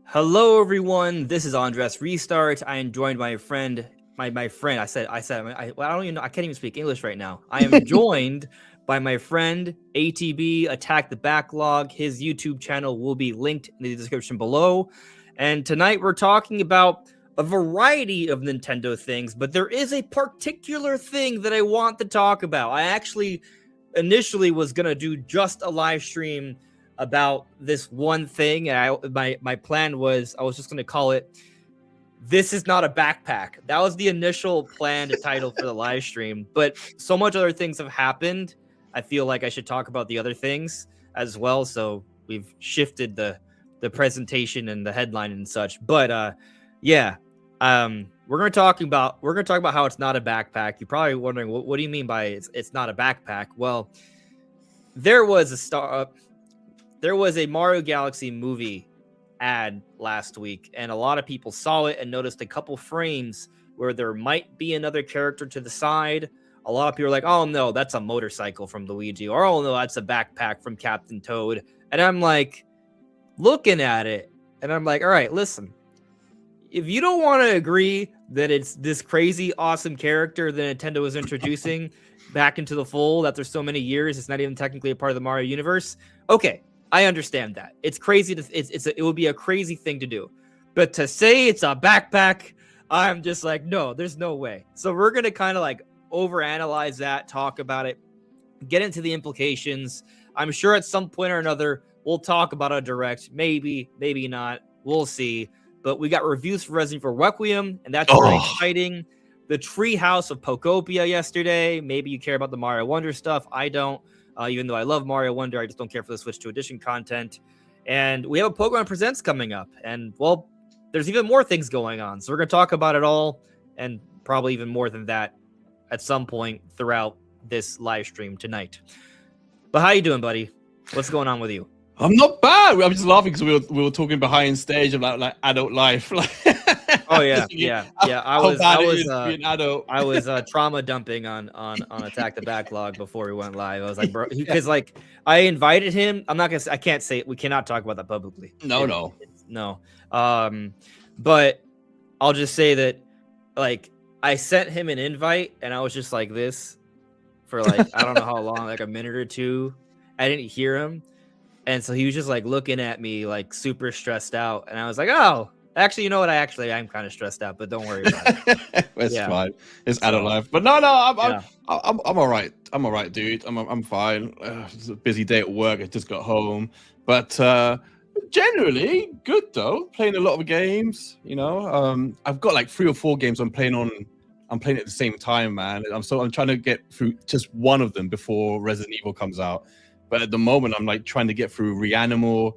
Hello, everyone. This is Andres Restart. I am joined by a friend. My friend. I don't even know. I can't even speak English right now. I am joined by my friend ATB Attack the Backlog. His YouTube channel will be linked in the description below. And tonight we're talking about a variety of Nintendo things, but there is a particular thing that I want to talk about. I actually initially was gonna do just a live stream about this one thing, and my plan was I was just going to call it "This is not a backpack." That was the initial planned title for the live stream, but so much other things have happened. I feel like I should talk about the other things as well, so we've shifted the presentation and the headline and such. But yeah, we're gonna talk about how it's not a backpack. You're probably wondering what do you mean by it's not a backpack? Well, there was a Mario Galaxy movie ad last week, and a lot of people saw it and noticed a couple frames where there might be another character to the side. A lot of people are like, oh no, that's a motorcycle from Luigi, or oh no, that's a backpack from Captain Toad. And I'm like, looking at it, and I'm like, all right, listen. If you don't want to agree that it's this crazy, awesome character that Nintendo is introducing back into the fold after so many years, it's not even technically a part of the Mario universe. Okay, I understand that. It's crazy. It would be a crazy thing to do. But to say it's a backpack, I'm just like, no, there's no way. So we're going to kind of like overanalyze that, talk about it, get into the implications. I'm sure at some point or another, we'll talk about a direct. Maybe, maybe not. We'll see. But we got reviews for Resident Evil Requiem, and that's very exciting. The Treehouse of Pokopia yesterday. Maybe you care about the Mario Wonder stuff. I don't. Even though I love Mario Wonder, I just don't care for the Switch 2 Edition content. And we have a Pokemon Presents coming up. And, well, there's even more things going on. So we're going to talk about it all, and probably even more than that at some point throughout this live stream tonight. But how you doing, buddy? What's going on with you? I'm not bad. I'm just laughing because we were talking behind stage about like adult life. Oh yeah, yeah. I was trauma dumping on Attack the Backlog before we went live. I was like, bro, because like I invited him. I can't say it. We cannot talk about that publicly. No. But I'll just say that like I sent him an invite, and I was just like this for like I don't know how long, like a minute or two. I didn't hear him. And so he was just like looking at me like super stressed out. And I was like, oh, actually, you know what? I'm kind of stressed out, but don't worry about it. It's fine. It's adult life. But no, I'm all right. I'm all right, dude. I'm fine. It's a busy day at work. I just got home. But generally good though. Playing a lot of games, you know. I've got like 3 or 4 games I'm playing at the same time, man. I'm trying to get through just one of them before Resident Evil comes out. But at the moment, I'm like trying to get through Reanimal,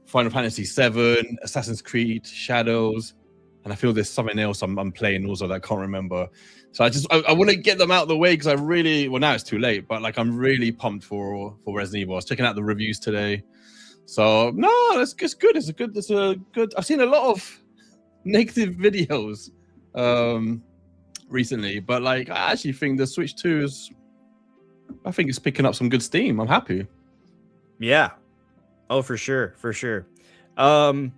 Final Fantasy VII, Assassin's Creed, Shadows, and I feel there's something else I'm playing also that I can't remember. So I want to get them out of the way because now it's too late, but like I'm really pumped for Resident Evil. I was checking out the reviews today. So no, it's good. It's a good. I've seen a lot of negative videos recently, but like I actually think the Switch 2 I think it's picking up some good steam. I'm happy. Yeah. Oh, for sure. I want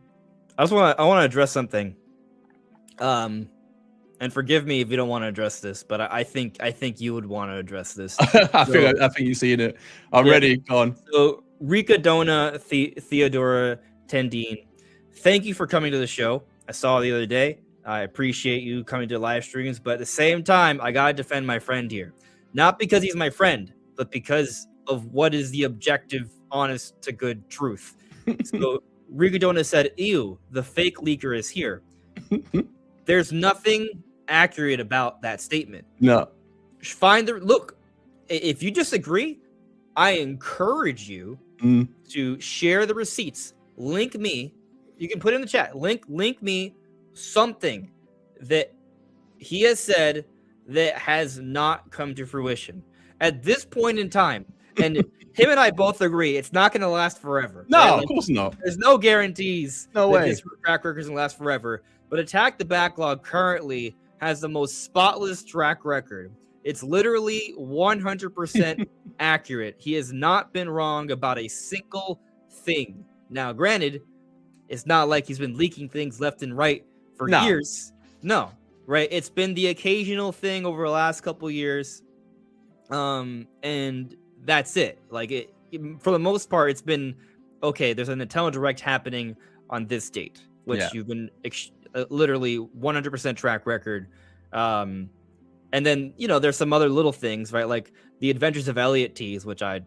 to address something. And forgive me if you don't want to address this, but I think you would want to address this. I think you've seen it. I'm ready. Go on. So Rika Dona Theodora Tendine, thank you for coming to the show. I saw the other day. I appreciate you coming to live streams, but at the same time, I gotta defend my friend here. Not because he's my friend, but because of what is the objective, honest to good truth. So Rigadona said, ew, the fake leaker is here. There's nothing accurate about that statement. No. Look, if you disagree, I encourage you to share the receipts. Link me. You can put it in the chat. Link me something that he has said that has not come to fruition at this point in time. And him and I both agree it's not going to last forever. No, right? Like, of course not. There's no guarantees. No way. This track record is going to last forever. But Attack the Backlog currently has the most spotless track record. It's literally 100% accurate. He has not been wrong about a single thing. Now, granted, It's not like he's been leaking things left and right for No. years. No, right? It's been the occasional thing over the last couple years. And that's it. Like for the most part, it's been okay. There's a Nintendo Direct happening on this date, which you've been literally 100% track record. And then there's some other little things, right? Like the Adventures of Elliot tease, which I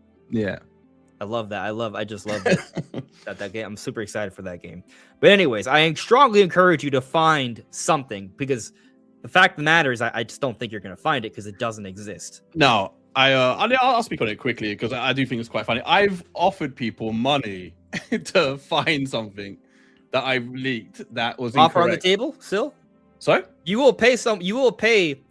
love that. I just love that game. I'm super excited for that game. But anyways, I strongly encourage you to find something, because the fact of the matter is I just don't think you're going to find it because it doesn't exist. No, I'll speak on it quickly because I do think it's quite funny. I've offered people money to find something that I've leaked that was offer incorrect. On the table still. Sorry? You will pay some. You will pay.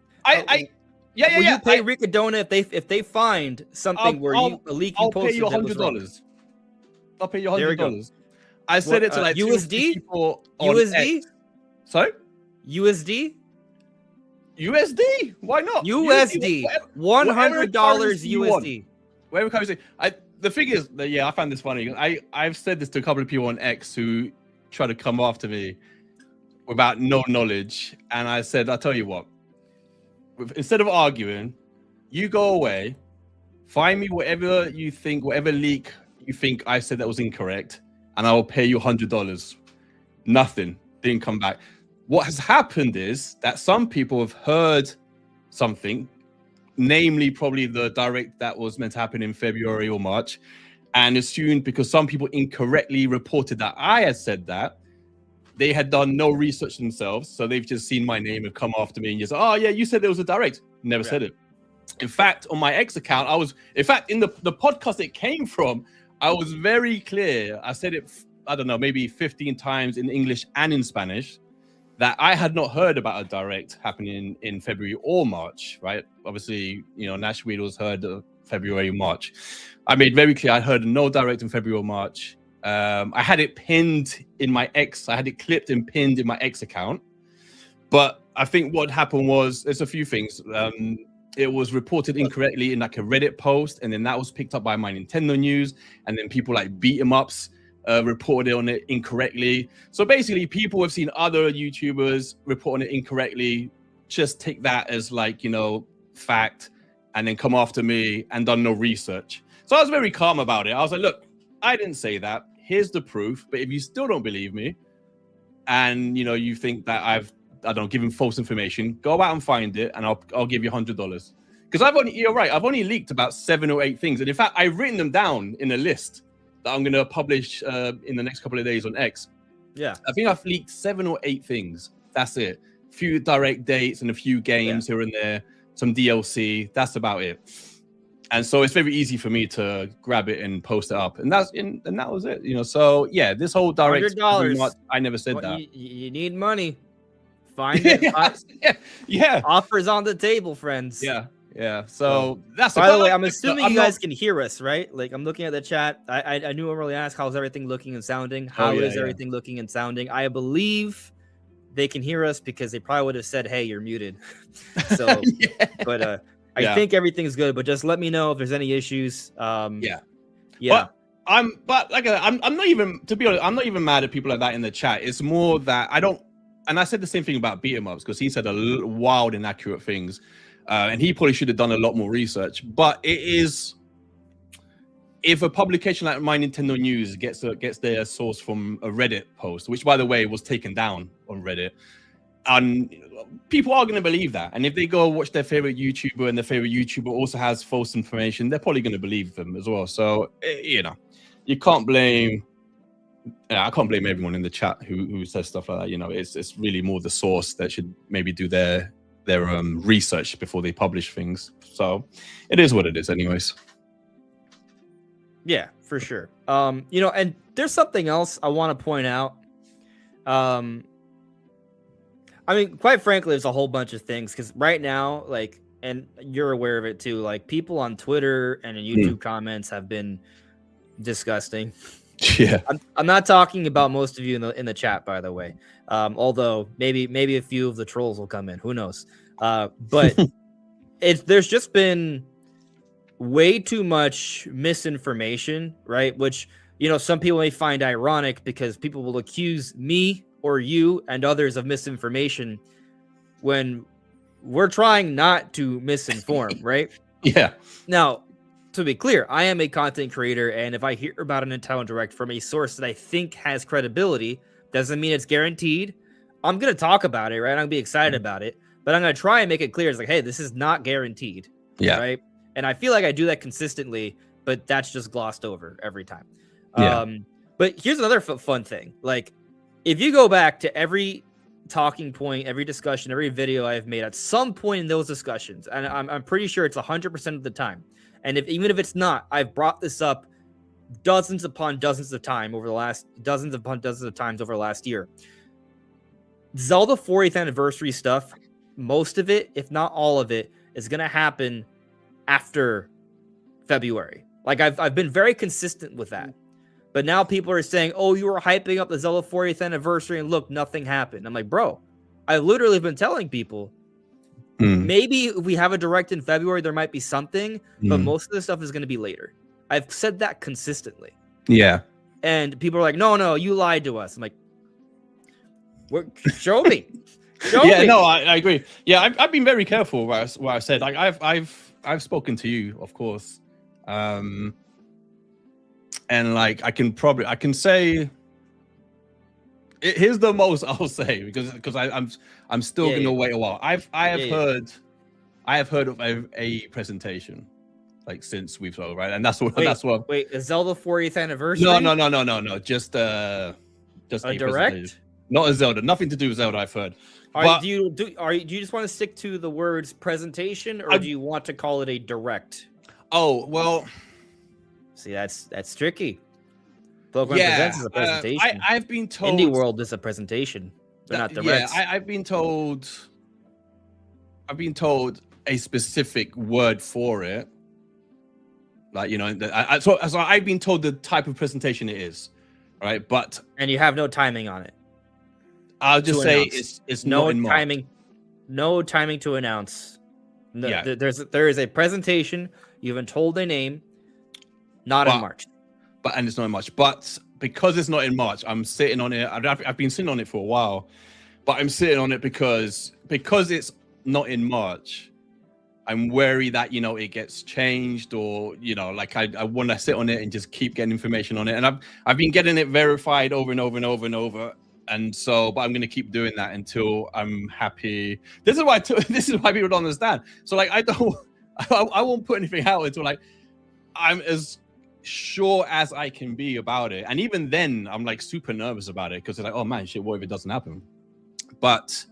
You pay Ricadona if they find something where a leak you posted that was wrong. I'll pay you $100. I said it to like USD. USD. Sorry. USD. USD? Why not? USD. $100 USD. Whatever currency. The thing is that I found this funny. I've said this to a couple of people on X who try to come after me without no knowledge, and I said, I'll tell you what. Instead of arguing, you go away, find me whatever you think, whatever leak you think I said that was incorrect, and I will pay you $100. Nothing. Didn't come back. What has happened is that some people have heard something, namely probably the direct that was meant to happen in February or March, and assumed because some people incorrectly reported that I had said that, they had done no research themselves, so they've just seen my name and come after me and just, oh yeah, you said there was a direct. Never said it. In fact, on my X account, in the podcast it came from, I was very clear. I said it, I don't know, maybe 15 times in English and in Spanish, that I had not heard about a direct happening in February or March, right? Obviously, Nash Weedle's heard of February, March. I made very clear I'd heard no direct in February or March. I had it pinned in my X. I had it clipped and pinned in my X account. But I think what happened was, there's a few things. It was reported incorrectly in like a Reddit post, and then that was picked up by my Nintendo News, and then people like beat 'em ups reported on it incorrectly. So basically, people have seen other YouTubers reporting it incorrectly, just take that as like, fact, and then come after me and done no research. So I was very calm about it. I was like, look, I didn't say that. Here's the proof. But if you still don't believe me, and you think that I've given false information, go out and find it, and I'll give you $100. Because you're right, I've only leaked about 7 or 8 things, and in fact, I've written them down in a list that I'm going to publish in the next couple of days on X. Yeah, I think I've leaked 7 or 8 things. That's it. A few direct dates and a few games here and there, some DLC. That's about it. And so it's very easy for me to grab it and post it up, and that was it. So yeah, this whole direct $100. I never said that. You need money. Find it. Yeah. Offers on the table, friends. Yeah. So that's. By the way, I'm assuming you guys can hear us, right? Like, I'm looking at the chat. I knew I really asked how's everything looking and sounding. How is everything looking and sounding? I believe they can hear us because they probably would have said, "Hey, you're muted." So, but I think everything's good. But just let me know if there's any issues. Yeah. But I'm not even, to be honest, I'm not even mad at people like that in the chat. It's more that I don't. And I said the same thing about beat 'em ups because he said wild inaccurate things. And he probably should have done a lot more research. But it is, if a publication like My Nintendo News gets their source from a Reddit post, which by the way was taken down on Reddit, and people are going to believe that. And if they go watch their favorite YouTuber and their favorite YouTuber also has false information, they're probably going to believe them as well. So you can't blame. I can't blame everyone in the chat who says stuff like that. It's really more the source that should maybe do their research before they publish things. So it is what it is anyways. Yeah, for sure. And there's something else I want to point out. Quite frankly, there's a whole bunch of things because right now, like, and you're aware of it too, like people on Twitter and in YouTube comments have been disgusting. Yeah. I'm not talking about most of you in the chat, by the way. Although maybe a few of the trolls will come in. Who knows? But there's just been way too much misinformation, right? Which some people may find ironic because people will accuse me or you and others of misinformation when we're trying not to misinform, right? Yeah. Now, to be clear, I am a content creator, and if I hear about an Nintendo Direct from a source that I think has credibility, doesn't mean it's guaranteed. I'm going to talk about it, right? I'm going to be excited about it, but I'm going to try and make it clear. It's like, hey, this is not guaranteed, right? And I feel like I do that consistently, but that's just glossed over every time. Yeah. But here's another fun thing. Like, if you go back to every talking point, every discussion, every video I've made at some point in those discussions, and I'm pretty sure it's 100% of the time. And even if it's not, I've brought this up dozens upon dozens of times over the last year. Zelda 40th anniversary stuff, most of it, if not all of it, is going to happen after February. Like I've been very consistent with that. But now people are saying, oh, you were hyping up the Zelda 40th anniversary and look, nothing happened. I'm like, bro, I literally been telling people, maybe if we have a direct in February, there might be something, but most of the stuff is going to be later. I've said that consistently. Yeah. And people are like, no, you lied to us. I'm like, show me. Show me. No, I agree. Yeah, I've been very careful what I said. Like I've spoken to you, of course. And like I can say here's the most I'll say because I'm still gonna wait a while. I have heard of a presentation like since we've told, right? And that's what wait, a Zelda 40th anniversary? No. Just a direct? Not a Zelda, nothing to do with Zelda, I've heard. Do you just want to stick to the words presentation, or do you want to call it a direct? Oh, well, see, that's tricky. Pokemon Presents is a presentation. I've been told Indie World is a presentation. They're not direct. Yeah, I've been told a specific word for it. Like, so I've been told the type of presentation it is, right? And you have no timing on it. I'll just say it's no not in timing. March. No timing to announce. No, yeah. There is a presentation. You've been told a name. Not in March. And it's not in March. But because it's not in March, I'm sitting on it. I've been sitting on it for a while, but I'm sitting on it because it's not in March. I'm wary that it gets changed, or like I want to sit on it and just keep getting information on it. And I've been getting it verified over and over and over and over. And so, but I'm going to keep doing that until I'm happy. This is why people don't understand. So like I won't put anything out until like I'm as sure as I can be about it. And even then I'm like super nervous about it because it's like, oh man, shit, what if it doesn't happen? But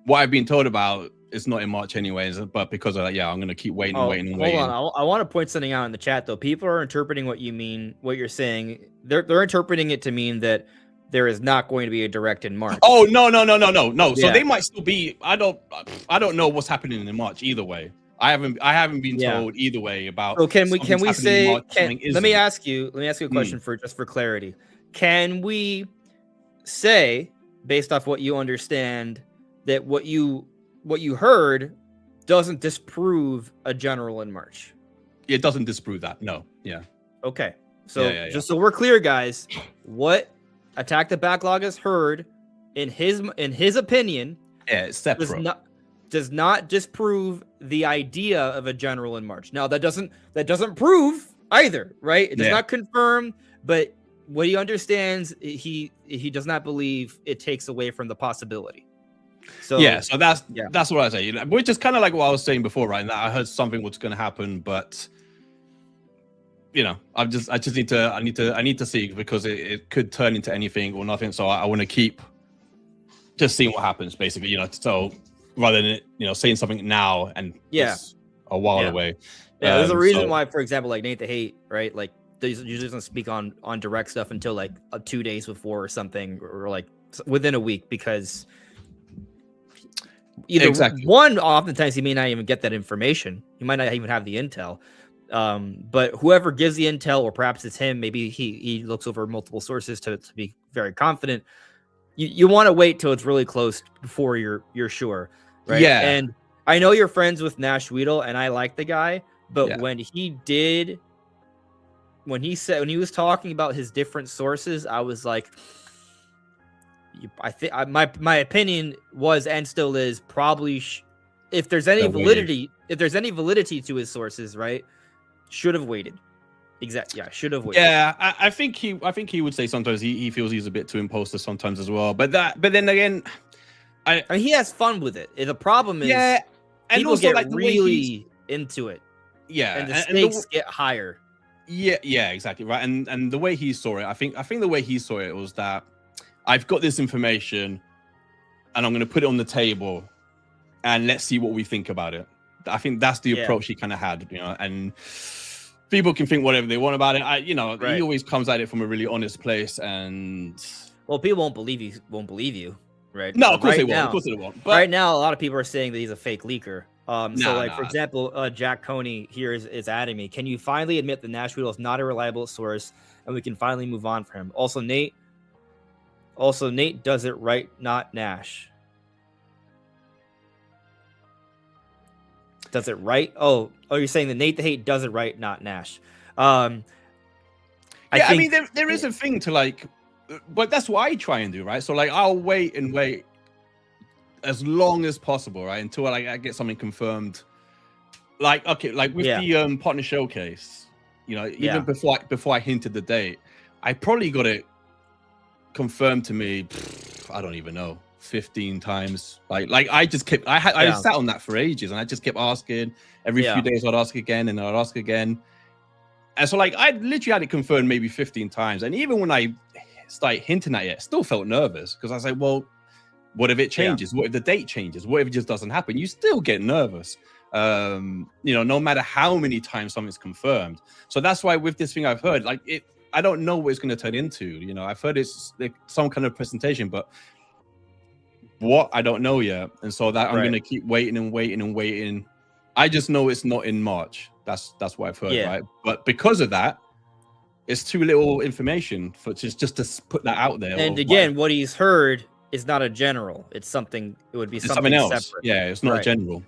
what I've been told about, it's not in March anyways, but because of that, I'm going to keep waiting. Hold on. I want to point something out in the chat though. People are interpreting what you mean, what you're saying. They're interpreting it to mean that there is not going to be a direct in March. Oh, no. So they might still be. I don't know what's happening in March either way. I haven't been told either way about. So can we say? Let me ask you a question for clarity. Can we say, based off what you understand, that what you heard doesn't disprove a general in March? It doesn't disprove that. No. Yeah. Okay. So just so we're clear, guys, what Attack the Backlog has heard, in his opinion, it's separate. Does not disprove the idea of a general in March. Now that doesn't prove either, right? It does not confirm, but what he understands, he does not believe it takes away from the possibility. So so that's what I say. Which is kind of like what I was saying before, right? That I heard something was going to happen, but I need to see, because it could turn into anything or nothing. So I want to keep just seeing what happens, basically. So rather than saying something now and it's a while away. Yeah, there's a reason why, for example, like Nate the Hate, right? Like they usually doesn't speak on direct stuff until like 2 days before or something, or like within a week, because one, oftentimes he may not even get that information. He might not even have the intel. But whoever gives the intel, or perhaps it's him, maybe he looks over multiple sources to be very confident. You want to wait till it's really close before you're sure, right? Yeah. And I know you're friends with Nash Weedle, and I like the guy, but when he did when he was talking about his different sources, I was like, I think my opinion was and still is probably if there's any validity to his sources, right, should have waited. Exactly. Yeah, should have waited. Yeah, I think he would say sometimes he feels he's a bit too imposter sometimes as well. But then again, I mean, he has fun with it. The problem is, and people also get like really into it. Yeah, and the stakes get higher. Yeah, exactly right. And the way he saw it, I think the way he saw it was that I've got this information, and I'm going to put it on the table, and let's see what we think about it. I think that's the approach he kind of had, and. People can think whatever they want about it. He always comes at it from a really honest place, and people won't believe you, right? No, of course they won't. Of course they won't. But right now, a lot of people are saying that he's a fake leaker. For example, Jack Coney here is adding me. Can you finally admit that Nashville is not a reliable source, and we can finally move on from him? Also, Nate does it right, not Nash. Does it right? Oh, you're saying that Nate the Hate does it right, not Nash. I mean, there is a thing to like, but that's what I try and do, right? So like, I'll wait as long as possible, right, until I get something confirmed. Like, okay, like with the partner showcase, even before I hinted the date, I probably got it confirmed to me. I don't even know. 15 times. Like I just kept I sat on that for ages, and I just kept asking every few days. I'd ask again, and I'd ask again, and so like I literally had it confirmed maybe 15 times. And even when I started hinting at it, I still felt nervous, because I was like, well, what if it changes? What if the date changes? What if it just doesn't happen? You still get nervous, no matter how many times something's confirmed. So that's why with this thing I've heard, like I don't know what it's going to turn into. I've heard it's like some kind of presentation, but what, I don't know yet. And so that I'm gonna keep waiting. I just know it's not in March. That's what I've heard, right? But because of that, it's too little information for just to put that out there. And again, what he's heard is not a general. It's something. It would be something else. Separate. Yeah, it's not a general.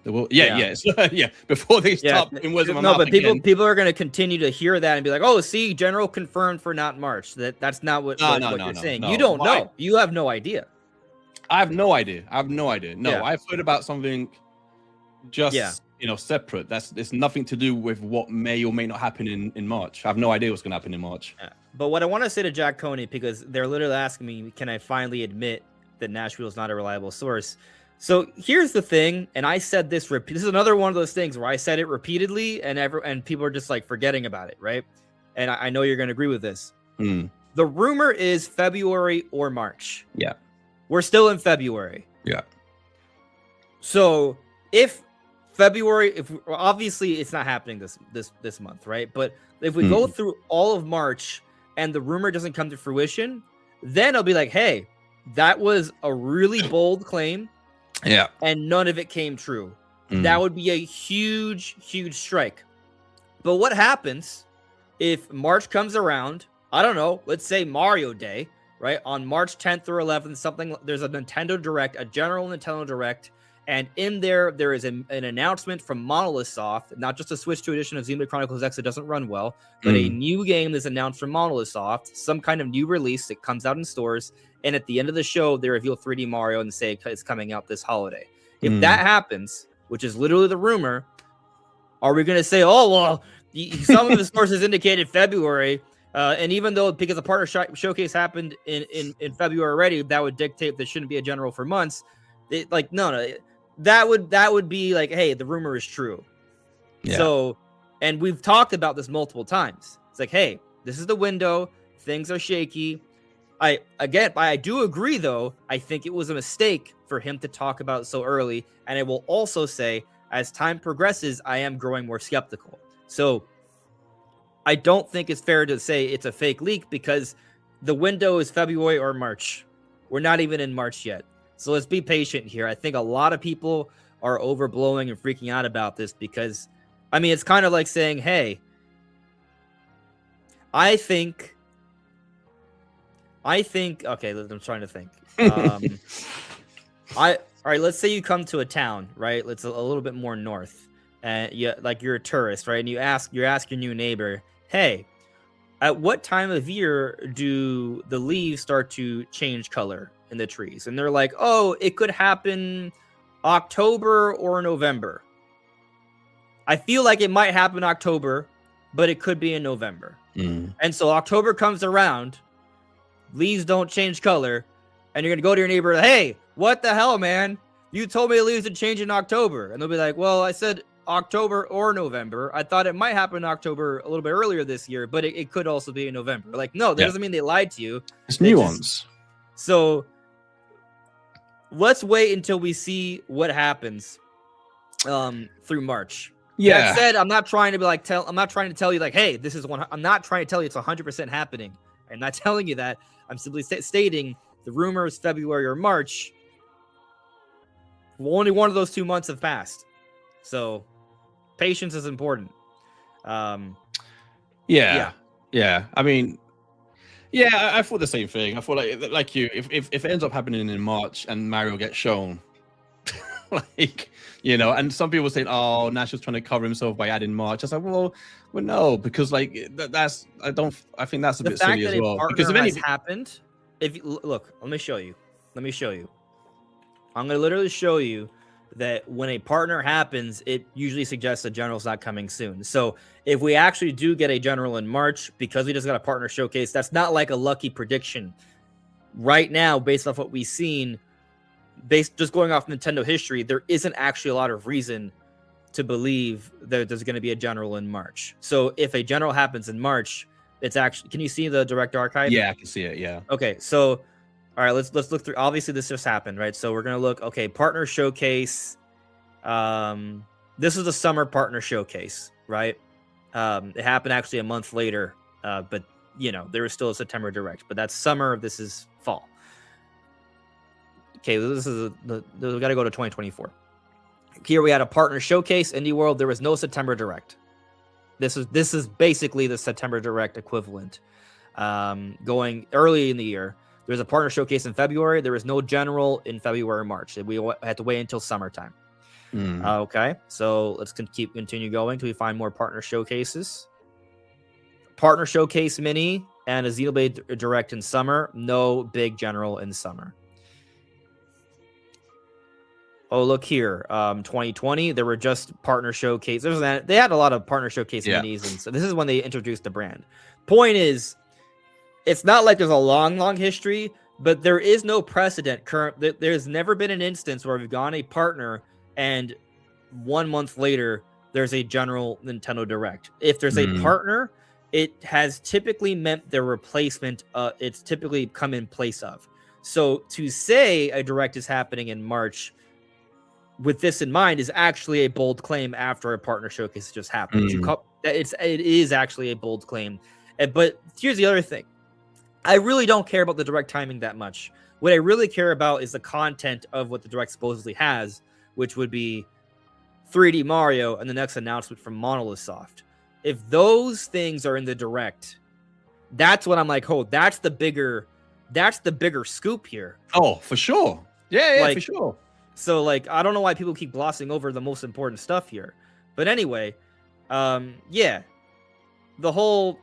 Before they stop in words of my mouth. But people are going to continue to hear that and be like, "Oh, see, general confirmed for not March." That's not what you're saying. You don't know. You have no idea. I have no idea. No, I've heard about something just separate. It's nothing to do with what may or may not happen in March. I have no idea what's going to happen in March. Yeah. But what I want to say to Jack Coney, because they're literally asking me, can I finally admit that Nashville is not a reliable source? So here's the thing, and I said this. This is another one of those things where I said it repeatedly, and people are just like forgetting about it, right? And I know you're going to agree with this. The rumor is February or March. Yeah. We're still in February. Yeah. So if February, obviously it's not happening this month, right? But if we go through all of March and the rumor doesn't come to fruition, then I'll be like, hey, that was a really bold claim. Yeah. And none of it came true. That would be a huge, huge strike. But what happens if March comes around? I don't know. Let's say Mario Day. Right, on March 10th or 11th, there's a Nintendo Direct, a general Nintendo Direct, and in there is an announcement from Monolith Soft, not just a Switch 2 edition of Xenoblade Chronicles X that doesn't run well, but a new game that's announced from Monolith Soft, some kind of new release that comes out in stores, and at the end of the show, they reveal 3D Mario and say it's coming out this holiday. If that happens, which is literally the rumor, are we going to say, oh, well, some of the sources indicated February, and even though because the partner showcase happened in February already, that would dictate there shouldn't be a general for months. No, that would be like, hey, the rumor is true. Yeah. So, and we've talked about this multiple times. It's like, hey, this is the window. Things are shaky. I do agree though. I think it was a mistake for him to talk about it so early. And I will also say, as time progresses, I am growing more skeptical. So I don't think it's fair to say it's a fake leak, because the window is February or March. We're not even in March yet. So let's be patient here. I think a lot of people are overblowing and freaking out about this, because, I mean, it's kind of like saying, hey, I think, okay, I'm trying to think. All right, let's say you come to a town, right? It's a little bit more north, and you're a tourist, right? And you ask your new neighbor, hey, at what time of year do the leaves start to change color in the trees? And they're like, oh, it could happen October or November. I feel like it might happen October, but it could be in November. And so October comes around, leaves don't change color, and you're going to go to your neighbor, hey, what the hell, man? You told me the leaves would change in October. And they'll be like, well, I said October or November. I thought it might happen in October a little bit earlier this year, but it could also be in November. Like, no, that doesn't mean they lied to you. It's nuance. So let's wait until we see what happens through March. Yeah. That said, I'm not trying to be like I'm not trying to tell you like, hey, this is one. I'm not trying to tell you it's 100% happening. I'm not telling you that. I'm simply stating the rumors February or March. Only one of those 2 months have passed, so patience is important. Yeah. I mean, yeah, I thought the same thing. I thought like you, if it ends up happening in March and Mario gets shown, like, you know, and some people saying, oh, Nash was trying to cover himself by adding March. I was like, well, no, because like I think that's a bit silly as well. Because if anything happened, look, let me show you. I'm gonna literally show you that when a partner happens, it usually suggests a general's not coming soon. So if we actually do get a general in March, because we just got a partner showcase, that's not like a lucky prediction. Right now, based off what we've seen, just going off Nintendo history, there isn't actually a lot of reason to believe that there's going to be a general in March. So if a general happens in March, it's actually, can you see the direct archive? Yeah, I can see it. Yeah. Okay. So, all right, let's look through. Obviously this just happened, right? So we're going to look, okay, partner showcase. This is the summer partner showcase, right? It happened actually a month later, but you know, there was still a September direct, but that's summer. This is fall. Okay, this is we got to go to 2024. Here we had a partner showcase, Indie World. There was no September direct. This is basically the September direct equivalent. Going early in the year, there was a partner showcase in February. There was no general in February, March. We had to wait until summertime. Okay, so let's continue going until we find more partner showcases. Partner showcase mini and a Xenoblade direct in summer. No big general in summer. Oh, look here. 2020, there were just partner showcase. They had a lot of partner showcase minis, and so this is when they introduced the brand. Point is, it's not like there's a long history, but there is no precedent. There's never been an instance where we've gone a partner and 1 month later there's a general Nintendo Direct. If there's a partner, it has typically meant their replacement. It's typically come in place of. So to say a direct is happening in March with this in mind is actually a bold claim after a partner showcase just happened. It is actually a bold claim. But here's the other thing. I really don't care about the direct timing that much. What I really care about is the content of what the direct supposedly has, which would be 3D Mario and the next announcement from Monolith Soft. If those things are in the direct, that's when I'm like, oh, that's the bigger scoop here. Oh, for sure. Yeah, for sure. So, like, I don't know why people keep glossing over the most important stuff here. But anyway, yeah. The whole,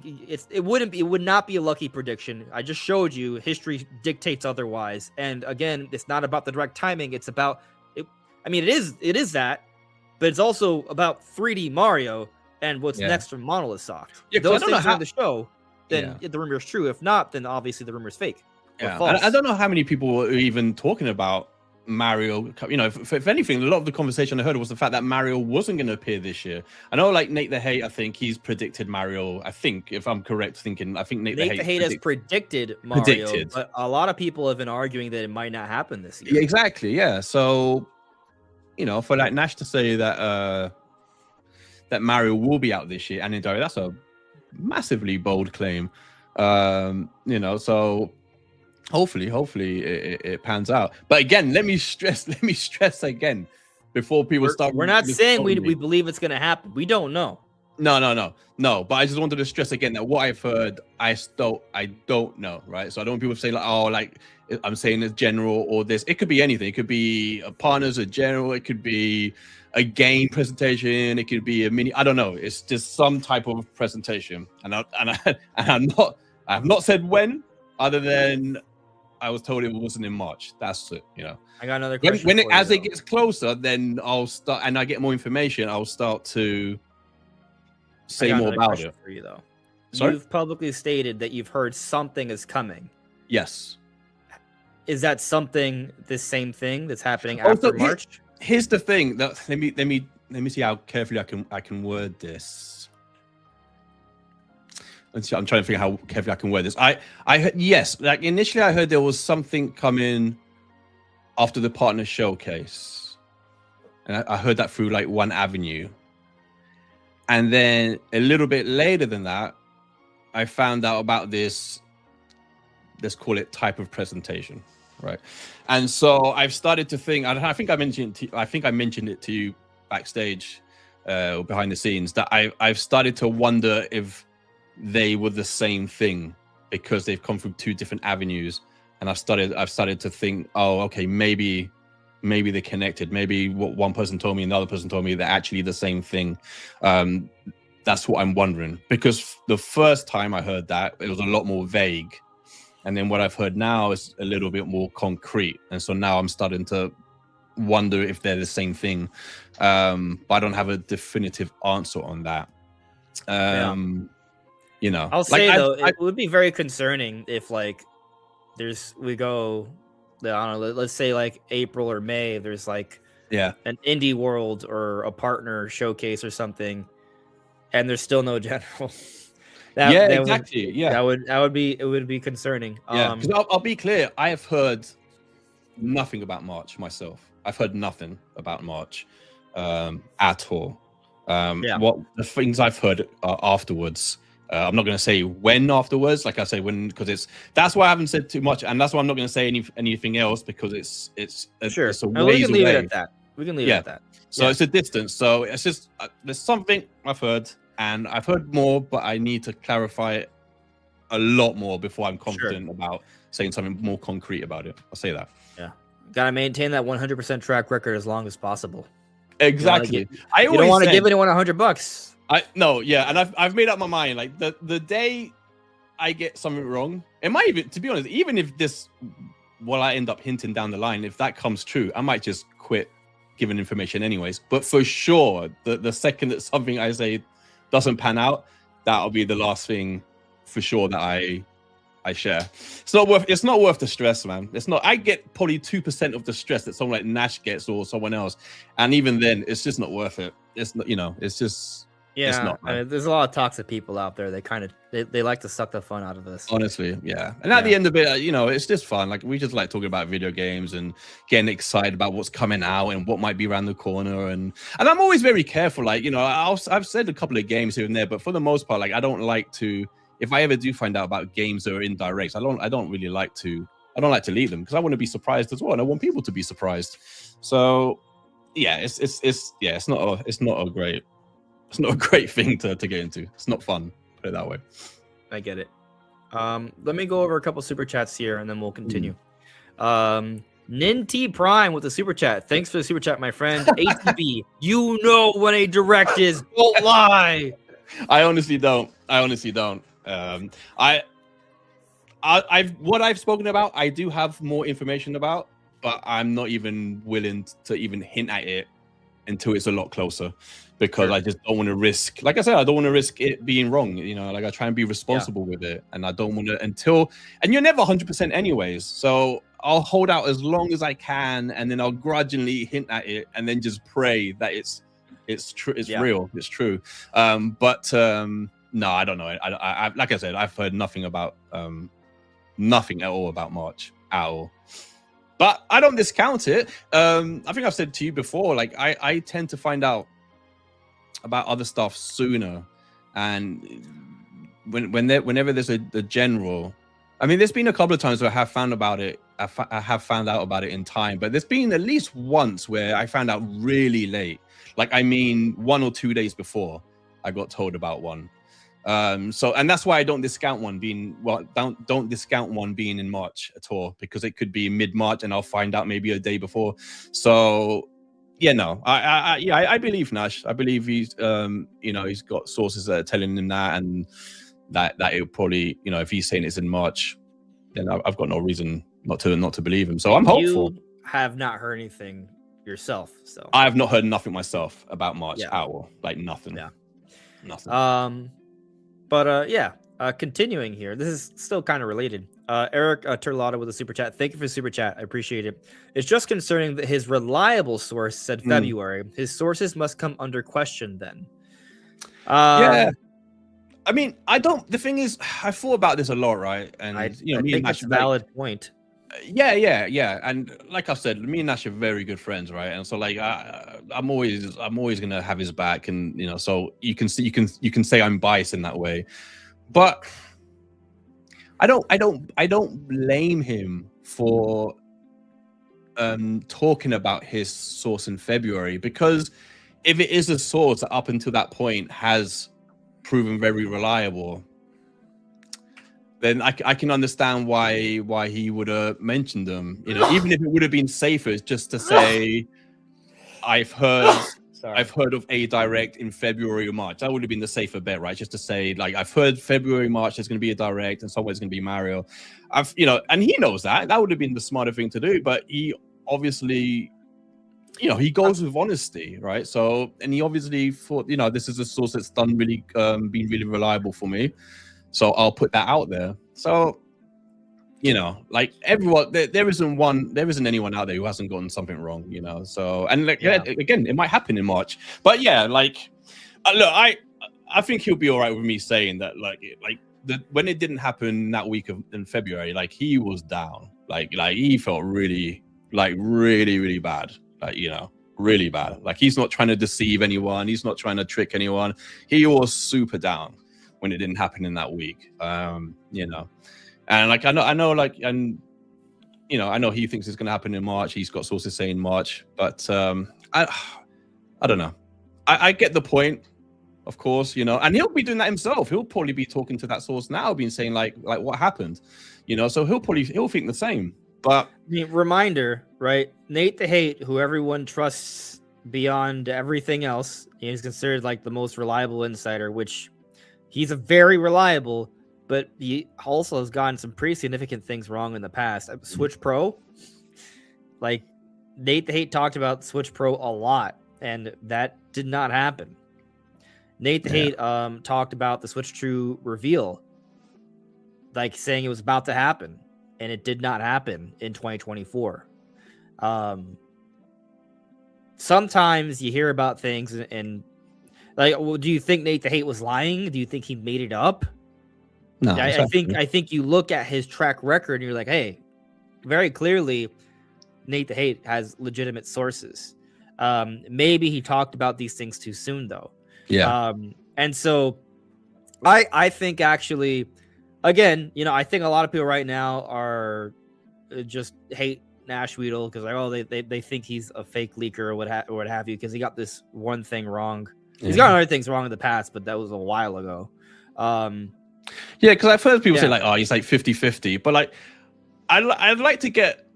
it would not be a lucky prediction. I just showed you history dictates otherwise. And again, it's not about the direct timing. It's about it. I mean, it is that, but it's also about 3D Mario and what's next from Monolith Soft. Yeah, those things are in the show, then the rumor is true. If not, then obviously the rumor is fake. Yeah, I don't know how many people were even talking about Mario. You know, if anything, a lot of the conversation I heard was the fact that Mario wasn't going to appear this year. I know, like Nate the Hate, I think he's predicted Mario. I think, if I'm correct thinking, I think Nate the Hate has predicted Mario, but a lot of people have been arguing that it might not happen this year. Yeah, exactly. Yeah, so you know, for like Nash to say that that Mario will be out this year and in direct, that's a massively bold claim. You know, so hopefully it pans out. But again, let me stress again before people start. We're not saying we believe it's going to happen. We don't know. No. But I just wanted to stress again that what I've heard, I don't know, right? So I don't want people to say like, oh, like I'm saying it's general or this. It could be anything. It could be a partner's a general. It could be a game presentation. It could be a mini. I don't know. It's just some type of presentation, and I've not said when, other than I was told it wasn't in March. That's it. I got another question. When as it gets closer, then I'll start, and I get more information. I'll start to say more about it. For you though, Sorry? You've publicly stated that you've heard something is coming. Yes. Is that something the same thing that's happening after March? Here's the thing. That let me see how carefully I can word this. Let's see, I'm trying to figure out how carefully I can word this. I heard, yes, like initially I heard there was something coming after the partner showcase, and I heard that through like one avenue. And then a little bit later than that, I found out about this, let's call it type of presentation, right? And so I've started to think, I think I mentioned it to you backstage or behind the scenes, that I've started to wonder if they were the same thing because they've come from two different avenues. And I've started to think, oh, okay, maybe they're connected. Maybe what one person told me and the other person told me, they're actually the same thing. That's what I'm wondering, because the first time I heard that, it was a lot more vague. And then what I've heard now is a little bit more concrete. And so now I'm starting to wonder if they're the same thing. But I don't have a definitive answer on that. I'll say it would be very concerning if like we go, I don't know, let's say like April or May, there's like an indie world or a partner showcase or something, and there's still no general. Exactly. It would be concerning. Yeah, because I'll be clear, I have heard nothing about March myself. I've heard nothing about March at all. What the things I've heard afterwards. I'm not going to say when afterwards, like I say when, because that's why I haven't said too much, and that's why I'm not going to say anything else, because it's sure. It's a ways we can leave it at that. We can leave it at that. So it's a distance. So it's just there's something I've heard, and I've heard more, but I need to clarify it a lot more before I'm confident about saying something more concrete about it. I'll say that. Yeah, gotta maintain that 100% track record as long as possible. Exactly. You don't want to give anyone $100. And I've made up my mind. Like the day I get something wrong, it might even, to be honest, even if I end up hinting down the line, if that comes true, I might just quit giving information anyways. But for sure, the second that something I say doesn't pan out, that'll be the last thing for sure that I share. It's not worth the stress, man. It's not. I get probably 2% of the stress that someone like Nash gets or someone else, and even then, it's just not worth it. It's not. It's just. Yeah, it's not, there's a lot of toxic people out there. They like to suck the fun out of this. Honestly, yeah. And at the end of it, it's just fun. Like, we just like talking about video games and getting excited about what's coming out and what might be around the corner. And I'm always very careful. Like, I've said a couple of games here and there, but for the most part, like, I don't like to. If I ever do find out about games that are in directs, I don't really like to. I don't like to leave them because I want to be surprised as well, and I want people to be surprised. So, yeah, it's not a great thing to get into. It's not fun, put it that way. I get it. Let me go over a couple super chats here and then we'll continue. Ninty Prime with the super chat. Thanks for the super chat, my friend. ATB, you know when a direct is. Don't lie. I honestly don't. What I've spoken about, I do have more information about, but I'm not even willing to even hint at it until it's a lot closer, because I just don't want to risk, like I said, I don't want to risk it being wrong. Like, I try and be responsible with it, and I don't want to and you're never 100% anyways. So I'll hold out as long as I can, and then I'll grudgingly hint at it, and then just pray that it's true, real, it's true. No, I don't know. I like I said, I've heard nothing about nothing at all about March at all. But I don't discount it. I think I've said to you before, like, I tend to find out about other stuff sooner, and whenever there's a general, I mean, there's been a couple of times where I have found out about it in time, but there's been at least once where I found out really late, like, I mean 1 or 2 days before. I got told about one. So, and that's why I don't discount one being don't discount one being in March at all, because it could be mid-March and I'll find out maybe a day before. So yeah, no, I believe Nash. I believe he's he's got sources that are telling him that, and that it'll probably, if he's saying it's in March, then I've got no reason not to believe him. So I'm hopeful. You have not heard anything yourself, so I have not heard nothing myself about March at all. Like nothing. Yeah. Nothing. Continuing here, this is still kind of related. Eric Turlotta with a super chat. Thank you for the super chat. I appreciate it. It's just concerning that his reliable source said February. His sources must come under question then. Yeah. I mean, the thing is, I thought about this a lot, right? And I think that's a valid point. Yeah. And like I said, me and Nash are very good friends, right? And so like I'm always gonna have his back, and so you can say I'm biased in that way. But I don't blame him for talking about his source in February, because if it is a source that up until that point has proven very reliable, then I can understand why he would have mentioned them. Even if it would have been safer just to say, I've heard of a direct in February or March. That would have been the safer bet, right? Just to say, like, I've heard February, March, there's going to be a direct, and somewhere's going to be Mario. And he knows that. That would have been the smarter thing to do. But he obviously, he goes with honesty, right? So, and he obviously thought, this is a source that's been really reliable for me. So I'll put that out there. So, like everyone, there isn't anyone out there who hasn't gotten something wrong, So, and again, it might happen in March, but yeah, like, look, I think he'll be all right with me saying that, when it didn't happen that week in February, like he was down, like he felt really bad, really bad. Like he's not trying to deceive anyone, he's not trying to trick anyone. He was super down when it didn't happen in that week, And like I know he thinks it's going to happen in March. He's got sources saying March, but I don't know. I get the point, of course, and he'll be doing that himself. He'll probably be talking to that source now, being saying like what happened, So he'll think the same. But reminder, right? Nate the Hate, who everyone trusts beyond everything else, he's considered like the most reliable insider, which he's a very reliable. But he also has gotten some pretty significant things wrong in the past. Switch Pro, like Nate the Hate talked about Switch Pro a lot, and that did not happen. Nate the Hate talked about the Switch True reveal, like saying it was about to happen, and it did not happen in 2024. Sometimes you hear about things and like, well, do you think Nate the Hate was lying? Do you think he made it up? No, I think you look at his track record and you're like, hey, very clearly Nate the Hate has legitimate sources. Maybe he talked about these things too soon though. Yeah. And so I think actually, again, I think a lot of people right now are just hate Nash Weedle because they think he's a fake leaker or what have you, because he got this one thing wrong. Yeah. He's got other things wrong in the past, but that was a while ago. Yeah, because I've heard people say like, oh, he's like 50-50, but like I'd like to get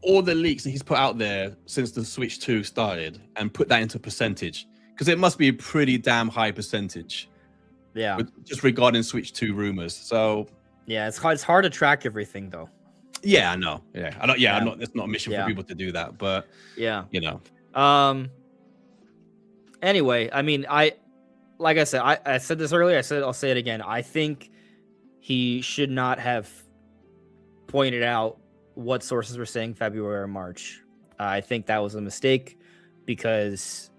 all the leaks that he's put out there since the Switch 2 started and put that into percentage, because it must be a pretty damn high percentage. Yeah, just regarding Switch 2 rumors. So yeah, it's hard to track everything though. Yeah, I know. Yeah, I don't. Yeah, I'm not. It's not a mission for people to do that, but yeah, Anyway, I mean, like I said, I said this earlier. I'll say it again. I think he should not have pointed out what sources were saying February or March. I think that was a mistake because,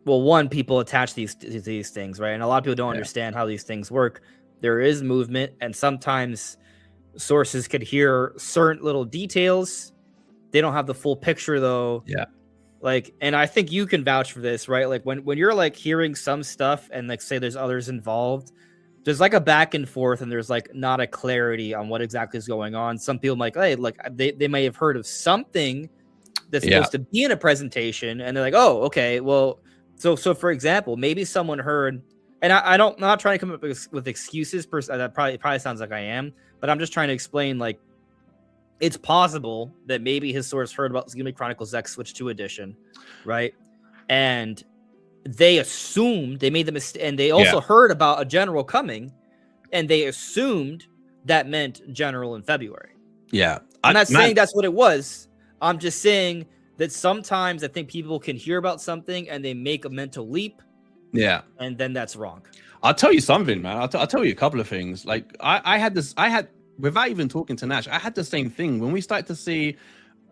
well, one, people attach these things, right? And a lot of people don't understand how these things work. There is movement, and sometimes sources could hear certain little details. They don't have the full picture, though. Yeah. Like, and I think you can vouch for this, right? Like when you're like hearing some stuff and like say there's others involved, there's like a back and forth and there's like not a clarity on what exactly is going on. Some people like, hey, like they may have heard of something that's supposed to be in a presentation, and they're like, oh, okay, well, So for example, maybe someone heard, and I'm not trying to come up with excuses. That probably sounds like I am, but I'm just trying to explain, like, it's possible that maybe his source heard about Xenoblade Chronicles X Switch 2 edition, right? And they assumed, they made the mistake, and they also heard about a general coming, and they assumed that meant general in February. Yeah. I'm not saying that's what it was. I'm just saying that sometimes I think people can hear about something and they make a mental leap. Yeah. And then that's wrong. I'll tell you something, man. I'll tell you a couple of things. Like I had, without even talking to Nash, I had the same thing when we started to see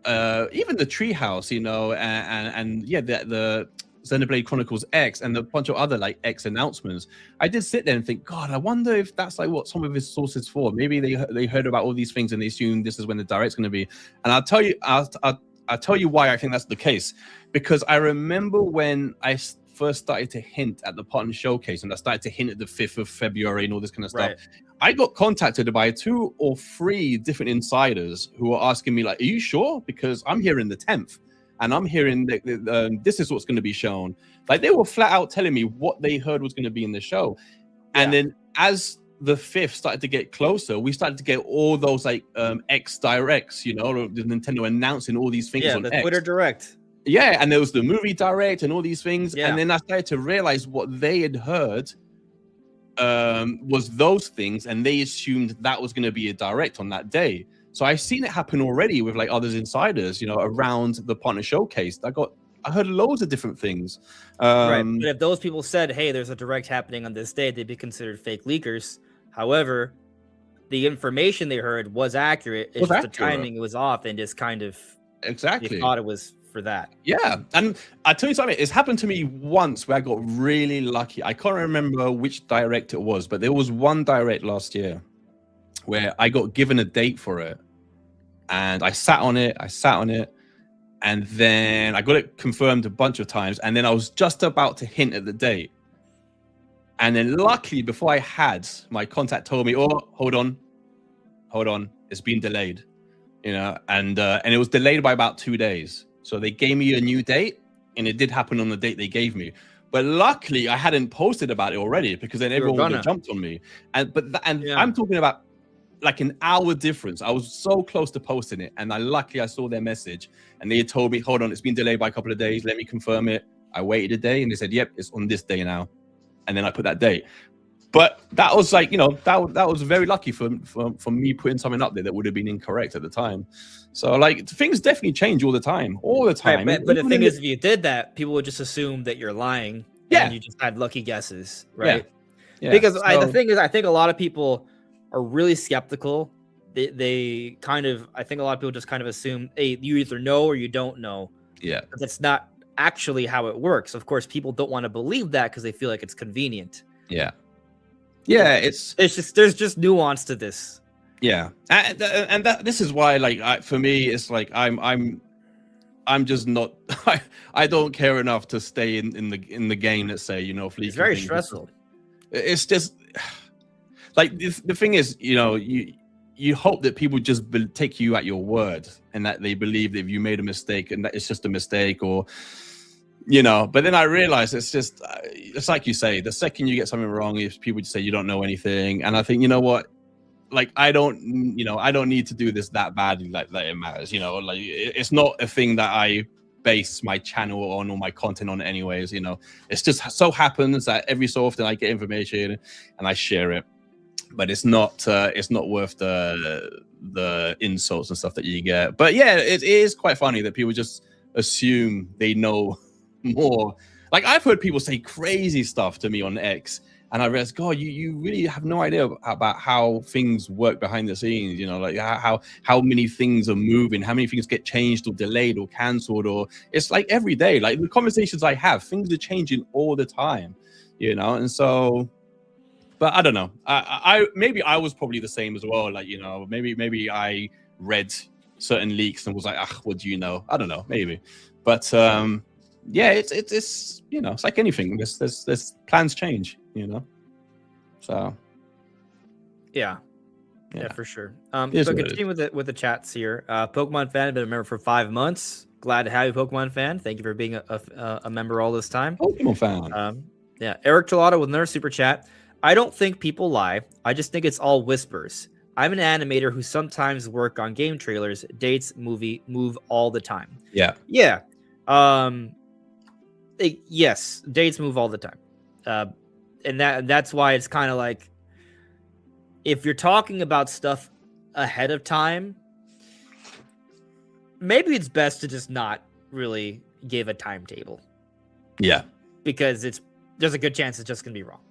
even the Treehouse, you know, and the Xenoblade Chronicles X and a bunch of other like X announcements. I did sit there and think, God, I wonder if that's like what some of his sources for. Maybe they heard about all these things and they assumed this is when the direct's going to be. And I'll tell you why I think that's the case. Because I remember when I first started to hint at the Partner Showcase and I started to hint at the 5th of February and all this kind of stuff. I got contacted by 2 or 3 different insiders who were asking me, like, are you sure? Because I'm hearing the 10th and I'm hearing that this is what's going to be shown. Like, they were flat out telling me what they heard was going to be in the show. And then as the 5th started to get closer, we started to get all those like X Directs, you know, the Nintendo announcing all these things on the X. Twitter Direct. Yeah, and there was the movie Direct and all these things. And then I started to realize what they had heard was those things, and they assumed that was going to be a Direct on that day. So I've seen it happen already with like others insiders, you know, around the Partner Showcase. I heard loads of different things. Right. But if those people said, hey, there's a Direct happening on this day, they'd be considered fake leakers. However, the information they heard was accurate. It's just the timing was off, and just kind of they thought it was for that. Yeah. And I tell you something, it's happened to me once where I got really lucky. I can't remember which Direct it was, but there was one Direct last year where I got given a date for it. And I sat on it. And then I got it confirmed a bunch of times. And then I was just about to hint at the date. And then luckily, before I had, my contact told me, oh, hold on. It's been delayed, you know, and it was delayed by about 2 days. So they gave me a new date, and it did happen on the date they gave me. But luckily, I hadn't posted about it already, because then everyone would have jumped on me. I'm talking about like an hour difference. I was so close to posting it, and luckily I saw their message, and they had told me, hold on, it's been delayed by a couple of days. Let me confirm it. I waited a day, and they said, yep, it's on this day now. And then I put that date. But that was like, you know, that was very lucky for me putting something up there that would have been incorrect at the time. So like, things definitely change all the time. Right, but the thing is, if you did that, people would just assume that you're lying. And you just had lucky guesses, right? Yeah. Because the thing is, I think a lot of people are really skeptical. They kind of, I think a lot of people just kind of assume, hey, you either know or you don't know. Yeah. But that's not actually how it works. Of course, people don't want to believe that because they feel like it's convenient. Yeah. Yeah, it's just, there's just nuance to this. Yeah, and this is why, like, for me, it's like I'm just not. I don't care enough to stay in the game. Let's say, you know, it's very stressful. It's just like the thing is, you know, you hope that people just take you at your word, and that they believe that if you made a mistake and that it's just a mistake, or, you know. But then I realized it's like you say, the second you get something wrong, if people just say you don't know anything, and I think, you know what, like, I don't need to do this that badly, like that it matters, you know. Like, it's not a thing that I base my channel on or my content on anyways, you know. It's just so happens that every so often I get information and I share it, but it's not worth the insults and stuff that you get. But yeah, it is quite funny that people just assume they know more. Like, I've heard people say crazy stuff to me on X, and I realized, God, you really have no idea about how things work behind the scenes, you know, like how many things are moving, how many things get changed or delayed or cancelled, or it's like every day, like the conversations I have, things are changing all the time, you know. And so, but I don't know, I maybe I was probably the same as well, like, you know, maybe I read certain leaks and was like, what do you know? I don't know, maybe. But yeah, it's you know, it's like anything. There's plans change, you know. So yeah, for sure. So continue with the chats here. Pokemon fan, been a member for 5 months. Glad to have you, Pokemon fan. Thank you for being a member all this time. Pokemon fan. Yeah, Eric Gelato with another super chat. I don't think people lie. I just think it's all whispers. I'm an animator who sometimes work on game trailers. Dates, move all the time. Yeah. Yeah. Yes, dates move all the time. And that's why it's kind of like, if you're talking about stuff ahead of time, maybe it's best to just not really give a timetable. Yeah. Because there's a good chance it's just going to be wrong.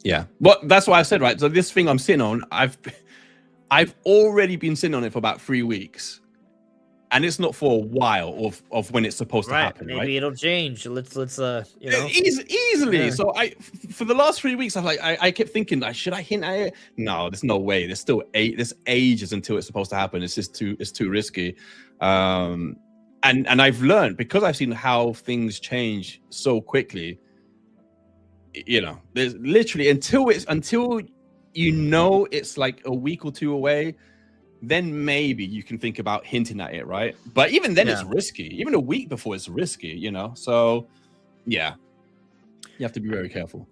Yeah. Well, that's what I said, right? So this thing I'm sitting on, I've already been sitting on it for about 3 weeks. And it's not for a while of when it's supposed to happen, Maybe right? It'll change. Let's easily. Yeah. So for the last 3 weeks, I kept thinking, should I hint at it? No, there's no way. There's still there's ages until it's supposed to happen. It's just too risky. And I've learned, because I've seen how things change so quickly. You know, there's literally until you know it's like a week or two away. Then maybe you can think about hinting at it, right? But even then, it's risky. Even a week before, it's risky, you know? So, yeah. You have to be very careful.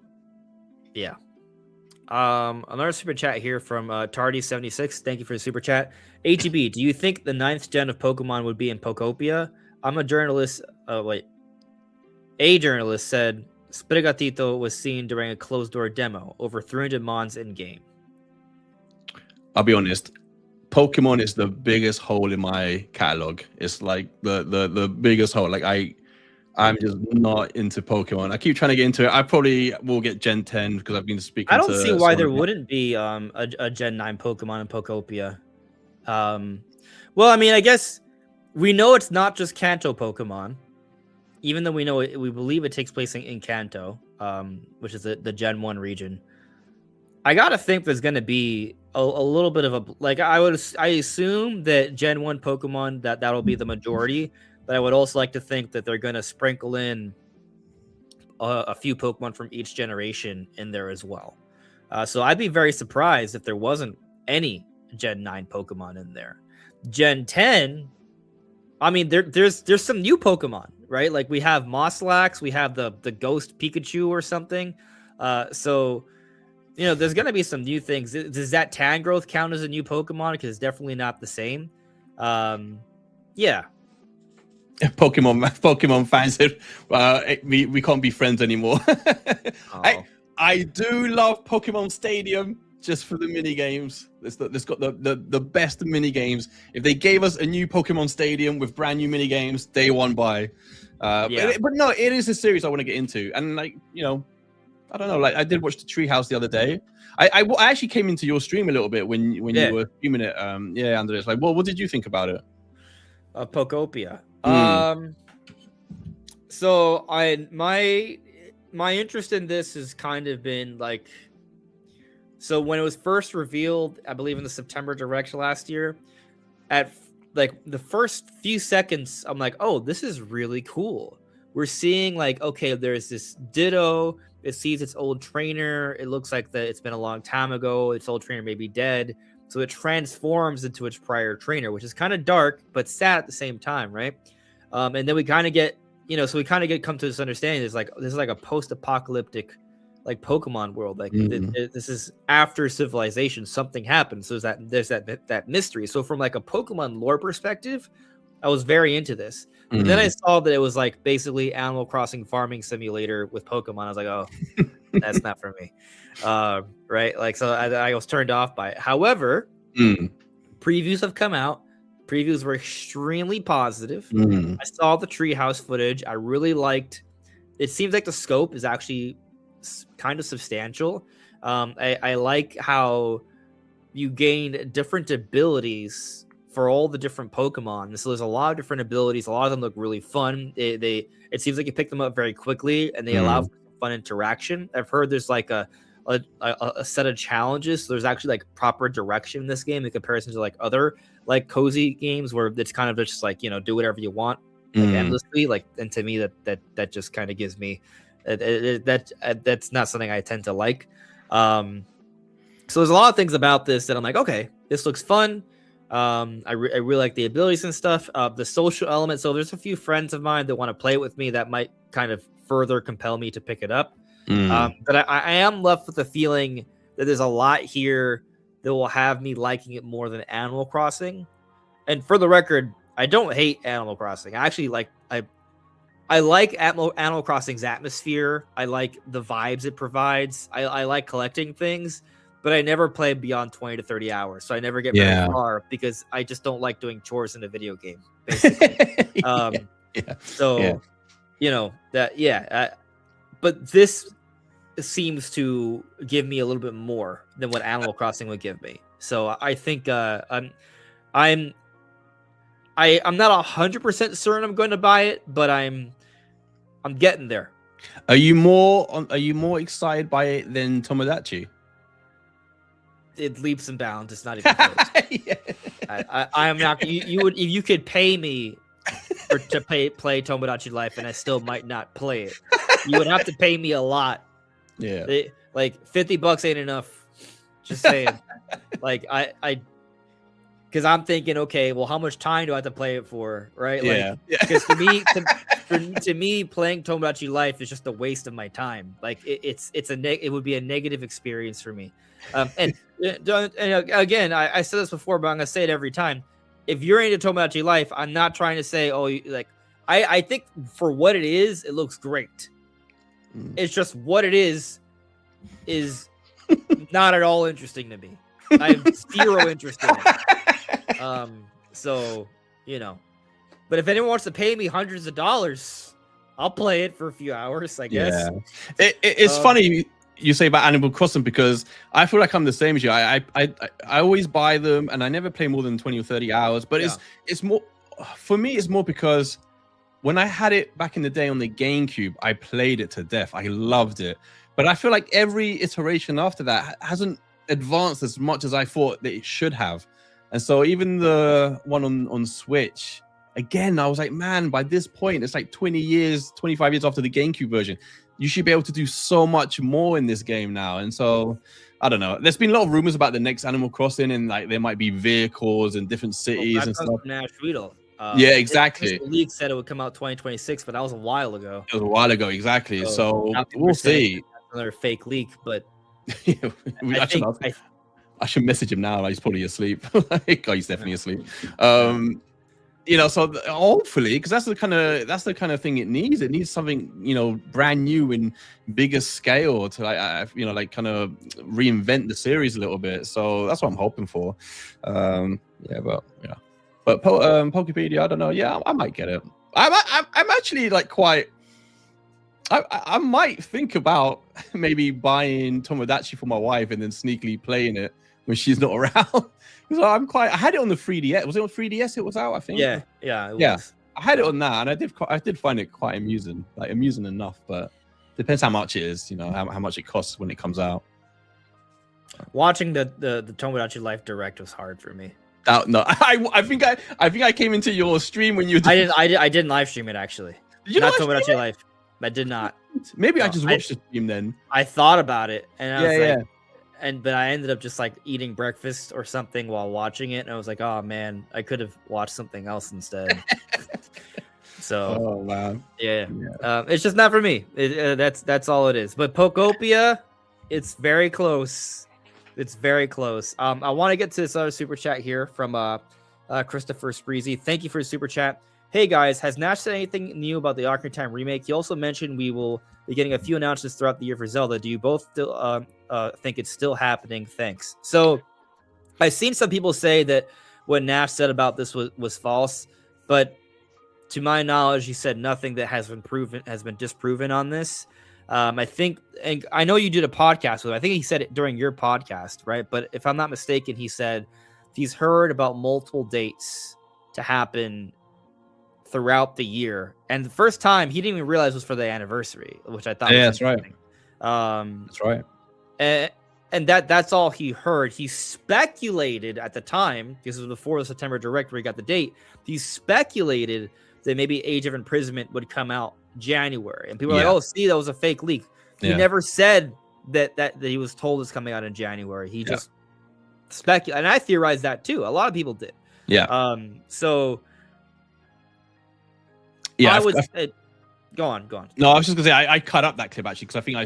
Yeah. Another super chat here from Tardy76. Thank you for the super chat. HEB, do you think the 9th gen of Pokemon would be in Pokopia? I'm a journalist. A journalist said Sprigatito was seen during a closed-door demo. Over 300 mons in-game. I'll be honest. Pokemon is the biggest hole in my catalog. It's like the biggest hole. Like I'm just not into Pokemon. I keep trying to get into it. I probably will get Gen 10 because I've been speaking. I don't see why there wouldn't be a Gen 9 Pokemon in Pokopia. Well, I mean, I guess we know it's not just Kanto Pokemon, even though we believe it takes place in Kanto, which is the Gen 1 region. I gotta think there's gonna be a little bit of I assume that Gen 1 Pokemon that'll be the majority, but I would also like to think that they're gonna sprinkle in a few Pokemon from each generation in there as well. So I'd be very surprised if there wasn't any Gen 9 Pokemon in there. Gen 10, I mean, there's some new Pokemon, right? Like we have Moslax, we have the Ghost Pikachu or something. So you know, there's gonna be some new things. Does that Tangrowth count as a new Pokemon? Because it's definitely not the same. Yeah. Pokemon fans said, we can't be friends anymore. I do love Pokemon Stadium just for the mini games. It's got the best mini games. If they gave us a new Pokemon Stadium with brand new mini games, day one buy. But no, it is a series I want to get into, and like, you know, I don't know. Like I did watch the Treehouse the other day. I actually came into your stream a little bit when you were streaming it. Andres. Like, what did you think about it? Pokopia. So my interest in this has kind of been like, so when it was first revealed, I believe in the September Direct last year, at like the first few seconds, I'm like, oh, this is really cool. We're seeing like, okay, there's this Ditto. It sees its old trainer. It looks like that it's been a long time ago. Its old trainer may be dead. So it transforms into its prior trainer, which is kind of dark, but sad at the same time, right? And then we kind of get, come to this understanding. This is like a post-apocalyptic, like Pokemon world. Like this is after civilization. Something happens. So there's that mystery. So from like a Pokemon lore perspective, I was very into this. But then I saw that it was like basically Animal Crossing farming simulator with Pokemon. I was like, oh, that's not for me. Right? Like, so I was turned off by it. However, previews have come out. Previews were extremely positive. I saw the Treehouse footage. I really liked. It seems like the scope is actually kind of substantial. I like how you gain different abilities for all the different Pokemon. So there's a lot of different abilities. A lot of them look really fun. It seems like you pick them up very quickly, and they allow for fun interaction. I've heard there's like a set of challenges. So there's actually like proper direction in this game in comparison to like other like cozy games where it's kind of just like, you know, do whatever you want like endlessly. Like, and to me that just kind of gives me that's not something I tend to like. So there's a lot of things about this that I'm like, okay, this looks fun. I really like the abilities and stuff. The social element. So there's a few friends of mine that want to play it with me that might kind of further compel me to pick it up. But I am left with the feeling that there's a lot here that will have me liking it more than Animal Crossing. And for the record, I don't hate Animal Crossing. I actually I like Animal Crossing's atmosphere. I like the vibes it provides. I like collecting things, but I never play beyond 20 to 30 hours. So I never get very far because I just don't like doing chores in a video game, basically. So, you know, but this seems to give me a little bit more than what Animal Crossing would give me. So I think I'm not 100% certain I'm going to buy it, but I'm getting there. Are you more excited by it than Tomodachi? It leaps and bounds. It's not even close. I am not. You would, if you could pay me to play Tomodachi Life, and I still might not play it. You would have to pay me a lot. Yeah, like $50 ain't enough. Just saying. Like I because I'm thinking, okay, well, how much time do I have to play it for, right? Because to me, playing Tomodachi Life is just a waste of my time. Like it would be a negative experience for me. And again, I said this before, but I'm gonna say it every time. If you're into Tomodachi Life, I'm not trying to say, I think for what it is, it looks great. It's just what it is not at all interesting to me. I have zero interest in it. So, you know, but if anyone wants to pay me hundreds of dollars, I'll play it for a few hours, I guess. Yeah. It's funny you say about Animal Crossing because I feel like I'm the same as you. I always buy them and I never play more than 20 or 30 hours, but it's more, for me, it's more because when I had it back in the day on the GameCube, I played it to death. I loved it. But I feel like every iteration after that hasn't advanced as much as I thought that it should have. And so even the one on Switch, again, I was like, man, by this point, it's like 20 years, 25 years after the GameCube version. You should be able to do so much more in this game now. And so, I don't know. There's been a lot of rumors about the next Animal Crossing and like there might be vehicles in different cities and stuff. Nash Riedel. Yeah, exactly. The league said it would come out 2026, but that was a while ago. It was a while ago, exactly. So we'll see. Another fake leak, but I should message him now. Like he's probably asleep. Like, he's definitely asleep. You know, so hopefully, because that's the kind of thing it needs. It needs something, you know, brand new and bigger scale to like kind of reinvent the series a little bit. So that's what I'm hoping for. But Pokepedia, I don't know. Yeah, I might get it. I'm actually like quite. I might think about maybe buying Tomodachi for my wife and then sneakily playing it when she's not around. Because I had it on the 3DS. Was it on 3DS? It was out, I think. Yeah. It was. I had it on that, and I did find it quite amusing, like amusing enough. But depends how much it is, you know, how much it costs when it comes out. Watching the Tomodachi Life Direct was hard for me. No, I think I came into your stream when you. I didn't live stream it actually. Did you not Tomodachi Life. I did not. Maybe I just watched the stream then. I thought about it, and I was like, but I ended up just like eating breakfast or something while watching it, and I was like, oh man, I could have watched something else instead. So, oh man, yeah. It's just not for me. That's all it is. But Pokopia, it's very close. It's very close. I want to get to this other super chat here from Christopher Spreezy. Thank you for the super chat. Hey guys, has Nash said anything new about the Ocarina of Time remake? He also mentioned we will be getting a few announcements throughout the year for Zelda. Do you both still think it's still happening? Thanks. So I've seen some people say that what Nash said about this was false, but to my knowledge, he said nothing that has been disproven on this. I think, and I know you did a podcast with him. I think he said it during your podcast, right? But if I'm not mistaken, he said he's heard about multiple dates to happen throughout the year, and the first time he didn't even realize was for the anniversary, which I thought was that's right. That's right. And that's all he heard. He speculated at the time, because it was before the September Direct where he got the date. He speculated that maybe Age of Imprisonment would come out January, and people were like, "Oh, see, that was a fake leak." He never said that he was told it's coming out in January. He just speculate, and I theorized that too. A lot of people did. Yeah. So Yeah. Go on. No, I was just gonna say I cut up that clip actually because I think I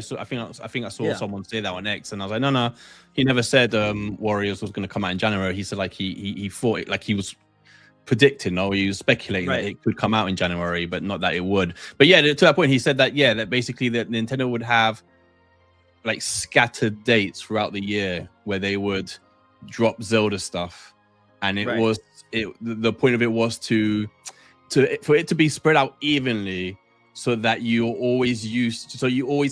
saw Yeah. someone say that on X, and I was like, no, he never said Warriors was gonna come out in January. He said like he thought it, like he was predicting or he was speculating that it could come out in January, but not that it would. But yeah, to that point, he said that that basically that Nintendo would have like scattered dates throughout the year where they would drop Zelda stuff, and the point of it was for it to be spread out evenly, so that you always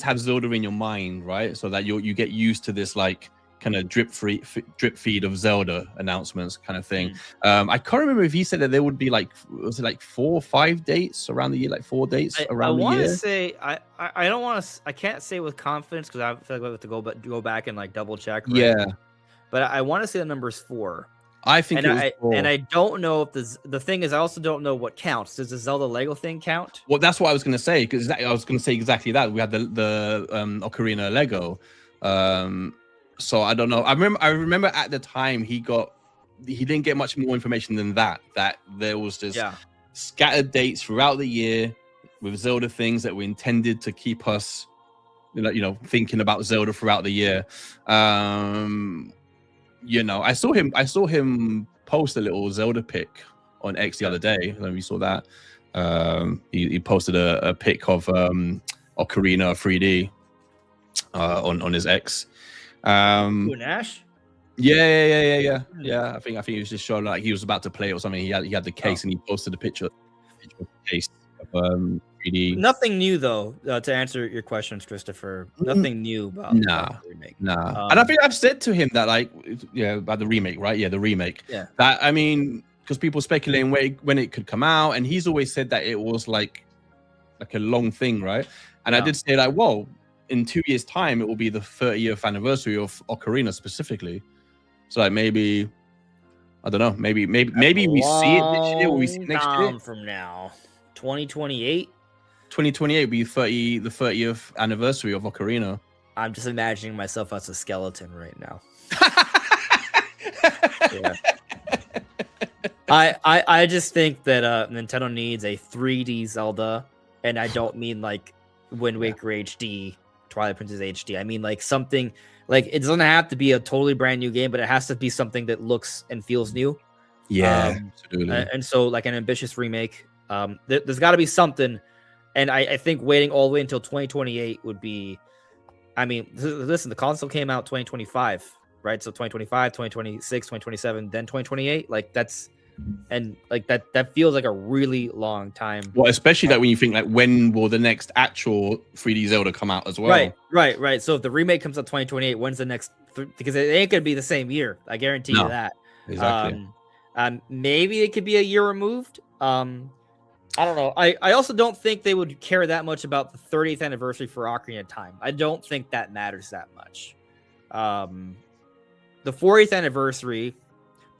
have Zelda in your mind, right? So that you get used to this like kind of drip feed of Zelda announcements kind of thing. I can't remember if he said that there would be like, was it like 4 or 5 dates around the year, like 4 dates around the year? I want to say I don't want to. I can't say with confidence because I feel like I have to go back and like double check. Right? Yeah, but I want to say the number's 4. I think it was 4. And I don't know if the thing is, I also don't know what counts. Does the Zelda Lego thing count? Well, that's what I was going to say, because I was going to say exactly that. We had the Ocarina Lego. So I don't know. I remember at the time he didn't get much more information than that there was just scattered dates throughout the year with Zelda things that were intended to keep us, thinking about Zelda throughout the year. I saw him post a little Zelda pic on X the other day. I don't know if you saw that. He posted a pic of Ocarina 3D on his X. Ash? Yeah. I think he was just showing like he was about to play it or something. He had the case and he posted a picture of the case of 3D. Nothing new though, to answer your questions, Christopher. Nothing new about the remake. Nah. And I think I've said to him that about the remake, right? Yeah, the remake. Yeah. That because people speculating when it could come out, and he's always said that it was like a long thing, right? And I did say like, whoa, in 2 years' time, it will be the 30th anniversary of Ocarina specifically. So like maybe, I don't know, maybe we see it this year, or we see it next year. From now, 2028. 2028 will be the 30th anniversary of Ocarina. I'm just imagining myself as a skeleton right now. Yeah. I just think that Nintendo needs a 3D Zelda, and I don't mean like Wind Waker HD, Twilight Princess HD. I mean like something like it doesn't have to be a totally brand new game, but it has to be something that looks and feels new. Yeah, absolutely. And so like an ambitious remake. There's got to be something, and I think waiting all the way until 2028 would be. I mean, listen, the console came out 2025, right? So 2025, 2026, 2027, then 2028. Like that's. And like that feels like a really long time. Well, especially that when you think like when will the next actual 3D Zelda come out as well? Right. So if the remake comes out 2028, when's the next? Because it ain't gonna be the same year. I guarantee you that. Exactly. Maybe it could be a year removed. I don't know. I also don't think they would care that much about the 30th anniversary for Ocarina of Time. I don't think that matters that much. The 40th anniversary.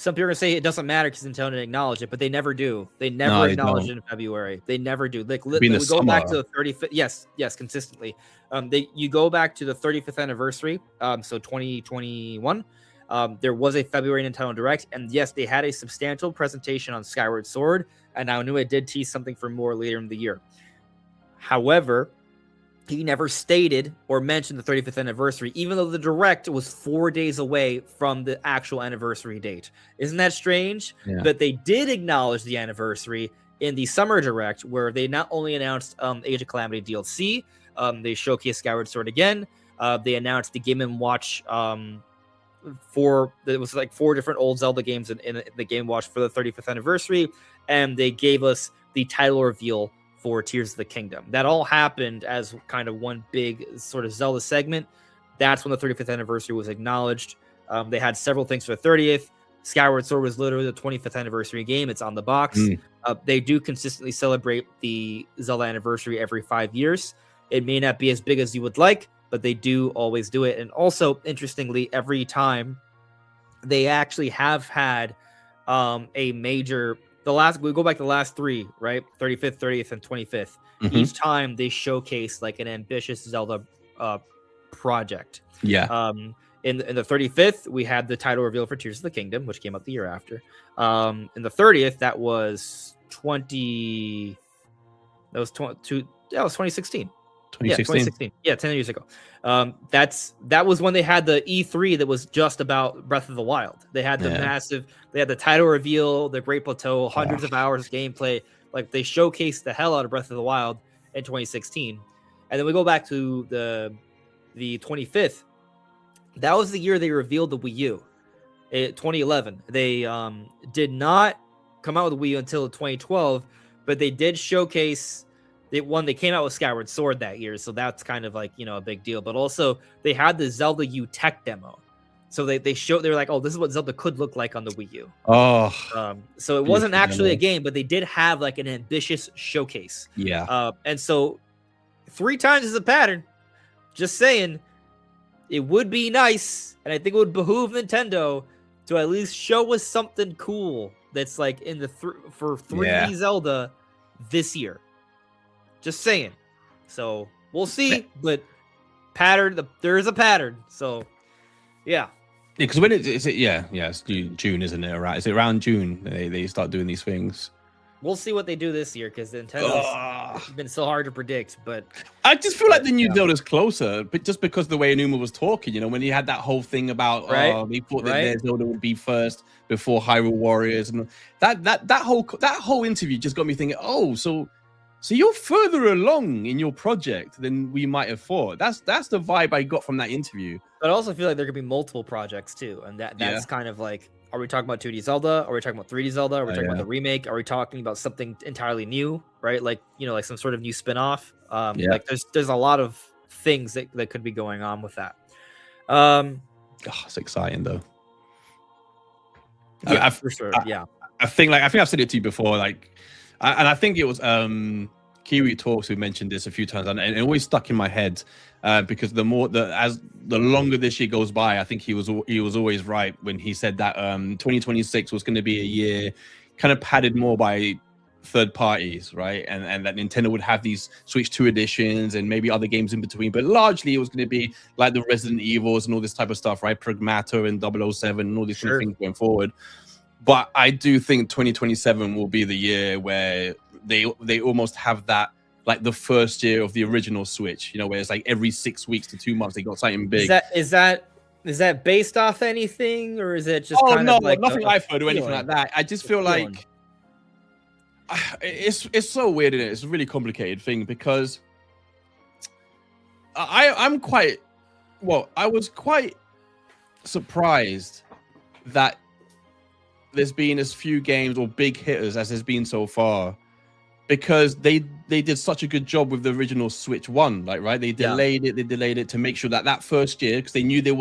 Some people are going to say it doesn't matter because Nintendo didn't acknowledge it, but they never do. They never acknowledge it in February. They never do. Like we go back to the 35th. Yes, consistently. You go back to the 35th anniversary. So 2021. There was a February Nintendo Direct, and yes, they had a substantial presentation on Skyward Sword, and I knew it did tease something for more later in the year. However, he never stated or mentioned the 35th anniversary, even though the Direct was 4 days away from the actual anniversary date. Isn't that strange? Yeah. But they did acknowledge the anniversary in the Summer Direct, where they not only announced Age of Calamity DLC, they showcased Skyward Sword again. They announced the Game & Watch it was like 4 different old Zelda games in the Game & Watch for the 35th anniversary, and they gave us the title reveal for Tears of the Kingdom. That all happened as kind of one big sort of Zelda segment. That's when the 35th anniversary was acknowledged. They had several things for the 30th. Skyward Sword was literally the 25th anniversary game. It's on the box. They do consistently celebrate the Zelda anniversary every 5 years. It may not be as big as you would like, but they do always do it. And also, interestingly, every time they actually have had a major... we go back to the last 3, right? 35th, 30th, and 25th. Each time they showcase like an ambitious Zelda project. Yeah. In the 35th, we had the title reveal for Tears of the Kingdom, which came out the year after. In the 30th, that was 2016. 2016. Yeah, 10 years ago. That was when they had the E3 that was just about Breath of the Wild. They had the they had the title reveal, the Great Plateau, hundreds of hours of gameplay. Like they showcased the hell out of Breath of the Wild in 2016. And then we go back to the 25th. That was the year they revealed the Wii U. 2011. They did not come out with the Wii U until 2012, but they did showcase they came out with Skyward Sword that year, so that's kind of like, a big deal. But also they had the Zelda U tech demo. So they were like, oh, this is what Zelda could look like on the Wii U. So it wasn't actually a game, but they did have like an ambitious showcase. Yeah. And so 3 times is a pattern. Just saying, it would be nice, and I think it would behoove Nintendo to at least show us something cool that's like in the for 3D Zelda this year. Just saying. So we'll see, but there is a pattern. So yeah. Because when it's June, isn't it? Right? Is it around June they start doing these things? We'll see what they do this year because Nintendo's been so hard to predict. But I just feel like the new Zelda's closer, but just because the way Enuma was talking, when he had that whole thing about they thought that their Zelda would be first before Hyrule Warriors, and that whole interview just got me thinking, so you're further along in your project than we might have thought. That's the vibe I got from that interview. But I also feel like there could be multiple projects too, and that's kind of like, are we talking about 2D Zelda? Are we talking about 3D Zelda? Are we talking about the remake? Are we talking about something entirely new? Right, like like some sort of new spin-off. Like there's a lot of things that could be going on with that. It's exciting though. Yeah, for sure. I think I've said it to you before, like. And I think it was Kiwi Talks who mentioned this a few times, and it always stuck in my head because the longer this year goes by, I think he was always right when he said that 2026 was going to be a year kind of padded more by third parties, right? And that Nintendo would have these Switch 2 editions and maybe other games in between, but largely it was going to be like the Resident Evils and all this type of stuff, right? Pragmata and 007 and all these kind of things going forward. But I do think 2027 will be the year where they almost have that, like the first year of the original Switch, where it's like every 6 weeks to 2 months they got something big. Is that based off anything, or is it just kind of like nothing I've heard or anything like that? I just feel like it's so weird, isn't it? It's a really complicated thing because I was quite surprised that there's been as few games or big hitters as there's been so far, because they did such a good job with the original Switch 1, like, right? They delayed it to make sure that first year, because they knew they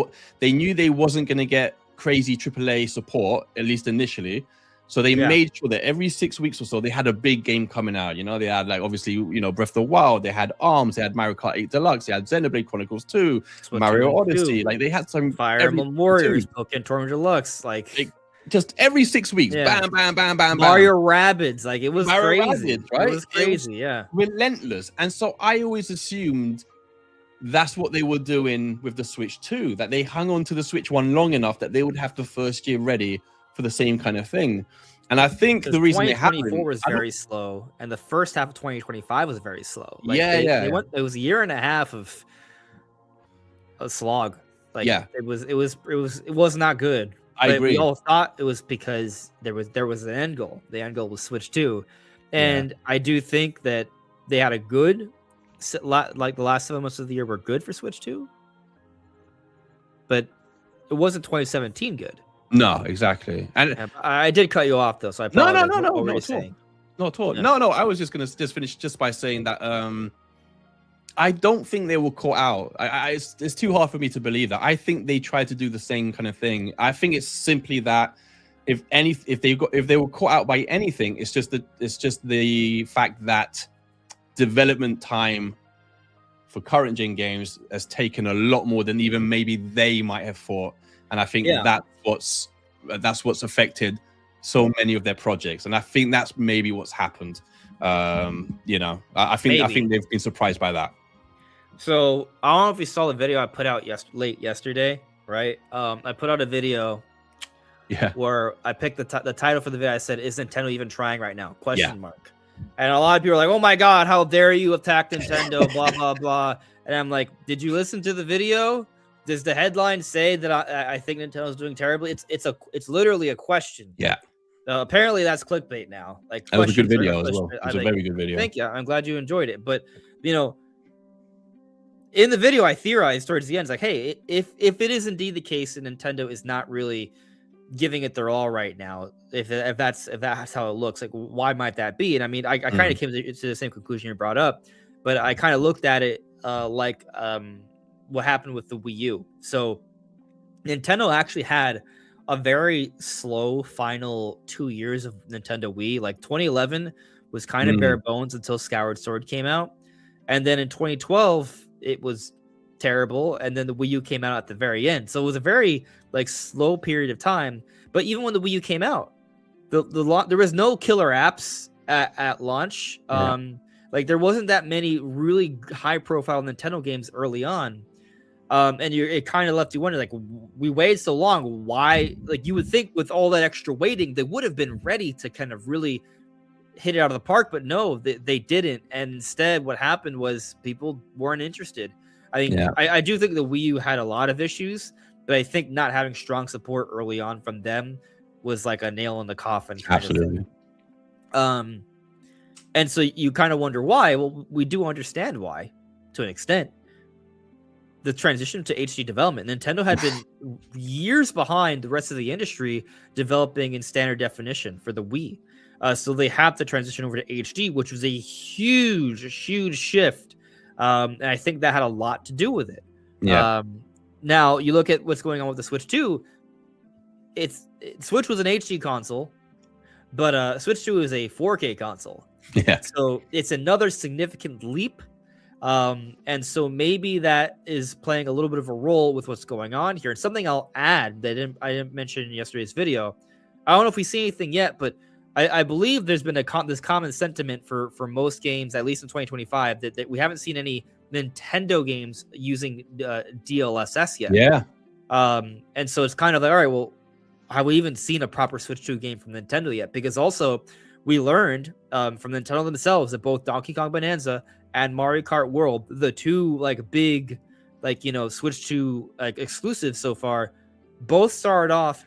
wasn't going to get crazy AAA support, at least initially. So they made sure that every 6 weeks or so they had a big game coming out. They had, like, obviously, Breath of the Wild, they had ARMS, they had Mario Kart 8 Deluxe, they had Xenoblade Chronicles 2, Mario Odyssey, like they had some Fire Emblem Warriors, Pokemon Tournament Deluxe, like just every 6 weeks, bam, bam, bam, bam, Mario Rabbids, like it was Mario crazy, Rabbids, right? It was crazy, relentless. And so I always assumed that's what they were doing with the Switch 2, that they hung on to the Switch 1 long enough that they would have the first year ready for the same kind of thing. And I think the reason 2024 was very slow, and the first half of 2025 was very slow. Like it was a year and a half of a slog. Like it was not good. I agree. We all thought it was because there was an end goal. The end goal was Switch 2. And I do think that they had a good, like the last 7 months of the year were good for Switch 2. But it wasn't 2017 good. No, exactly. And I did cut you off though, so I apologize. No, not at all. No, I was just going to finish just by saying that I don't think they were caught out. It's too hard for me to believe that. I think they tried to do the same kind of thing. I think it's simply that if they were caught out by anything, it's just the fact that development time for current gen games has taken a lot more than even maybe they might have thought. And I think that's what's affected so many of their projects. And I think that's maybe what's happened. I think they've been surprised by that. So I don't know if you saw the video I put out late yesterday. right? I put out a video where I picked the title for the video. I said, "Is Nintendo even trying right now?" Question mark. And a lot of people are like, "Oh my god, how dare you attack Nintendo?" Blah blah blah. And I'm like, "Did you listen to the video? Does the headline say that I think Nintendo's doing terribly?" It's literally a question. Yeah. Apparently that's clickbait now. Like, that was a good video as well. It was a very good video. Thank you. I'm glad you enjoyed it. But in the video, I theorized towards the end, like, hey, if it is indeed the case that Nintendo is not really giving it their all right now, if that's how it looks, like, why might that be? And I mean, I kind of came to the same conclusion you brought up, but I kind of looked at it like what happened with the Wii U. So Nintendo actually had a very slow final 2 years of Nintendo Wii. Like 2011 was kind of bare bones until Skyward Sword came out, and then in 2012 it was terrible, and then the Wii U came out at the very end. So it was a very like slow period of time. But even when the Wii U came out, there was no killer apps at launch. Like there wasn't that many really high profile Nintendo games early on. And it kind of left you wondering, like, we waited so long, why? Like, you would think with all that extra waiting, they would have been ready to kind of really hit it out of the park, but no, they didn't. And instead, what happened was people weren't interested. I mean, I do think the Wii U had a lot of issues, but I think not having strong support early on from them was like a nail in the coffin. Absolutely. And so you kind of wonder why. Well, we do understand why to an extent. The transition to HD development, Nintendo had been years behind the rest of the industry developing in standard definition for the Wii. So they have to transition over to HD, which was a huge shift. And I think that had a lot to do with it. Now you look at what's going on with the Switch 2. Switch was an HD console, but Switch 2 is a 4K console. Yeah. So it's another significant leap. And so maybe that is playing a little bit of a role with what's going on here. And something I'll add that I didn't mention in yesterday's video. I don't know if we see anything yet, but I believe there's been this common sentiment for most games, at least in 2025, that we haven't seen any Nintendo games using DLSS yet. Yeah. And so it's kind of like, all right, well, have we even seen a proper Switch 2 game from Nintendo yet? Because also we learned from Nintendo themselves that both Donkey Kong Bonanza and Mario Kart World, the two like big, like, Switch 2 like exclusives so far, both started off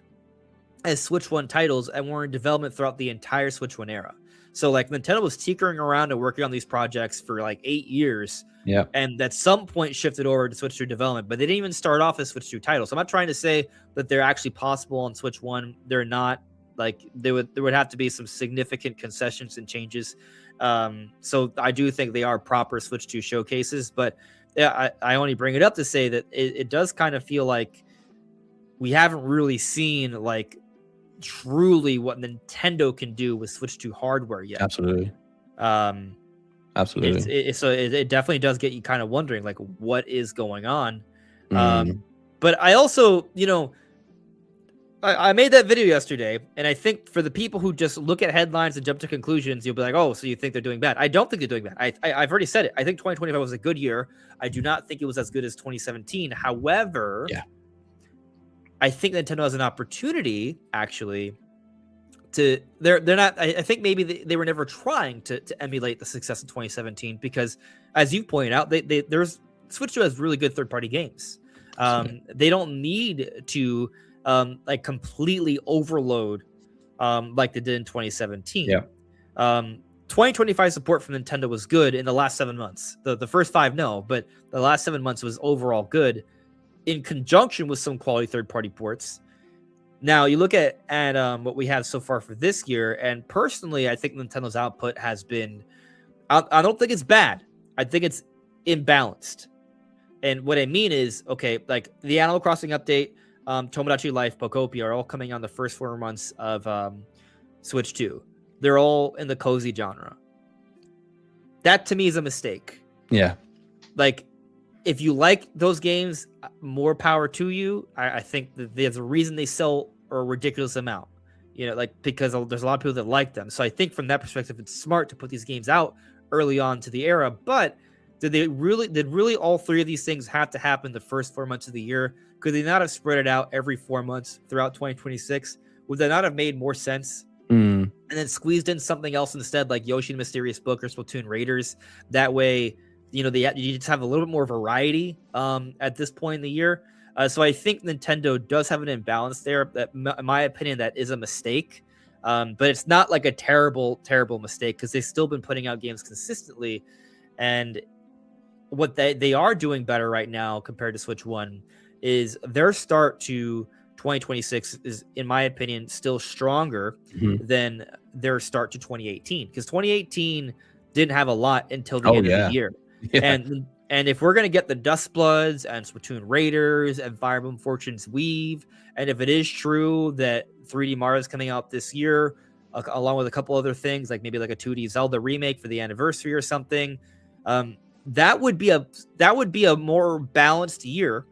as Switch 1 titles and were in development throughout the entire Switch 1 era. So like Nintendo was tinkering around and working on these projects for like 8 years. Yeah. And at some point shifted over to Switch 2 development, but they didn't even start off as Switch 2 titles. So I'm not trying to say that they're actually possible on Switch 1. They're not. Like there would have to be some significant concessions and changes. So I do think they are proper Switch 2 showcases, but yeah, I only bring it up to say that it does kind of feel like we haven't really seen like truly what Nintendo can do with Switch 2 hardware yet. Absolutely. Absolutely. So it definitely does get you kind of wondering like what is going on. But I also, I made that video yesterday, and I think for the people who just look at headlines and jump to conclusions, you'll be like, oh, so you think they're doing bad. I don't think they're doing bad. I've already said it. I think 2025 was a good year. I do not think it was as good as 2017. However, I think Nintendo has an opportunity, actually, to they're not. I think maybe they were never trying to emulate the success of 2017 because, as you pointed out, there's Switch 2 has really good third-party games. They don't need to like completely overload like they did in 2017. 2025 support from Nintendo was good in the last 7 months. The first 5 no, but the last 7 months was overall good in conjunction with some quality third-party ports. Now you look at what we have so far for this year, and personally I think Nintendo's output has been I don't think it's bad. I think it's imbalanced. And what I mean is, okay, like the Animal Crossing update, Tomodachi Life, Pokopia are all coming on the first 4 months of Switch 2. They're all in the cozy genre. That to me is a mistake. Yeah. Like, if you like those games, more power to you. I think that there's a reason they sell a ridiculous amount. Like because there's a lot of people that like them. So I think from that perspective, it's smart to put these games out early on to the era. But did really all 3 of these things have to happen the first 4 months of the year Could they not have spread it out every 4 months throughout 2026? Would that not have made more sense? And then squeezed in something else instead, like Yoshi and Mysterious Book or Splatoon Raiders. That way, you just have a little bit more variety at this point in the year. So I think Nintendo does have an imbalance there. That, in my opinion, that is a mistake. But it's not like a terrible, terrible mistake because they've still been putting out games consistently. And what they are doing better right now compared to Switch 1 is their start to 2026 is, in my opinion, still stronger than their start to 2018, because 2018 didn't have a lot until the end of the year. And if we're going to get the Dust Bloods and Splatoon Raiders and Fire Emblem Fortune's Weave, and if it is true that 3D Mario is coming out this year, along with a couple other things, like maybe like a 2D Zelda remake for the anniversary or something, that would be a more balanced year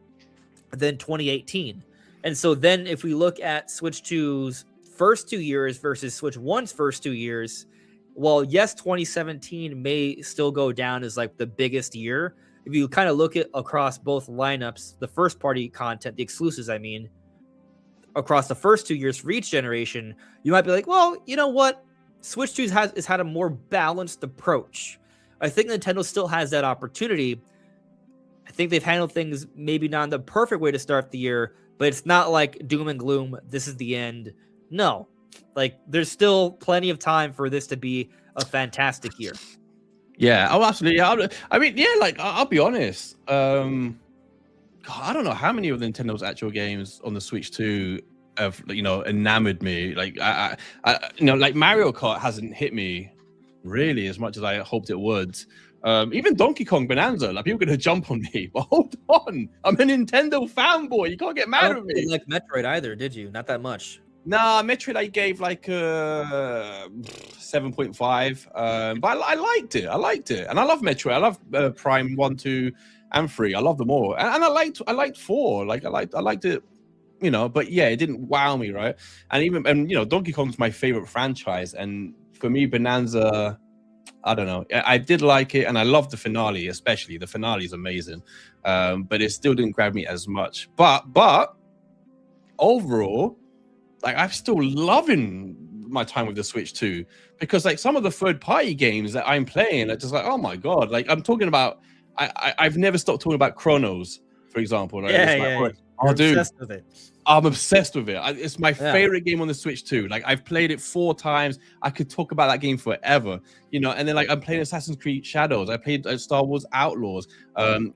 than 2018. And so then if we look at Switch 2's first 2 years versus Switch 1's first 2 years, while yes, 2017 may still go down as like the biggest year, if you kind of look at across both lineups, the first party content, the exclusives, I mean, across the first 2 years for each generation, you might be like, well, you know what? Switch 2 has had a more balanced approach. I think Nintendo still has that opportunity. I think they've handled things maybe not in the perfect way to start the year, but it's not like doom and gloom. This is the end. No, like there's still plenty of time for this to be a fantastic year. Yeah. Oh, absolutely. I mean, yeah. Like, I'll be honest. God, I don't know how many of Nintendo's actual games on the Switch 2 have, enamored me. Like, I like Mario Kart hasn't hit me really as much as I hoped it would. Even Donkey Kong Bonanza, like, people are gonna jump on me, but hold on, I'm a Nintendo fanboy. You can't get mad at me. Didn't like Metroid either, did you? Not that much. Nah, Metroid I gave like 7.5. But I liked it. And I love Metroid. I love Prime 1, 2, and 3. I love them all. And I liked 4. Like I liked it, but yeah, it didn't wow me, right? And Donkey Kong's my favorite franchise. And for me, Bonanza, I don't know. I did like it, and I love the finale, especially. The finale is amazing. But it still didn't grab me as much. But overall, like, I'm still loving my time with the Switch 2, because like some of the third-party games that I'm playing are just like, oh my god! Like, I'm talking about, I've never stopped talking about Chronos, for example. Right? Yeah. Oh, dude, obsessed with it. I'm obsessed with it. It's my favorite game on the Switch 2. Like, I've played it 4 times. I could talk about that game forever, And then like I'm playing Assassin's Creed Shadows. I played Star Wars Outlaws. I've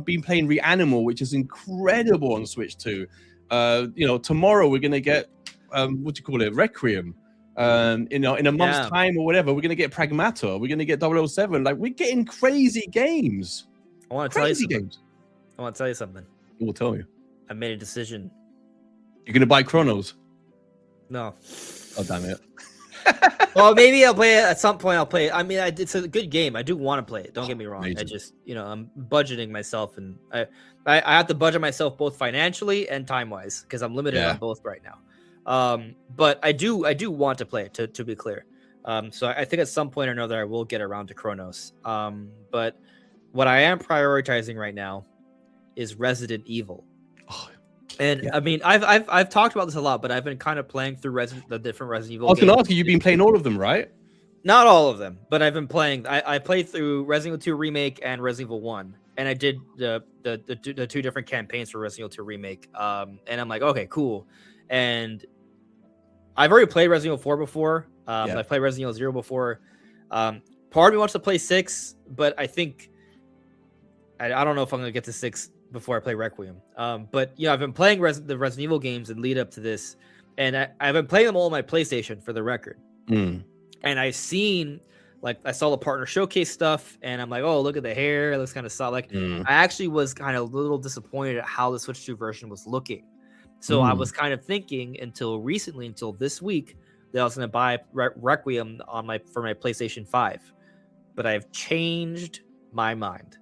been playing Reanimal, which is incredible on Switch 2. Tomorrow we're gonna get Requiem. In a month's time or whatever, we're gonna get Pragmata. We're gonna get 007. Like, we're getting crazy games. I want to tell you something. We'll tell you. I made a decision. You're gonna buy Chronos? No. Oh, damn it. Well, maybe I'll play it at some point. I'll play it. I mean, it's a good game. I do want to play it. Don't get me wrong. Amazing. I just, I'm budgeting myself, and I have to budget myself both financially and time wise, because I'm limited on both right now. But I do want to play it, to be clear. So I think at some point or another I will get around to Chronos. But what I am prioritizing right now is Resident Evil. And I mean, I've talked about this a lot, but I've been kind of playing through the different Resident Evil games. I was going to ask you, you've been playing all of them, right? Not all of them, but I've been playing. I played through Resident Evil 2 Remake and Resident Evil 1, and I did the 2 different campaigns for Resident Evil 2 Remake. And I'm like, okay, cool. And I've already played Resident Evil 4 before. I've played Resident Evil 0 before. Part of me wants to play 6, but I think I don't know if I'm going to get to 6 before I play Requiem. But I've been playing the Resident Evil games and lead up to this, and I've been playing them all on my PlayStation, for the record. And I've seen, like, I saw the partner showcase stuff, and I'm like, oh, look at the hair, it looks kind of soft. Like, I actually was kind of a little disappointed at how the Switch 2 version was looking. So I was kind of thinking until this week, that I was going to buy Requiem for my PlayStation 5, but I've changed my mind.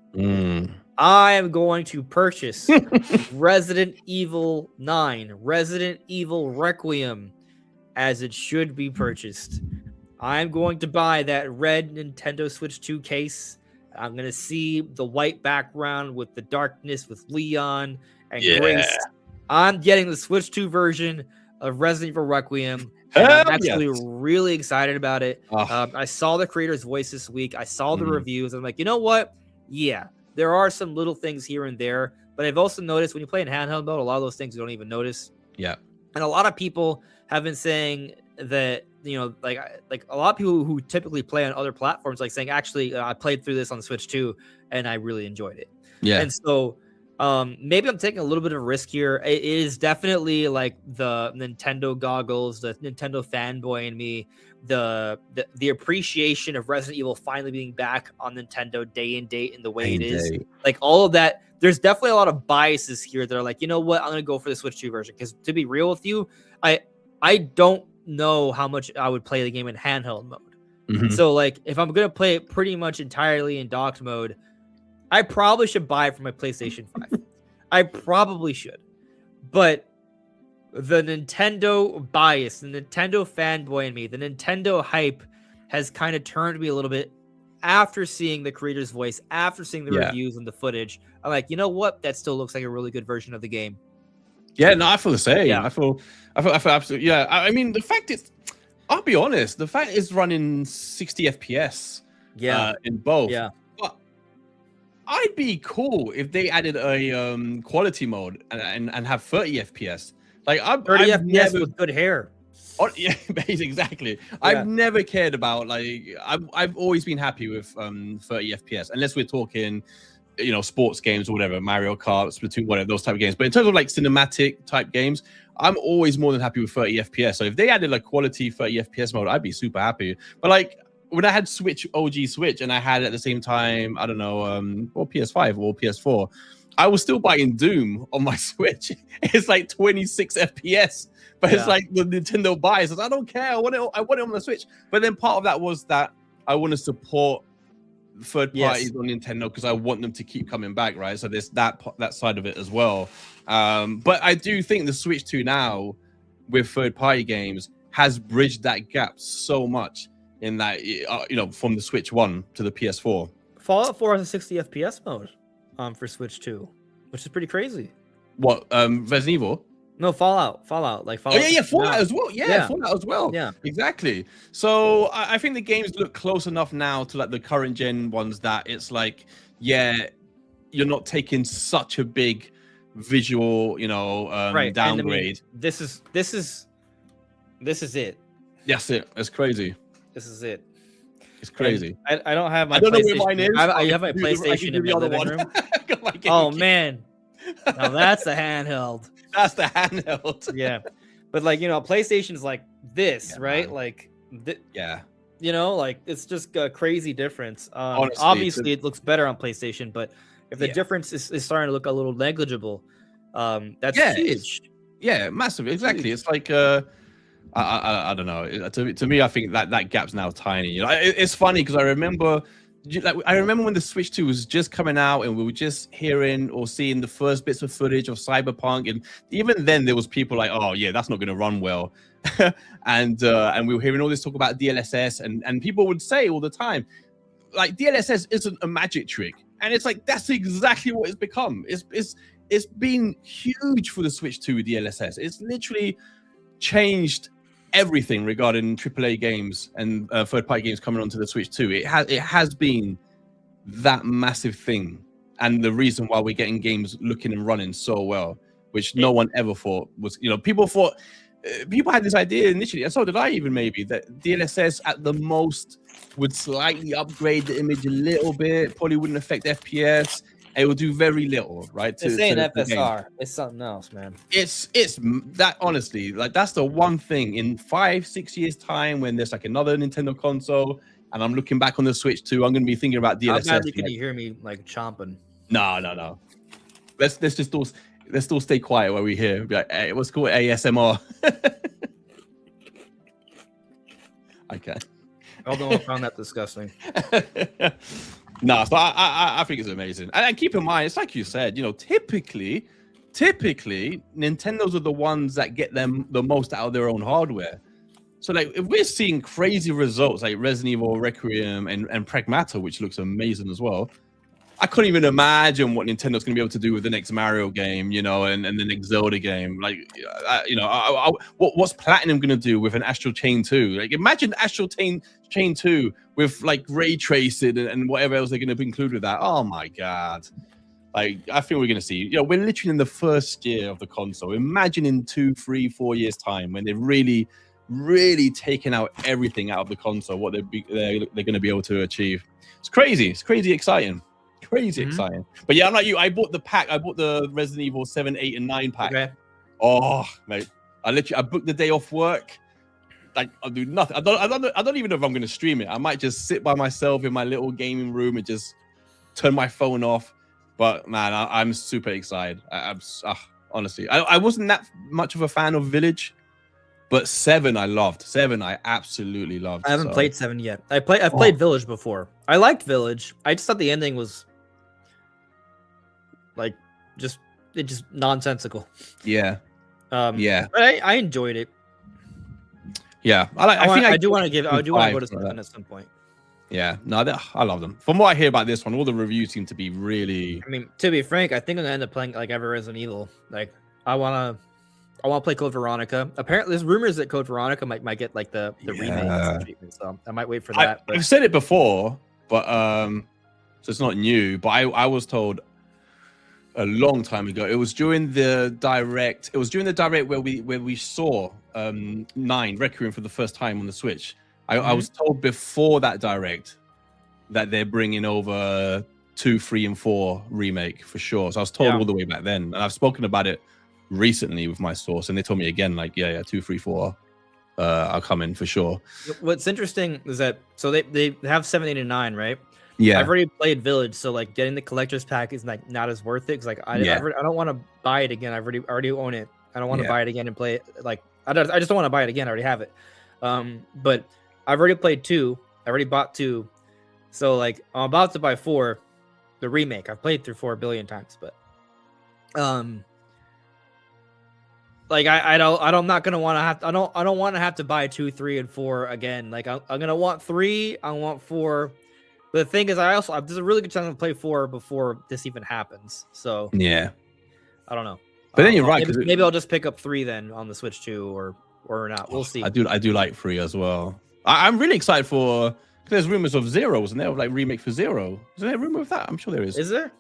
I am going to purchase Resident Evil 9, Resident Evil Requiem, as it should be purchased. I'm going to buy that red Nintendo Switch 2 case. I'm going to see the white background with the darkness with Leon and grace. I'm getting the Switch 2 version of Resident Evil Requiem. And I'm actually really excited about it. I saw the creator's voice this week. I saw the reviews. I'm like, you know what? Yeah, there are some little things here and there, but I've also noticed when you play in handheld mode, a lot of those things you don't even notice. Yeah. And a lot of people have been saying that, like a lot of people who typically play on other platforms, like saying, actually, I played through this on the Switch too, and I really enjoyed it. Yeah. And so maybe I'm taking a little bit of risk here. It is definitely like the Nintendo goggles, the Nintendo fanboy in me, the appreciation of Resident Evil finally being back on Nintendo day and date in the way it is. Like all of that, there's definitely a lot of biases here that are like, you know what, I'm gonna go for the Switch 2 version. Because to be real with you, I don't know how much I would play the game in handheld mode. So like if I'm gonna play it pretty much entirely in docked mode, I probably should buy it for my PlayStation 5. I probably should. But the Nintendo bias, the Nintendo fanboy in me, the Nintendo hype has kind of turned me a little bit after seeing the creator's voice, after seeing the reviews and the footage. I'm like, you know what? That still looks like a really good version of the game. Yeah, no, I feel the same. Yeah. I feel absolutely. Yeah, I mean, the fact is, I'll be honest, the fact is running 60 FPS. In both. Yeah. I'd be cool if they added a quality mode and have 30 FPS. Like 30 FPS with good hair. Oh, yeah, exactly. Yeah. I've never cared about I've always been happy with 30 FPS, unless we're talking, sports games or whatever, Mario Kart, Splatoon, whatever, those type of games. But in terms of like cinematic type games, I'm always more than happy with 30 FPS. So if they added like quality 30 FPS mode, I'd be super happy. But like, when I had OG Switch, and I had at the same time, I don't know, or PS5 or PS4, I was still buying Doom on my Switch. It's like 26 FPS, but it's like the Nintendo buys. I don't care. I want it on the Switch. But then part of that was that I want to support third parties on Nintendo because I want them to keep coming back, right? So there's that side of it as well. But I do think the Switch 2 now with third party games has bridged that gap so much. In that, from the Switch 1 to the PS4. Fallout 4 has a 60 FPS mode for Switch 2, which is pretty crazy. What, Resident Evil? No, Fallout. Like Fallout. Oh, yeah, Fallout as well. Yeah, Fallout as well. Yeah, exactly. So I think the games look close enough now to like the current gen ones that it's like, you're not taking such a big visual, downgrade. This is it. That's it. It's crazy. This is it. It's crazy. I don't have my I don't know PlayStation. where mine is. I have my PlayStation in my living room. Oh, man. Now that's the handheld. That's the handheld. Yeah. But like, PlayStation's like this, right? Man. Like, like it's just a crazy difference. Honestly, obviously, it looks better on PlayStation, but if the difference is starting to look a little negligible, that's huge. Yeah, massive. Exactly. Huge. It's like I don't know. To me, I think that gap's now tiny. It's funny because I remember when the Switch 2 was just coming out and we were just hearing or seeing the first bits of footage of Cyberpunk, and even then there was people like, oh yeah, that's not going to run well, and we were hearing all this talk about DLSS, and people would say all the time, like DLSS isn't a magic trick, and it's like that's exactly what it's become. It's been huge for the Switch 2 with DLSS. It's literally changed everything regarding AAA games and third-party games coming onto the Switch 2. It has been that massive thing, and the reason why we're getting games looking and running so well, which no one ever thought was. People had this idea initially, and so did I even maybe, that DLSS at the most would slightly upgrade the image a little bit, probably wouldn't affect FPS. It will do very little, right? This ain't FSR. It's something else, man. It's that, honestly, like that's the one thing in 5-6 years time when there's like another Nintendo console and I'm looking back on the Switch 2, I'm going to be thinking about DLSS. How badly can you hear me like chomping? No. Let's still stay quiet while we hear. Be like, hey, what's called ASMR? Okay. Although I found that disgusting. No, so I think it's amazing. And keep in mind, it's like you said, typically Nintendos are the ones that get them the most out of their own hardware. So like if we're seeing crazy results like Resident Evil, Requiem, and Pragmata, which looks amazing as well, I couldn't even imagine what Nintendo's going to be able to do with the next Mario game, you know, and the next Zelda game. Like, you know, what's Platinum going to do with an Astral Chain 2? Like, imagine Astral Chain 2 with like ray tracing and whatever else they're going to include with that. Oh my God. Like, I think we're going to see, you know, we're literally in the first year of the console. Imagine in 2, 3, 4 years time when they've really taken out everything out of the console, what they're going to be able to achieve. It's crazy. It's crazy exciting. Exciting. But yeah, I'm like you. I bought the pack. I bought the Resident Evil 7, 8, and 9 pack. Okay. Oh, mate. I booked the day off work. Like, I'll do nothing. I don't even know if I'm going to stream it. I might just sit by myself in my little gaming room and just turn my phone off. But man, I'm super excited. Honestly, I wasn't that much of a fan of Village, but 7 I loved. 7 I absolutely loved. I haven't played 7 yet. I've played Village before. I liked Village. I just thought the ending was like just nonsensical. Yeah. Yeah. But I enjoyed it. Yeah. I do want to go to 7 at some point. Yeah, no, I love them. From what I hear about this one, all the reviews seem to be really. I mean, to be frank, I think I'm gonna end up playing like every Resident Evil. Like, I wanna play Code Veronica. Apparently, there's rumors that Code Veronica might get like the remake treatment, so I might wait for that. I've said it before, but so it's not new. But I was told a long time ago. It was during the direct. It was during the direct where we saw 9 Requiem for the first time on the Switch. I was told before that direct that they're bringing over 2, 3, and 4 remake for sure. So I was told all the way back then, and I've spoken about it recently with my source, and they told me again, like, yeah, 2, 3, 4 are coming for sure. What's interesting is that so they have 7, 8, and 9, right? Yeah, I've already played Village, so like getting the collector's pack is like not as worth it because like I don't want to buy it again. I already own it. I don't want to buy it again and play it. Like I just don't want to buy it again. I already have it. But I've already played 2. I already bought 2. So like I'm about to buy 4, the remake. I've played through 4 billion times, but like I'm not gonna want to have. I don't want to have to buy 2, 3, and 4 again. Like I'm gonna want 3. I want 4. But the thing is, there's a really good chance to play 4 before this even happens. So yeah, I don't know. But then you're right. Maybe I'll just pick up 3 then on the Switch 2 or not. We'll see. I do like 3 as well. I'm really excited for. There's rumors of 0, wasn't there? Like remake for 0. Is there a rumor of that? I'm sure there is. Is there?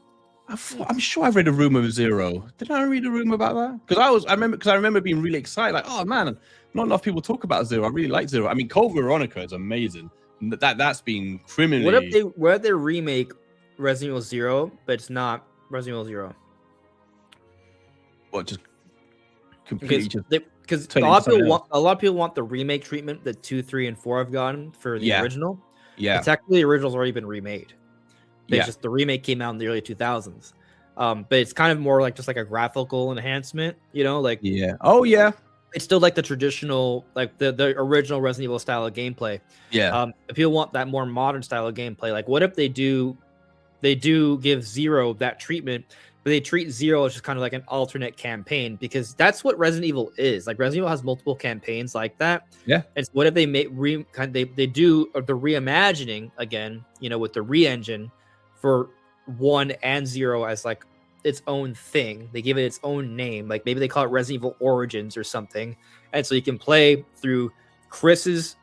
I'm sure I read a rumor of 0. Did I read a rumor about that? Because I remember being really excited. Like, oh man, not enough people talk about 0. I really like 0. I mean, Code Veronica is amazing. That's been criminally. What if they remake Resident Evil 0, but it's not Resident Evil 0? What, just completely because a lot of people want the remake treatment that 2, 3, and 4 have gotten for the original. Yeah, but technically the original's already been remade. It's just the remake came out in the early 2000s. But it's kind of more like just like a graphical enhancement, you know, like it's still like the traditional, like the original Resident Evil style of gameplay. Yeah. If people want that more modern style of gameplay, like what if they do give 0 that treatment, but they treat 0 as just kind of like an alternate campaign, because that's what Resident Evil is. Like Resident Evil has multiple campaigns like that. Yeah. And what if they they do the reimagining again, you know, with the re-engine for 1 and 0 as like its own thing. They give it its own name. Like maybe they call it Resident Evil Origins or something. And so you can play through Chris's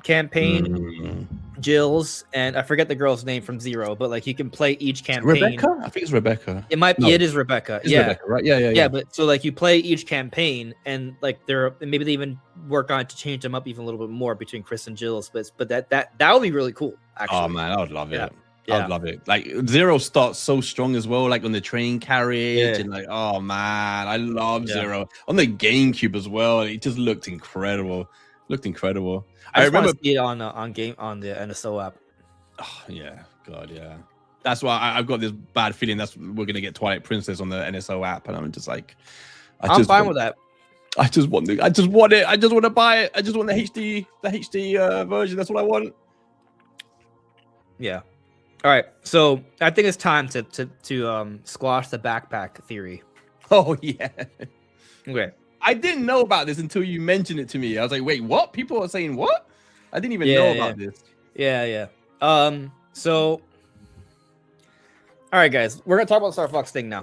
campaign, Jill's, and I forget the girl's name from 0, but like you can play each campaign. Rebecca? I think it's Rebecca. It might be. No, it is Rebecca. It's Rebecca, right? Yeah. But so like you play each campaign, and like maybe they even work on it to change them up even a little bit more between Chris and Jill's. But that would be really cool. Actually. Oh man, I would love it. I'd love it. Like 0 starts so strong as well, like on the train carriage, and like, oh man, I love 0 on the GameCube as well. It just looked incredible. I remember see it on the NSO app. Oh yeah, God, yeah. That's why I've got this bad feeling we're gonna get Twilight Princess on the NSO app, and I'm just like, I'm fine with that. I just want it. I just want to buy it. I just want the HD version. That's what I want. Yeah. All right, so I think it's time to squash the backpack theory. Oh yeah. Okay. I didn't know about this until you mentioned it to me. I was like, wait, what? People are saying what? I didn't even know about this. Yeah. So All right, guys, we're gonna talk about Star Fox thing now.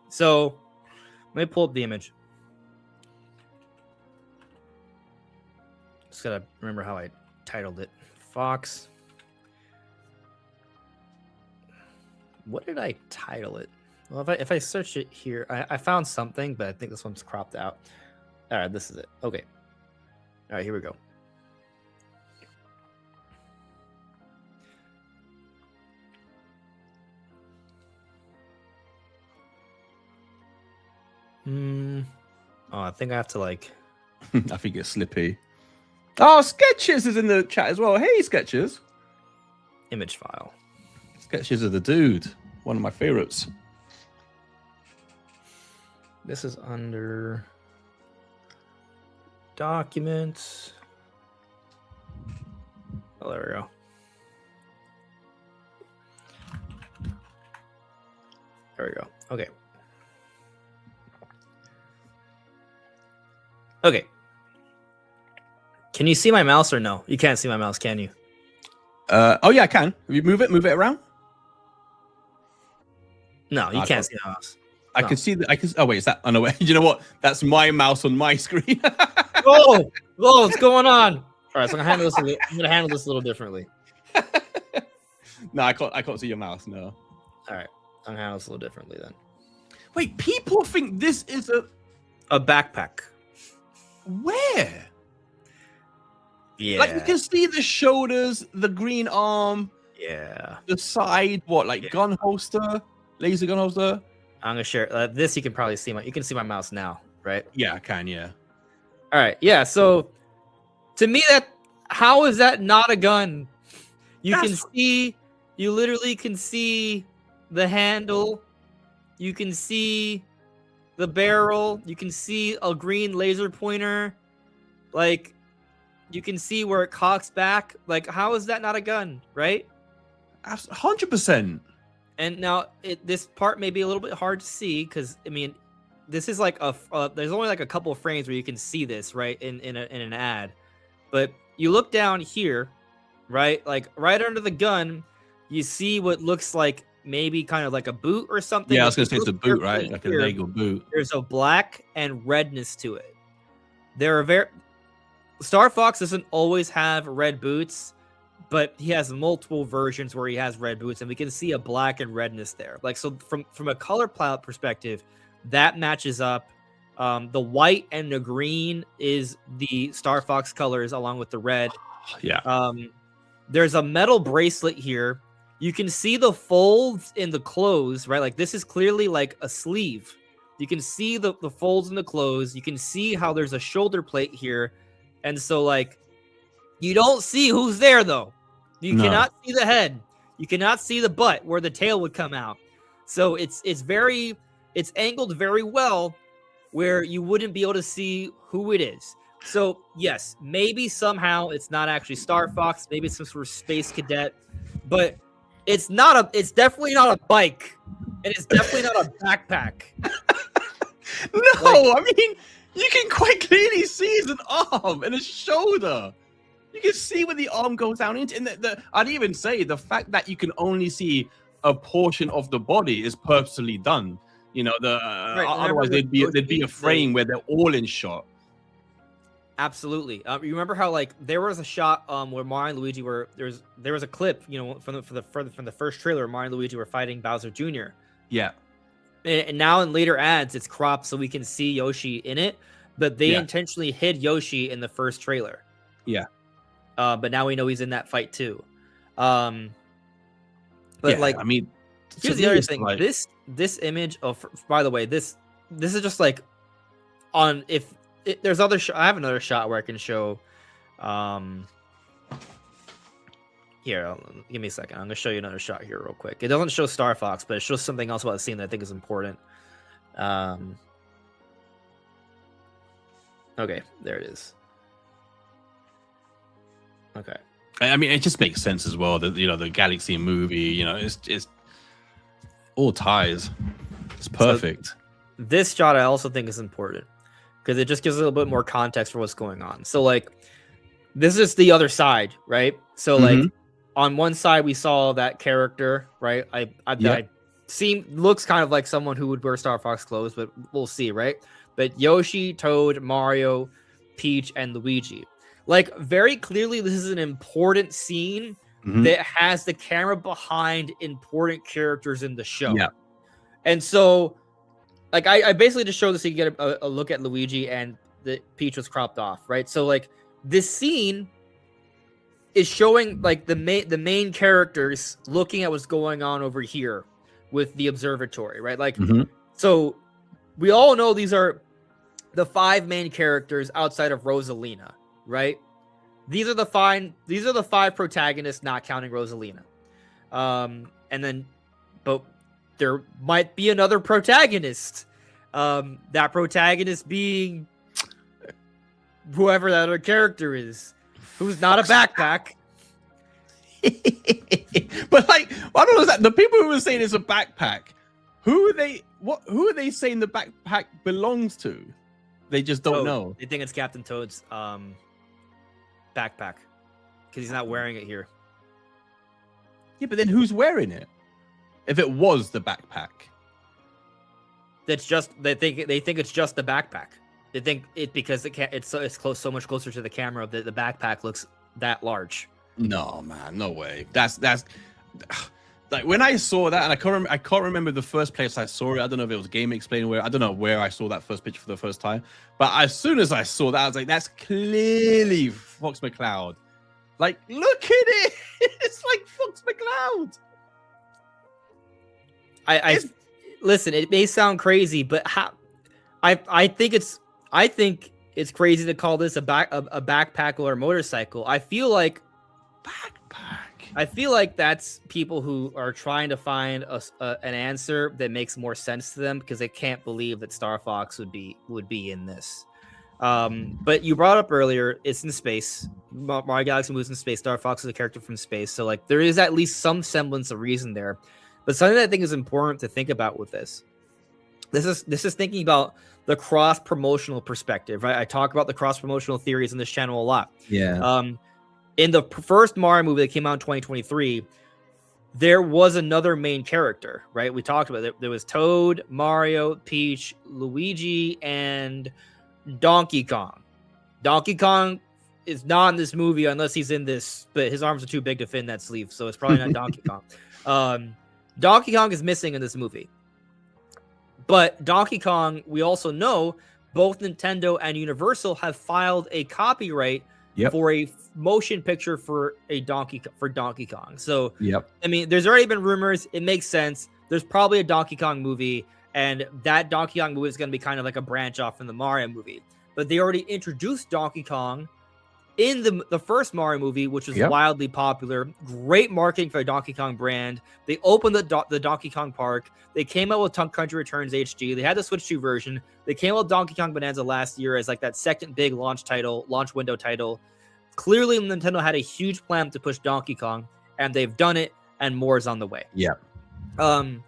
So let me pull up the image. Just gotta remember how I titled it. Fox. What did I title it? Well, if I search it here, I found something, but I think this one's cropped out. All right, this is it. Okay. All right, here we go. Oh, I think I have to like. I think it's Slippy. Oh, Sketches is in the chat as well. Hey, Sketches. Image file. Sketches of the dude. One of my favorites. This is under documents. Oh, there we go. There we go. Okay. Okay. Can you see my mouse or no? You can't see my mouse, can you? Oh yeah, I can. You move it around. No, you can't see my mouse. I can see that. I can. Oh wait, is that? Oh no, wait. You know what? That's my mouse on my screen. Oh, what's going on? All right, so I'm gonna handle this a little differently. No, I can't see your mouse. No. All right, I'm gonna handle this a little differently then. Wait, people think this is a backpack. Where? Yeah. Like you can see the shoulders, the green arm. Yeah. The side, what, like gun holster, laser gun holster. I'm gonna share this. You can probably see you can see my mouse now, right? Yeah, I can. Yeah. All right. Yeah. So, to me, how is that not a gun? You literally can see the handle. You can see the barrel. You can see a green laser pointer. Like, you can see where it cocks back. Like, how is that not a gun, right? 100%. And now this part may be a little bit hard to see because I mean, this is like there's only like a couple of frames where you can see this, right, in an ad. But you look down here, right, like right under the gun, you see what looks like maybe kind of like a boot or something. Yeah, I was gonna say it's a boot, right? Like a Lego boot. There's a black and redness to it. There are Star Fox doesn't always have red boots, but he has multiple versions where he has red boots, and we can see a black and redness there. Like, so from a color palette perspective, that matches up. The white and the green is the Star Fox colors along with the red. Yeah. There's a metal bracelet here. You can see the folds in the clothes, right? Like, this is clearly like a sleeve. You can see the folds in the clothes. You can see how there's a shoulder plate here. And so, like, you don't see who's there, though. You cannot see the head. You cannot see the butt where the tail would come out. So it's angled very well where you wouldn't be able to see who it is. So, yes, maybe somehow it's not actually Star Fox. Maybe it's some sort of space cadet. But it's definitely not a bike. And it's definitely not a backpack. No, I mean, you can quite clearly see it's an arm and a shoulder. You can see where the arm goes down into, and I'd even say the fact that you can only see a portion of the body is purposely done. You know, otherwise there'd be a frame where they're all in shot. Absolutely. You remember how like there was a shot where Mario and Luigi were there was a clip, you know, from the first trailer where Mario and Luigi were fighting Bowser Jr. Yeah. And now in later ads it's cropped so we can see Yoshi in it, but they intentionally hid Yoshi in the first trailer. Yeah. But now we know he's in that fight too. But yeah, like, I mean, here's the other thing. Like, this image of, by the way, this is just like on there's other I have another shot where I can show. Here, give me a second. I'm gonna show you another shot here real quick. It doesn't show Star Fox, but it shows something else about the scene that I think is important. Okay, there it is. Okay. I mean, it just makes sense as well that, you know, the Galaxy movie, you know, it's all ties. It's perfect. So this shot I also think is important because it just gives a little bit more context for what's going on. So like, this is the other side, right? So like, on one side we saw that character, right? I looks kind of like someone who would wear Star Fox clothes, but we'll see, right? But Yoshi, Toad, Mario, Peach, and Luigi. Like, very clearly, this is an important scene that has the camera behind important characters in the show. Yeah. And so, like, I basically just showed this so you get a look at Luigi, and the Peach was cropped off, right? So, like, this scene is showing, like, the main characters looking at what's going on over here with the observatory, right? Like, so we all know these are the 5 main characters outside of Rosalina, right? These are the 5 protagonists, not counting Rosalina. And then, but there might be another protagonist. That protagonist being whoever that other character is, who's not a backpack. But like, I don't know that the people who were saying it's a backpack, who are they? Who are they saying the backpack belongs to? They just don't know. They think it's Captain Toad's backpack because he's not wearing it here. Yeah, but then who's wearing it? If it was the backpack, that's just they think it's just the backpack. They think it because it's close, so much closer to the camera that the backpack looks that large. No, man, no way. That's like when I saw that, and I can't remember the first place I saw it. I don't know if it was Game Explainer where I don't know where I saw that first picture for the first time. But as soon as I saw that, I was like, that's clearly Fox McCloud. Like, look at it. It's like Fox McCloud. I listen, it may sound crazy, but I think it's crazy to call this a backpack or a motorcycle. I feel like that's people who are trying to find an answer that makes more sense to them because they can't believe that Star Fox would be in this. But you brought up earlier, it's in space. Mario Galaxy moves in space. Star Fox is a character from space, so like there is at least some semblance of reason there. But something that I think is important to think about with this is thinking about the cross promotional perspective, right? I talk about the cross promotional theories in this channel a lot. Yeah. In the first Mario movie that came out in 2023, there was another main character, right? We talked about it. There was Toad, Mario, Peach, Luigi, and Donkey Kong. Donkey Kong is not in this movie unless he's in this, but his arms are too big to fit in that sleeve, so it's probably not Donkey Kong. Donkey Kong is missing in this movie. But Donkey Kong, we also know both Nintendo and Universal have filed a copyright for a motion picture for Donkey Kong. So, I mean, there's already been rumors. It makes sense. There's probably a Donkey Kong movie, and that Donkey Kong movie is going to be kind of like a branch off from the Mario movie. But they already introduced Donkey Kong in the first Mario movie, which was wildly popular. Great marketing for the Donkey Kong brand. They opened the Donkey Kong Park. They came out with Country Returns HD. They had the Switch 2 version. They came out with Donkey Kong Bonanza last year as like that second big launch window title. Clearly, Nintendo had a huge plan to push Donkey Kong, and they've done it, and more is on the way. Absolutely.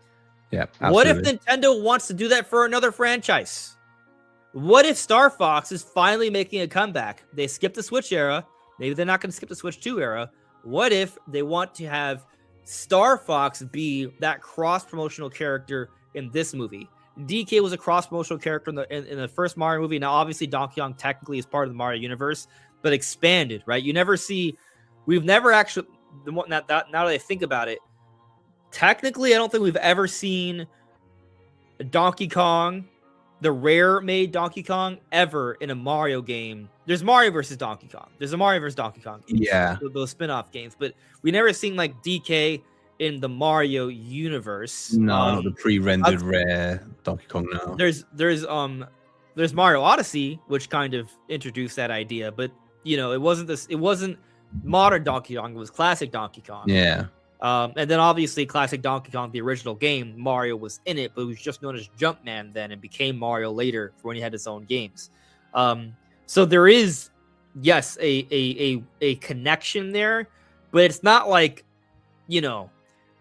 What if Nintendo wants to do that for another franchise? What if Star Fox is finally making a comeback? They skipped the Switch era. Maybe they're not going to skip the Switch 2 era. What if they want to have Star Fox be that cross-promotional character in this movie? DK was a cross-promotional character in the first Mario movie. Now, obviously, Donkey Kong technically is part of the Mario universe, but expanded, right? We've never actually, now that I think about it, technically, I don't think we've ever seen Donkey Kong, the Rare-made Donkey Kong, ever in a Mario game. There's Mario versus Donkey Kong. There's a Mario versus Donkey Kong. Those spin-off games. But we never seen, like, DK in the Mario universe. No, the pre-rendered Rare Donkey Kong now. There's Mario Odyssey, which kind of introduced that idea. But, you know, it wasn't modern Donkey Kong. It was classic Donkey Kong. Yeah. And then obviously classic Donkey Kong, the original game, Mario was in it, but it was just known as Jumpman then and became Mario later when he had his own games. So there is, yes, a connection there, but it's not like, you know,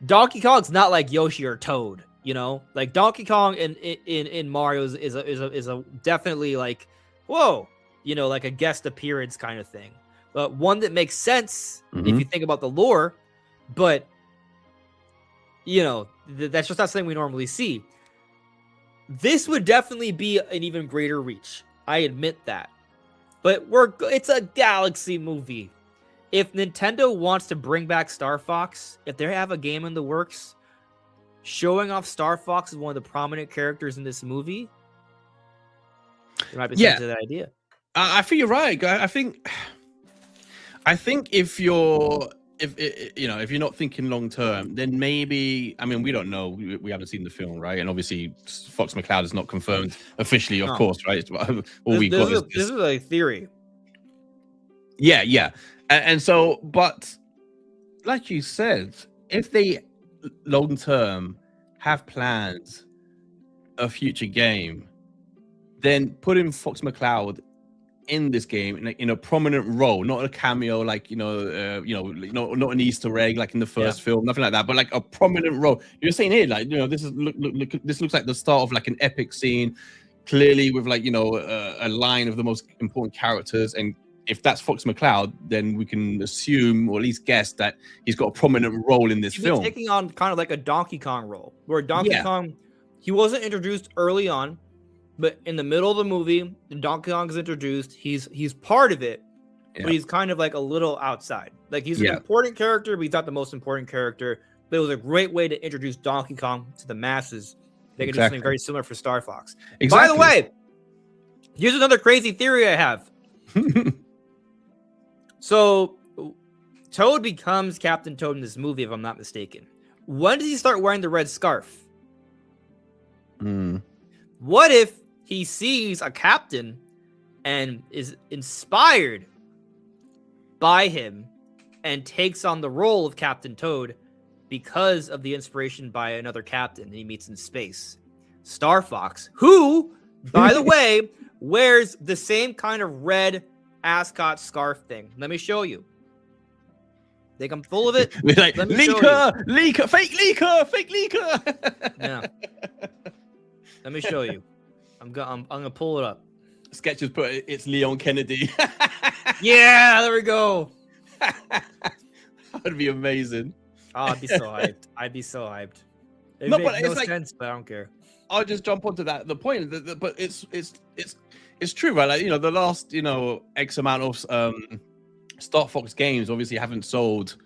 Donkey Kong's not like Yoshi or Toad, you know, like Donkey Kong in Mario is a definitely like, whoa, you know, like a guest appearance kind of thing, but one that makes sense if you think about the lore. But, you know, that's just not something we normally see. This would definitely be an even greater reach. I admit that. But it's a Galaxy movie. If Nintendo wants to bring back Star Fox, if they have a game in the works, showing off Star Fox as one of the prominent characters in this movie, there might be something to that idea. I think you're right. I think if you're not thinking long term, then maybe, I mean, we don't know. We haven't seen the film, right? And obviously, Fox McCloud is not confirmed officially, of course, right? This is a theory. Yeah. And so, but like you said, if they long term have planned a future game, then putting Fox McCloud in this game in a prominent role, not a cameo, like not an Easter egg like in the first film, nothing like that, but like a prominent role. You're saying here, like, this is this looks like the start of like an epic scene, clearly with like a line of the most important characters. And if that's Fox McCloud, then we can assume, or at least guess, that he's got a prominent role in this film. Taking on kind of like a Donkey Kong role, where Donkey Kong, he wasn't introduced early on, but in the middle of the movie, Donkey Kong is introduced. He's part of it, but he's kind of like a little outside. Like, he's an important character, but he's not the most important character. But it was a great way to introduce Donkey Kong to the masses. They can do something very similar for Star Fox. By the way, here's another crazy theory I have. So, Toad becomes Captain Toad in this movie, if I'm not mistaken. When does he start wearing the red scarf? What if he sees a captain and is inspired by him and takes on the role of Captain Toad because of the inspiration by another captain he meets in space? Star Fox, who, by the way, wears the same kind of red ascot scarf thing. Let me show you. Think I'm full of it? Like, leaker, fake leaker. Yeah. Let me show you. I'm gonna pull it up. Sketches put it's Leon Kennedy. Yeah, there we go. That'd be amazing. Oh, I'd be so hyped. It no, makes but no it's sense, but I don't care. I'll just jump onto that. The point, but it's true, right? Like, the last X amount of Star Fox games obviously haven't sold,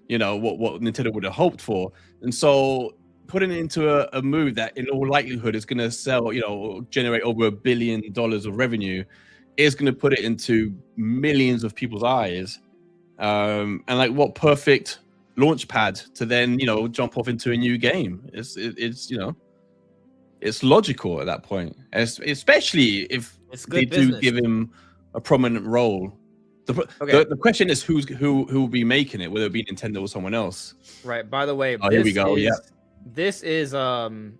what Nintendo would have hoped for, and so putting it into a movie that in all likelihood is going to sell, generate over $1 billion of revenue, is going to put it into millions of people's eyes, and like, what perfect launch pad to then jump off into a new game. It's logical at that point, especially if they do give him a prominent role. The question is who will be making it, whether it be Nintendo or someone else. Right. By the way, here we go. This is the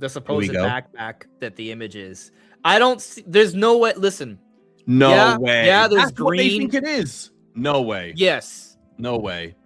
supposed backpack that the image is. I don't see. There's no way. Listen. No way. Yeah, there's That's green. What they think it is. No way. Yes. No way.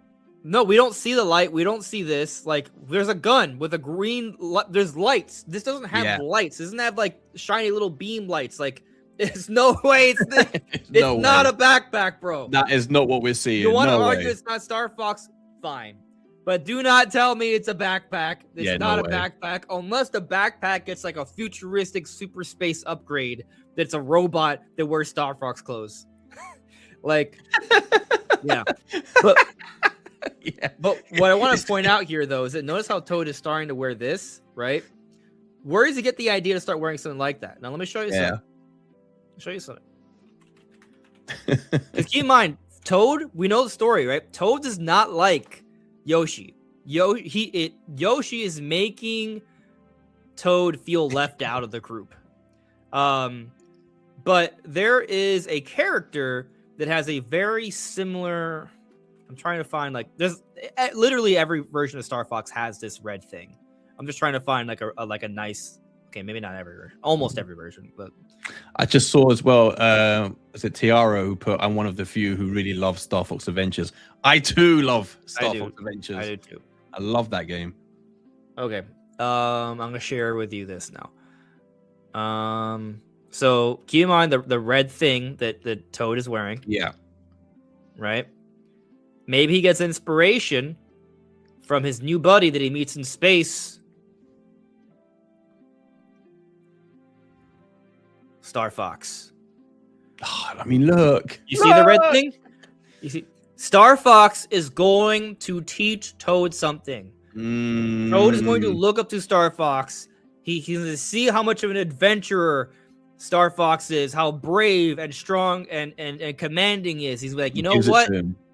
No, we don't see the light. We don't see this. Like, there's a gun with a green. There's lights. This doesn't have lights. It doesn't have like shiny little beam lights. Like, there's no way it's this. It's not a backpack, bro. That is not what we're seeing. You want to argue it's not Star Fox? Fine. But do not tell me it's a backpack. It's not a backpack. Unless the backpack gets like a futuristic super space upgrade that's a robot that wears Star Fox clothes. Like, yeah. But what I want to point out here, though, is that notice how Toad is starting to wear this, right? Where does he get the idea to start wearing something like that? Now, let me show you something. I'll show you something. Just keep in mind, Toad, we know the story, right? Toad does not like Yoshi. Yoshi is making Toad feel left out of the group. But there is a character that has a very similar. I'm trying to find there's literally every version of Star Fox has this red thing. I'm just trying to find like a nice. Okay, maybe not every version, almost every version, but I just saw as well. Is it Tiara who put? I'm one of the few who really love Star Fox Adventures. I too love Star Fox Adventures. I do too. I love that game. Okay, I'm gonna share with you this now. So keep in mind the red thing that Toad is wearing. Yeah. Right. Maybe he gets inspiration from his new buddy that he meets in space, Star Fox. Oh, I mean, look. You see the red thing? You see, Star Fox is going to teach Toad something. Toad is going to look up to Star Fox. He's going to see how much of an adventurer Star Fox is, how brave and strong and commanding he is. He's like, you know what?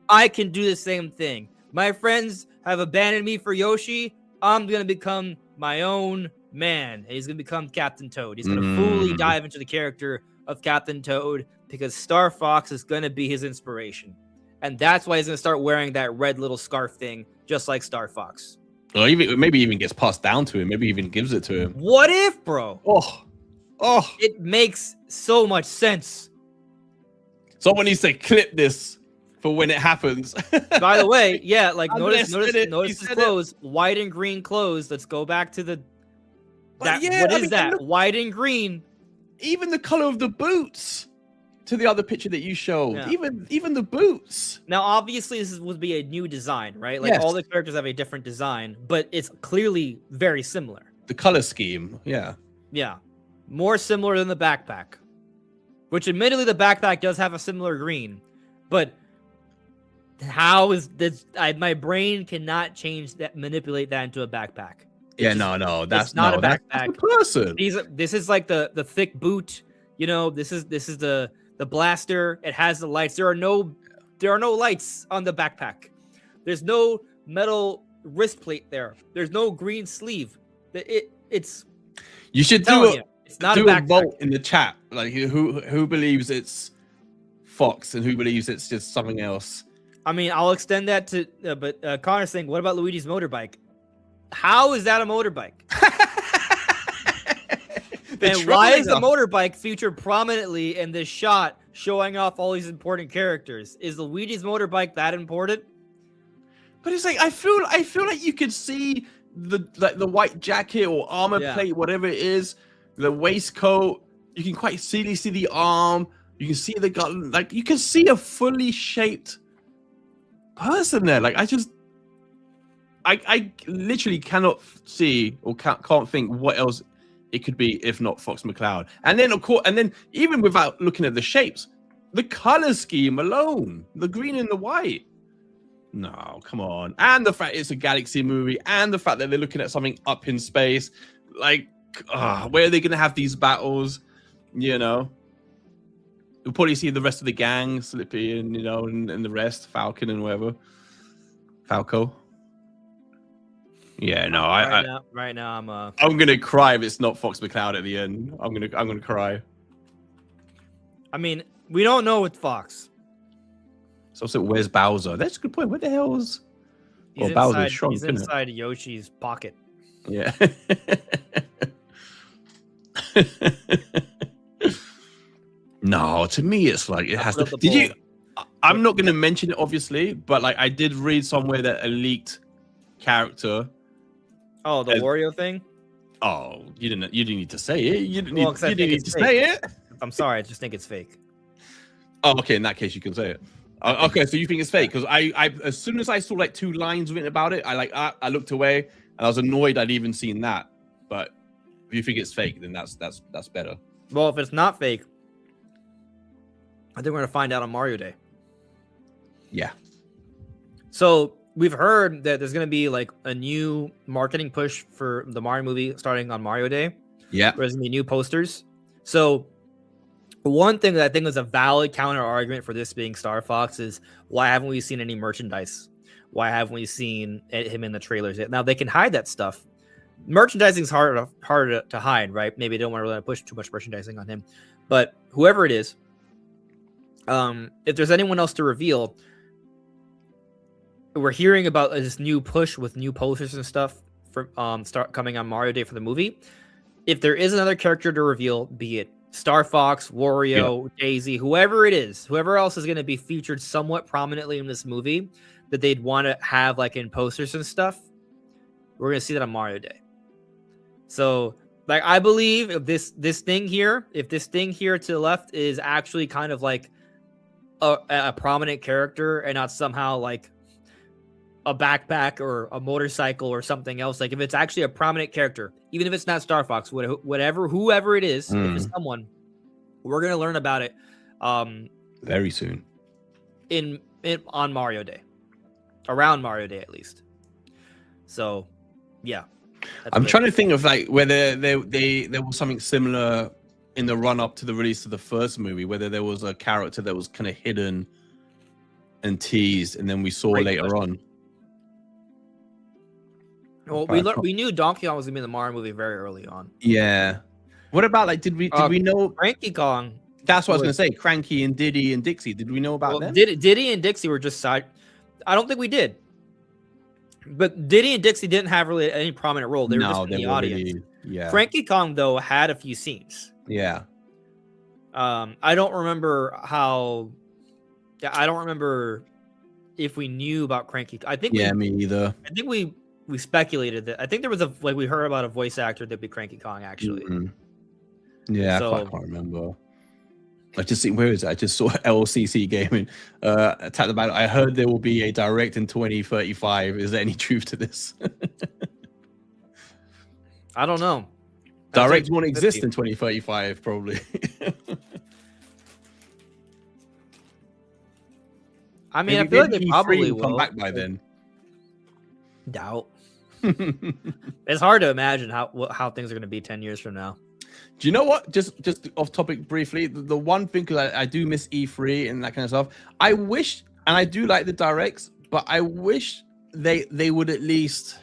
I can do the same thing. My friends have abandoned me for Yoshi. I'm going to become my own man. And he's going to become Captain Toad. He's going to fully dive into the character of Captain Toad because Star Fox is going to be his inspiration. And that's why he's going to start wearing that red little scarf thing, just like Star Fox. Or maybe even gets passed down to him. Maybe even gives it to him. What if, bro? Oh. It makes so much sense. Someone needs to clip this for when it happens. By the way, yeah, like notice his clothes, white and green clothes. Let's go back to the. What is that? White and green. Even the color of the boots. To the other picture that you showed, even the boots. Now, obviously, this would be a new design, right? Like all the characters have a different design, but it's clearly very similar. The color scheme, yeah, more similar than the backpack. Which, admittedly, the backpack does have a similar green, but how is this? My brain cannot manipulate that into a backpack. That's not a backpack. That's the person. This is like the thick boot. You know, this is the blaster. It has the lights. There are no lights on the backpack. There's no metal wrist plate there. There's no green sleeve. It's. You should do a vote in the chat. Like who believes it's Fox and who believes it's just something else. I mean, I'll extend that to. But Connor's saying, what about Luigi's motorbike? How is that a motorbike? And why is the motorbike featured prominently in this shot showing off all these important characters? Is Luigi's motorbike that important? But it's like I feel like you could see the white jacket or armor plate, whatever it is, the waistcoat. You can quite clearly see the arm. You can see the gun. Like you can see a fully shaped person there. Like I literally cannot see or can't think what else it could be if not Fox McCloud. And then, of course, even without looking at the shapes, the color scheme alone, the green and the white. No, come on. And the fact it's a Galaxy movie, and the fact that they're looking at something up in space. Like, where are they going to have these battles? You know? We'll probably see the rest of the gang, Slippy and, and the rest, Falcon and whatever. Falco. Yeah, no, right now I'm gonna cry if it's not Fox McCloud at the end. I'm gonna cry. I mean, we don't know with Fox. So where's Bowser? That's a good point. Where the hell is? Bowser's shrunk. He's inside Yoshi's pocket. Yeah. No, to me it's like it has to. Did you? I'm not gonna mention it obviously, but like I did read somewhere that a leaked character. Oh, the Wario thing? Oh, you didn't need to say it. You didn't need to say it. I'm sorry, I just think it's fake. Oh, okay. In that case, you can say it. Okay, so you think it's fake? Because I as soon as I saw like 2 lines written about it, I looked away and I was annoyed I'd even seen that. But if you think it's fake, then that's better. Well, if it's not fake, I think we're gonna find out on Mario Day. Yeah. So we've heard that there's going to be like a new marketing push for the Mario movie starting on Mario Day. Yeah. There's going to be new posters. So one thing that I think is a valid counter argument for this being Star Fox is why haven't we seen any merchandise? Why haven't we seen him in the trailers yet? Now they can hide that stuff. Merchandising is harder to hide, right? Maybe they don't want to really push too much merchandising on him, but whoever it is, if there's anyone else to reveal, we're hearing about this new push with new posters and stuff for start coming on Mario Day for the movie. If there is another character to reveal, be it Star Fox, Wario, Daisy, whoever it is, whoever else is going to be featured somewhat prominently in this movie that they'd want to have like in posters and stuff, we're going to see that on Mario Day. So, like, I believe if this thing here to the left is actually kind of like a prominent character and not somehow like a backpack or a motorcycle or something else. Like if it's actually a prominent character, even if it's not Star Fox, whatever, whoever it is, if it's someone, we're gonna learn about it very soon on Mario Day, around Mario Day at least. So, yeah. I'm trying to think of like whether there was something similar in the run up to the release of the first movie, whether there was a character that was kind of hidden and teased, and then we saw later on. Well, we knew Donkey Kong was gonna be in the Mario movie very early on. Yeah. What about like did we know Cranky Kong? That's what I was gonna say. Cranky and Diddy and Dixie. Did we know about them? Diddy and Dixie were just side. I don't think we did. But Diddy and Dixie didn't have really any prominent role. They were just in the audience. Yeah. Cranky Kong though had a few scenes. Yeah. I don't remember how. I don't remember if we knew about Cranky. I think. Yeah, me either. I think we speculated that. I think there was we heard about a voice actor that'd be Cranky Kong actually. Mm-hmm. Yeah, I can't remember. I just see where is it? I just saw LCC Gaming attack the battle. I heard there will be a direct in 2035. Is there any truth to this? I don't know. Direct won't exist in 2035, probably. I mean, I feel like they probably will come back by then. Doubt. It's hard to imagine how things are going to be 10 years from now. Do you know what? Just off topic briefly, the one thing, because I do miss E3 and that kind of stuff. I wish, and I do like the directs, but I wish they would at least,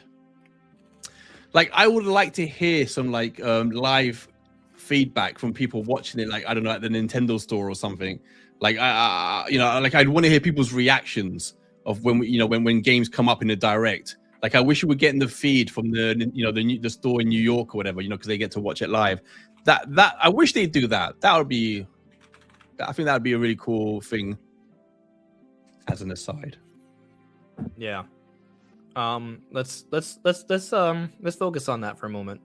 like, I would like to hear some like live feedback from people watching it, like, I don't know, at the Nintendo store or something. Like like I'd want to hear people's reactions of when when games come up in the direct. Like I wish we were getting the feed from the store in New York or whatever, because they get to watch it live. That I wish they'd do that. That would be, I think that would be a really cool thing. As an aside. Yeah. Let's focus on that for a moment.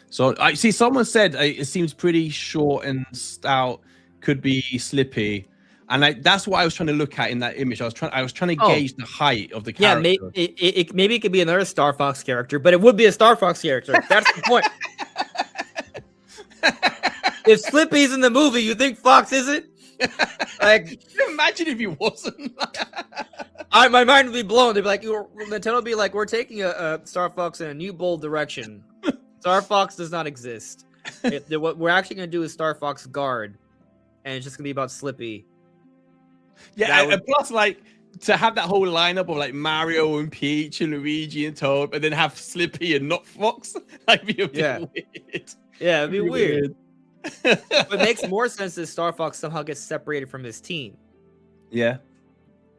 So I see someone said it seems pretty short and stout, could be slippy. And that's what I was trying to look at in that image. I was trying to gauge the height of the character. Yeah, maybe it could be another Star Fox character, but it would be a Star Fox character. That's the point. If Slippy's in the movie, you think Fox isn't? Like, can you imagine if he wasn't? My mind would be blown. They'd be like, Nintendo would be like, we're taking a Star Fox in a new bold direction. Star Fox does not exist. What we're actually going to do is Star Fox Guard, and it's just going to be about Slippy. Yeah, and plus, like, to have that whole lineup of like Mario and Peach and Luigi and Toad, but then have Slippy and not Fox, that'd be a bit weird. Yeah, it'd be weird. But it makes more sense that Star Fox somehow gets separated from his team. Yeah.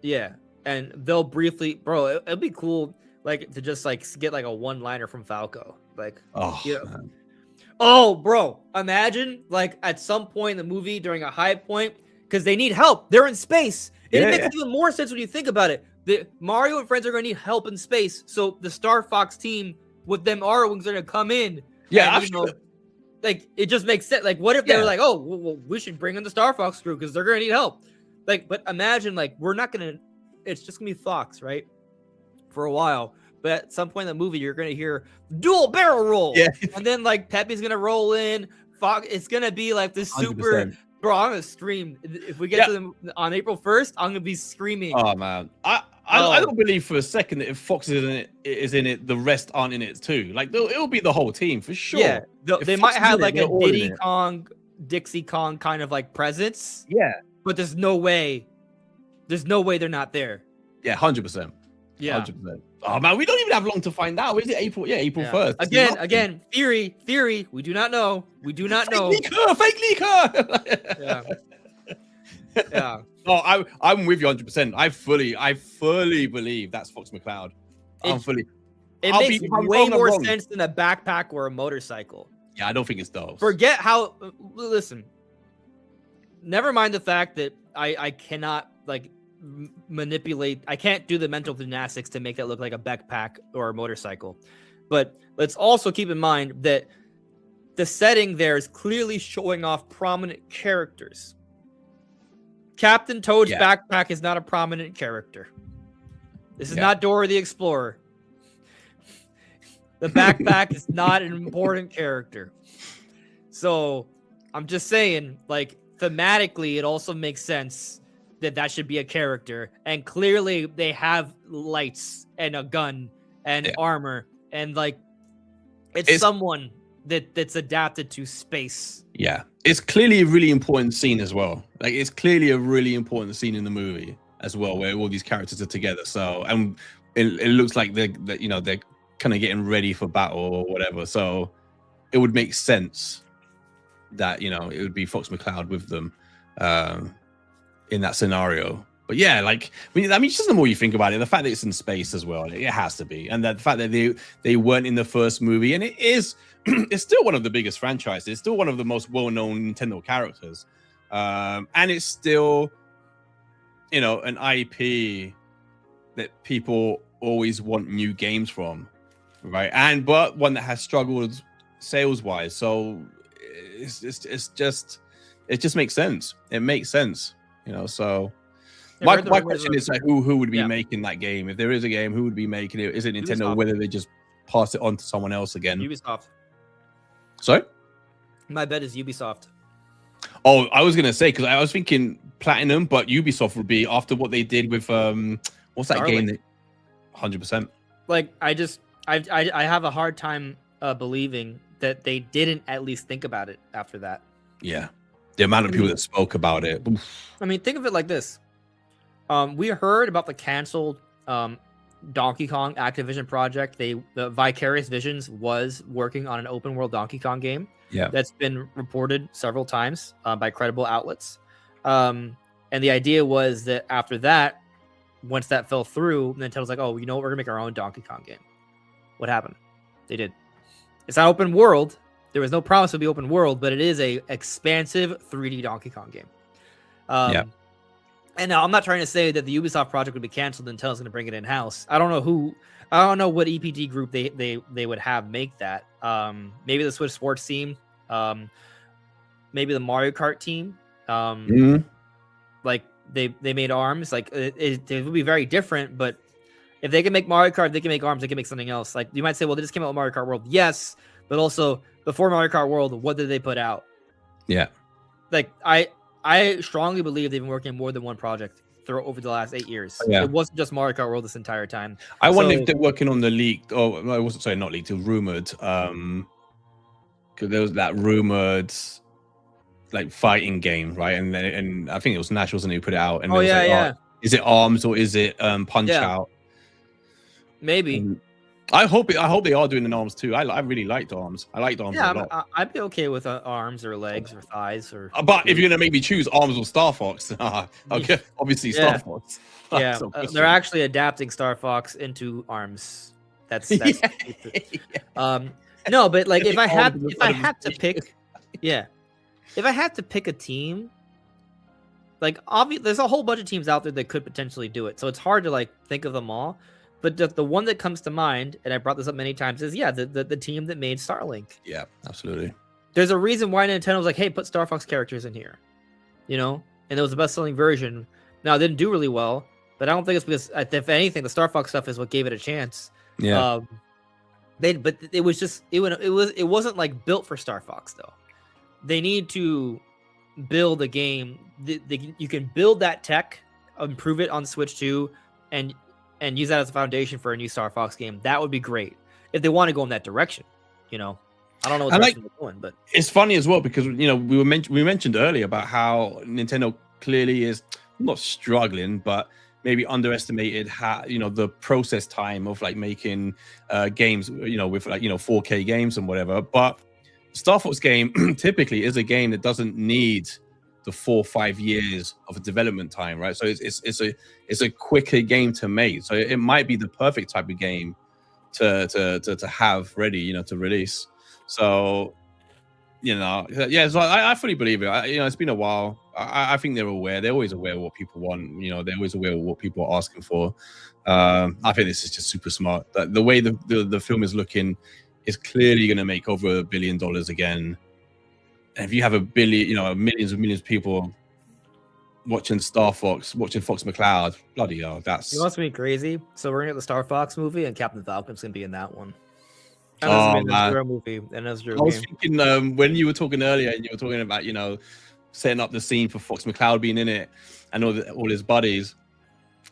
Yeah, and they'll briefly, bro. It'd be cool, like, to just like get like a one-liner from Falco, like, man. Oh, bro, imagine like at some point in the movie during a high point. Because they need help. They're in space. It makes even more sense when you think about it. The Mario and friends are going to need help in space. So the Star Fox team with them R-Wings are going to come in. Yeah, and, like, it just makes sense. Like, what if they were like, oh, well, we should bring in the Star Fox crew because they're going to need help. Like, but imagine, like, we're not going to, it's just going to be Fox, right? For a while. But at some point in the movie, you're going to hear dual barrel roll. Yeah. And then, like, Pepe's going to roll in. Fox, it's going to be like this super... 100%. Bro, I'm gonna scream if we get to them on April 1st. I'm gonna be screaming. Oh man, I don't believe for a second that if Fox is in it, the rest aren't in it too. Like it'll be the whole team for sure. Yeah, they might have like a Diddy Kong, Dixie Kong kind of like presence. Yeah, but there's no way they're not there. Yeah, 100%. Yeah, 100%. Oh man, we don't even have long to find out. Is it April? Yeah, April 1st. Again, theory. We do not know. Fake leaker. Yeah. Oh, I'm with you 100%. I fully believe that's Fox McCloud. It makes way more sense than a backpack or a motorcycle. Yeah, I don't think it's those. Forget how. Listen. Never mind the fact that I cannot like manipulate. I can't do the mental gymnastics to make that look like a backpack or a motorcycle. But let's also keep in mind that the setting there is clearly showing off prominent characters. Captain Toad's backpack is not a prominent character. This is not Dora the Explorer. The backpack is not an important character. So I'm just saying, like, thematically, it also makes sense that should be a character. And clearly they have lights and a gun and armor. And, like, it's someone that's adapted to space. Yeah. It's clearly a really important scene as well. Like, it's clearly a really important scene in the movie as well, where all these characters are together. So, and it looks like they're kind of getting ready for battle or whatever. So it would make sense that, it would be Fox McCloud with them in that scenario. But yeah, like, I mean, just the more you think about it, the fact that it's in space as well, it has to be. And the fact that they weren't in the first movie, and it's still one of the biggest franchises. It's still one of the most well-known Nintendo characters. And it's still, an IP that people always want new games from, right? But one that has struggled sales-wise. So it just makes sense. It makes sense, so... My question is, like, who would be making that game? If there is a game, who would be making it? Is it Nintendo? Ubisoft. Whether they just pass it on to someone else again? Ubisoft. Sorry? My bet is Ubisoft. Oh, I was gonna say, because I was thinking Platinum, but Ubisoft would be after what they did with what's that Starlink game? 100%. Like, I have a hard time believing that they didn't at least think about it after that. Yeah, the amount of people that spoke about it. Oof. I mean, think of it like this. We heard about the canceled Donkey Kong Activision project. The Vicarious Visions was working on an open world Donkey Kong game. Yeah, that's been reported several times by credible outlets. And the idea was that after that, once that fell through, Nintendo's like, "Oh, we're gonna make our own Donkey Kong game." What happened? They did. It's not open world. There was no promise to be open world, but it is a expansive 3D Donkey Kong game. And now I'm not trying to say that the Ubisoft project would be canceled and Nintendo's going to bring it in house. I don't know what EPD group they would have make that. Maybe the Switch Sports team, maybe the Mario Kart team. Like they made ARMS. Like it would be very different. But if they can make Mario Kart, they can make ARMS. They can make something else. Like you might say, well, they just came out with Mario Kart World. Yes, but also before Mario Kart World, what did they put out? Yeah, like I strongly believe they've been working on more than one project over the last 8 years. Yeah. It wasn't just Mario Kart World this entire time. I wonder if they're working on the leaked. Oh, no, it wasn't. Sorry, not leaked. It was rumored. Because there was that rumored, like, fighting game, right? And I think it was Nash, wasn't it, who put it out? And is it ARMS or is it Punch Out? Maybe. I hope they are doing an ARMS too. I really liked ARMS. I liked ARMS a lot. I'd be okay with arms or legs or thighs or. But if you're gonna make me choose ARMS or Star Fox, okay, obviously Star Fox. Yeah, they're actually adapting Star Fox into ARMS. That's no, but like if I had to pick, if I had to pick a team, like there's a whole bunch of teams out there that could potentially do it. So it's hard to like think of them all. But the one that comes to mind, and I brought this up many times, is the team that made Starlink. Yeah, absolutely. There's a reason why Nintendo was like, hey, put Star Fox characters in here, and it was the best-selling version. Now, it didn't do really well, but I don't think it's because, if anything, the Star Fox stuff is what gave it a chance. Yeah. But it was just it wasn't like built for Star Fox though. They need to build a game. You can build that tech, improve it on Switch 2, and use that as a foundation for a new Star Fox game. That would be great if they want to go in that direction. I don't know what direction they're going, but it's funny as well because we mentioned earlier about how Nintendo clearly is not struggling, but maybe underestimated how the process time of like making games, with like 4K games and whatever. But Star Fox game typically is a game that doesn't need the 4 or 5 years of development time, right? So it's a quicker game to make. So it might be the perfect type of game to have ready, to release. So so I fully believe it. It's been a while. I think they're aware. They're always aware of what people want. They're always aware of what people are asking for. I think this is just super smart. The way the film is looking is clearly going to make over $1 billion again. And if you have 1 billion, millions of people watching Star Fox, watching Fox McCloud. Bloody hell, that's. You want to be crazy? So we're gonna get the Star Fox movie, and Captain Falcon's gonna be in that one. And Oh man, a movie, and that's I was thinking when you were talking earlier, and you were talking about setting up the scene for Fox McCloud being in it, and all his buddies.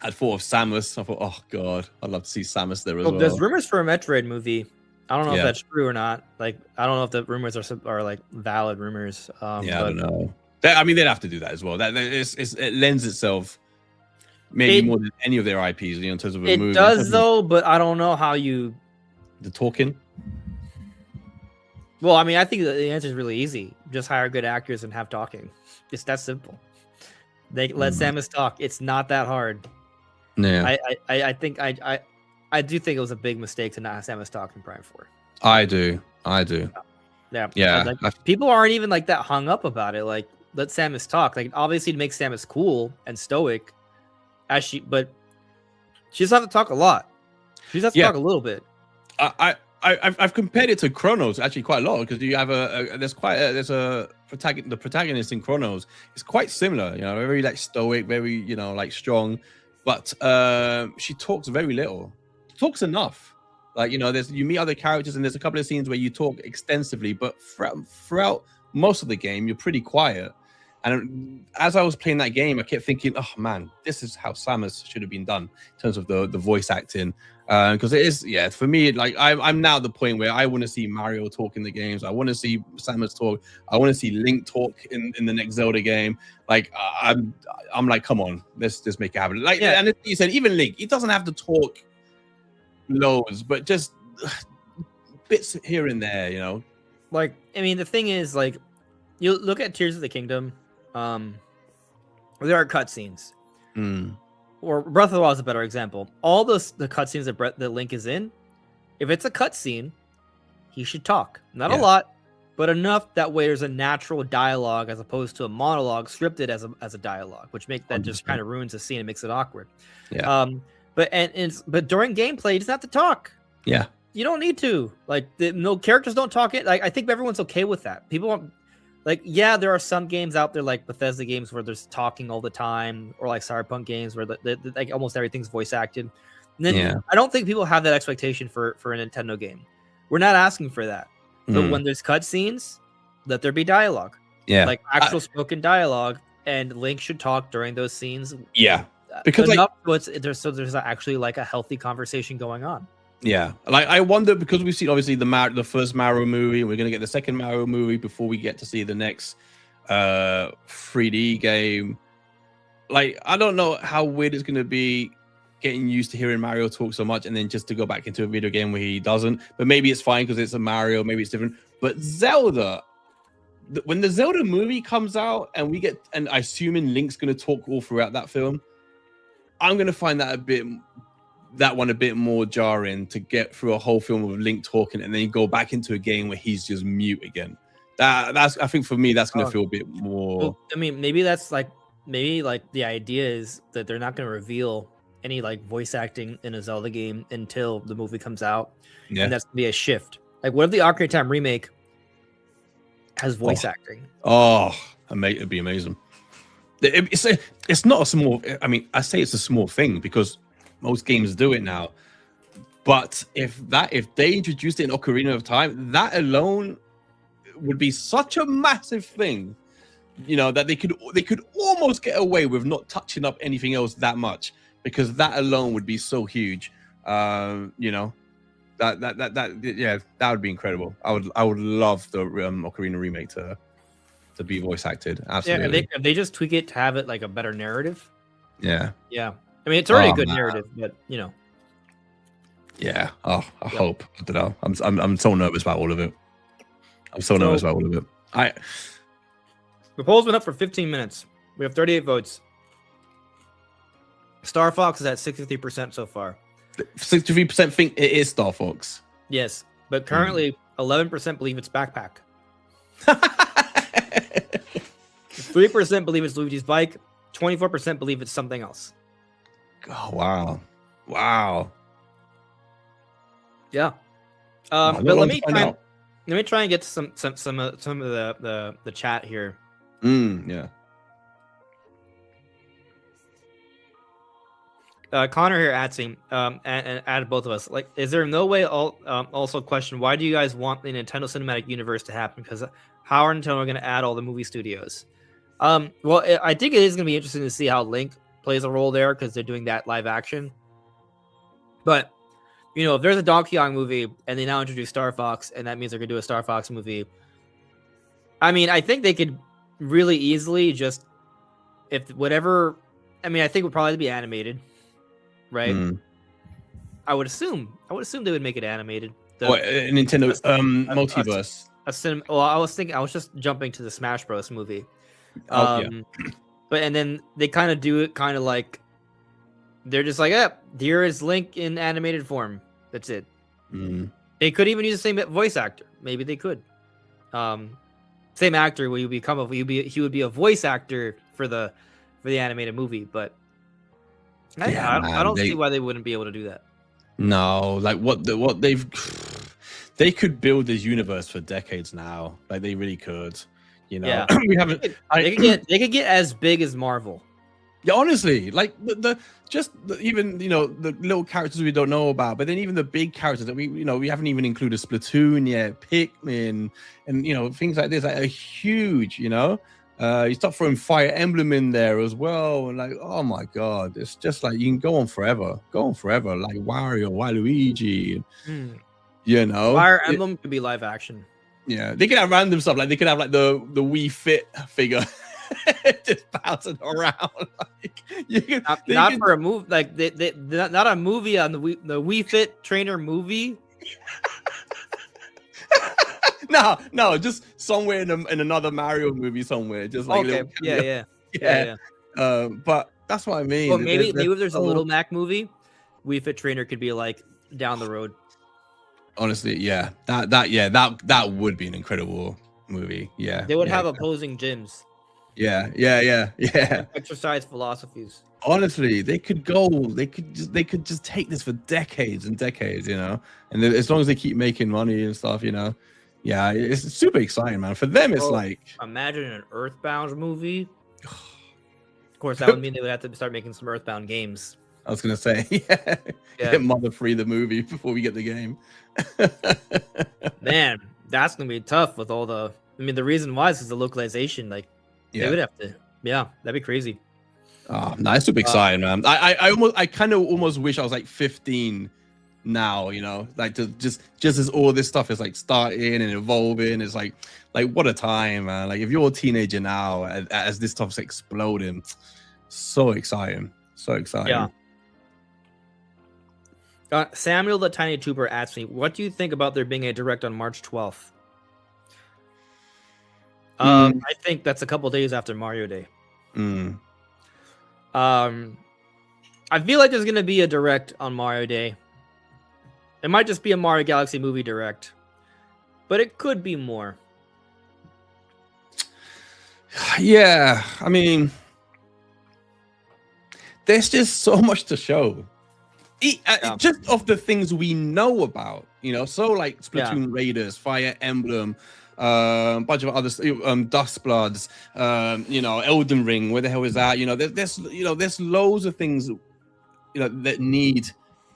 I thought of Samus. I thought, oh god, I'd love to see Samus there as well. There's rumors for a Metroid movie. I don't know if that's true or not. Like, I don't know if the rumors are like valid rumors. I don't know. I mean, they'd have to do that as well. It lends itself maybe more than any of their IPs, in terms of a movie. It does though, but I don't know how you. The talking. Well, I mean, I think the answer is really easy. Just hire good actors and have talking. It's that simple. They let Samus talk. It's not that hard. Yeah. I think I do think it was a big mistake to not have Samus talk in Prime 4. I do. Yeah. Like, people aren't even like that hung up about it. Like, let Samus talk. Like, obviously to make Samus cool and stoic, but she doesn't have to talk a lot. She just has to talk a little bit. I've compared it to Chronos actually quite a lot, because you have the protagonist in Chronos is quite similar, very like stoic, very like strong, but she talks very little. She talks enough, like you meet other characters and there's a couple of scenes where you talk extensively, but throughout most of the game you're pretty quiet. And as I was playing that game, I kept thinking, oh man, this is how Samus should have been done in terms of the voice acting. Because it is, for me, like I'm now at the point where I want to see Mario talk in the games. I want to see Samus talk. I want to see Link talk in the next Zelda game. Like I'm like, come on, let's just make it happen. Like, and you said, even Link, he doesn't have to talk loads, but just bits here and there, Like, I mean, the thing is, like, you look at Tears of the Kingdom. There are cutscenes. Or Breath of the Wild is a better example. All the cutscenes that Link is in, if it's a cutscene, he should talk. Not a lot, but enough that way there's a natural dialogue as opposed to a monologue scripted as a dialogue, which just kind of ruins the scene and makes it awkward. But during gameplay, you just have to talk. Yeah, you don't need to. Like, no characters don't talk it. Like, I think everyone's okay with that. People want. Like, there are some games out there, like Bethesda games, where there's talking all the time, or like Cyberpunk games where like almost everything's voice acted. And then I don't think people have that expectation for a Nintendo game. We're not asking for that. But when there's cutscenes, let there be dialogue. Yeah, like actual spoken dialogue, and Link should talk during those scenes. Yeah, because there's actually like a healthy conversation going on. Yeah, like I wonder, because we've seen obviously the first Mario movie, and we're gonna get the second Mario movie before we get to see the next 3D game. Like, I don't know how weird it's gonna be getting used to hearing Mario talk so much, and then just to go back into a video game where he doesn't. But maybe it's fine because it's a Mario. Maybe it's different. But Zelda, when the Zelda movie comes out, and I assuming Link's gonna talk all throughout that film, I'm gonna find that a bit more jarring, to get through a whole film of Link talking and then go back into a game where he's just mute again. That's I think for me that's going to feel a bit more. Well, I mean, maybe the idea is that they're not going to reveal any like voice acting in a Zelda game until the movie comes out, and that's going to be a shift. Like, what if the Ocarina of Time remake has voice acting? Oh, it'd be amazing. It's not a small. I mean, I say it's a small thing because most games do it now, but if they introduced it in Ocarina of Time, that alone would be such a massive thing, that they could almost get away with not touching up anything else that much, because that alone would be so huge. That would be incredible. I would love the Ocarina remake to be voice acted. Absolutely. If they just tweak it to have it like a better narrative. Yeah. I mean, it's already a good narrative, but Yeah. Oh, I hope. I don't know. I'm so nervous about all of it. The poll's been up for 15 minutes. We have 38 votes. Star Fox is at 63% so far. 63% think it is Star Fox. Yes, but currently 11% believe it's Backpack. 3% believe it's Luigi's Bike. 24% believe it's something else. Oh wow. Yeah. But let me try and get some of the chat here. Yeah. Connor here asking, and added both of us. Like, is there no way? Also, question: why do you guys want the Nintendo Cinematic Universe to happen? Because how are Nintendo going to add all the movie studios? Well, I think it is going to be interesting to see how Link plays a role there because they're doing that live action. But if there's a Donkey Kong movie and they now introduce Star Fox, and that means they're going to do a Star Fox movie. I mean, I think they could really easily just if whatever. I mean, I think it would probably be animated. Right, I would assume they would make it animated. Nintendo multiverse. Well, I was just jumping to the Smash Bros. Movie. Yeah. But and then they kind of do it kind of like they're just like, yeah, here is Link in animated form. That's it. They could even use the same voice actor. Maybe they could. Same actor will you become he would be a voice actor for the animated movie, but. I don't see why they wouldn't be able to do that. No, like they could build this universe for decades now. Like they really could. Yeah. We haven't. They could get as big as Marvel. Yeah, honestly, like even the little characters we don't know about, but then even the big characters that we haven't even included Splatoon yet, Pikmin, and things like this are huge. You start throwing Fire Emblem in there as well, and like, oh my god, it's just like you can go on forever, like Wario, Waluigi, Fire Emblem could be live action. Yeah, they could have random stuff, like they could have like the Wii Fit figure just bouncing around. Like not for a movie, like not a movie on the Wii Fit trainer movie. No, just somewhere in another Mario movie somewhere, just like okay, yeah. But that's what I mean. Well, maybe if there's a Little Mac movie, Wii Fit Trainer could be like down the road. Honestly, yeah, that would be an incredible movie. Yeah, they would have opposing gyms. Yeah. Exercise philosophies. Honestly, they could just take this for decades and decades, and as long as they keep making money and stuff, Yeah, it's super exciting, man. For them, it's like imagine an Earthbound movie. Of course, that would mean they would have to start making some Earthbound games. I was gonna say, get Mother Free the movie before we get the game. Man, that's gonna be tough with all the. I mean, the reason why is the localization. Like, they would have to. Yeah, that'd be crazy. Oh, no, it's super exciting, man. I kind of almost wish I was like 15 now, like just as all this stuff is like starting and evolving. It's like what a time, man. Like if you're a teenager now, as this stuff's exploding, so exciting. Yeah. Samuel the Tiny Tuber asked me, what do you think about there being a direct on March 12th? I think that's a couple days after Mario Day. I feel like there's gonna be a direct on Mario Day. It might just be a Mario Galaxy movie direct, but it could be more. Yeah, I mean, there's just so much to show. Just of the things we know about, so like Splatoon Raiders, Fire Emblem, bunch of others, Dustbloods, Elden Ring. Where the hell is that? There's loads of things, that need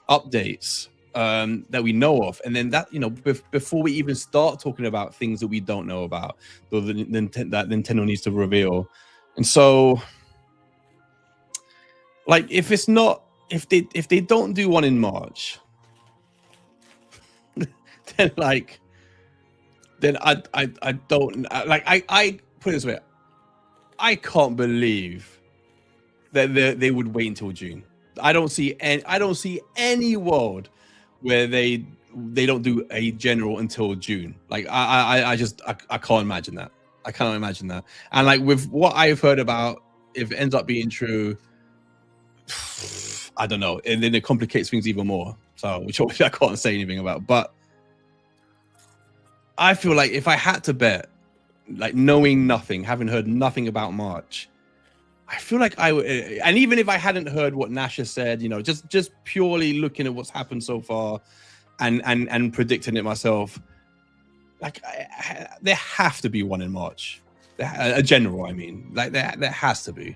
updates. That we know of, and then that before we even start talking about things that we don't know about, or that Nintendo needs to reveal. And so, like, if they don't do one in March, then I don't like I put it this way, I can't believe that they would wait until June. I don't see any world where they don't do a general until June. Like I can't imagine that. I cannot imagine that. And like with what I've heard about, if it ends up being true, I don't know. And then it complicates things even more. So which I can't say anything about. But I feel like if I had to bet, like knowing nothing, having heard nothing about March, I feel like I would, and even if I hadn't heard what Nash has said, just purely looking at what's happened so far, and predicting it myself, like there have to be one in March, a general. I mean, like there has to be,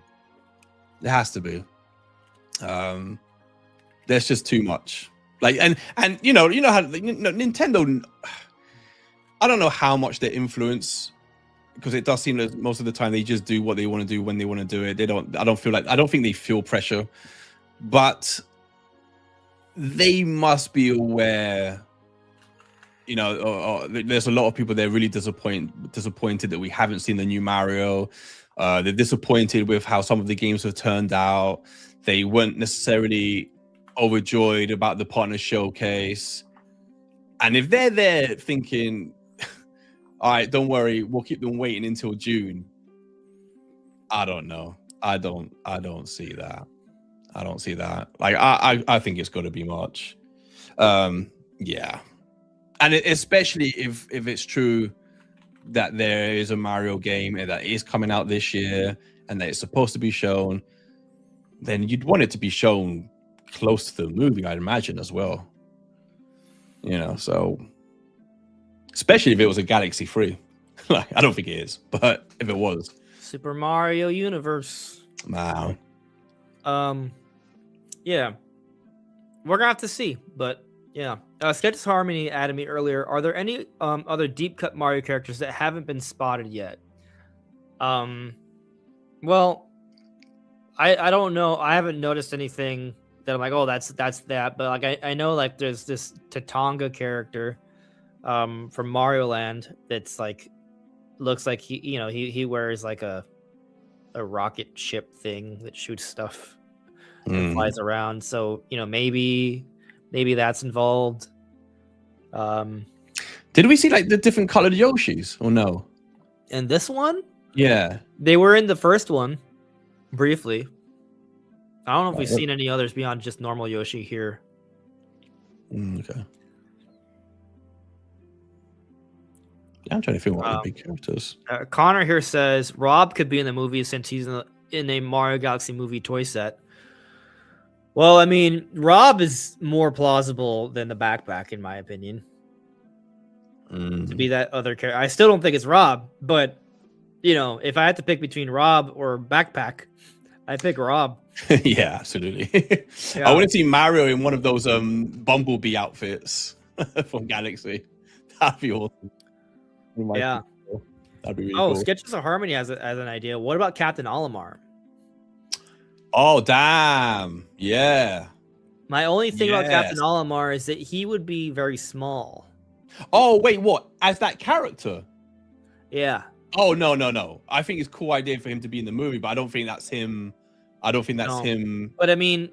There's just too much. Like, and you know how Nintendo. I don't know how much they influence, because it does seem that most of the time they just do what they want to do when they want to do it. They don't. I don't think they feel pressure, but they must be aware. You know, there's a lot of people that are really disappointed that we haven't seen the new Mario. They're disappointed with how some of the games have turned out. They weren't necessarily overjoyed about the partner showcase. And if they're there thinking, all right, don't worry, we'll keep them waiting until June, I don't know. I don't see that. I don't see that. Like, I think it's got to be March. Yeah. And especially if it's true that there is a Mario game and that is coming out this year and that it's supposed to be shown, then you'd want it to be shown close to the movie, I'd imagine, as well. You know, so especially if it was a Galaxy 3. Like, I don't think it is, but if it was. Super Mario Universe. Wow. Yeah. We're gonna have to see, but yeah. Sketches Harmony added me earlier. Are there any other deep cut Mario characters that haven't been spotted yet? Well, I don't know. I haven't noticed anything that I'm like, oh, that's that. But like I know like there's this Tatanga character from Mario Land that's like looks like he wears like a rocket ship thing that shoots stuff and flies around. So maybe that's involved. Did we see like the different colored Yoshis or no? In this one? Yeah. They were in the first one briefly. I don't know if we've seen any others beyond just normal Yoshi here. Okay. Yeah, I'm trying to figure out the big characters. Connor here says Rob could be in the movie since he's in a Mario Galaxy movie toy set. Well, I mean, Rob is more plausible than the backpack, in my opinion. To be that other character. I still don't think it's Rob, but, if I had to pick between Rob or backpack, I'd pick Rob. Yeah, absolutely. Yeah. I want to see Mario in one of those Bumblebee outfits from Galaxy. That'd be awesome. Yeah. That'd be really cool. Sketches of Harmony has an idea. What about Captain Olimar? Oh, damn. Yeah. My only thing about Captain Olimar is that he would be very small. Oh, wait, what? As that character? Yeah. Oh, no. I think it's a cool idea for him to be in the movie, but I don't think that's him. Him. But I mean,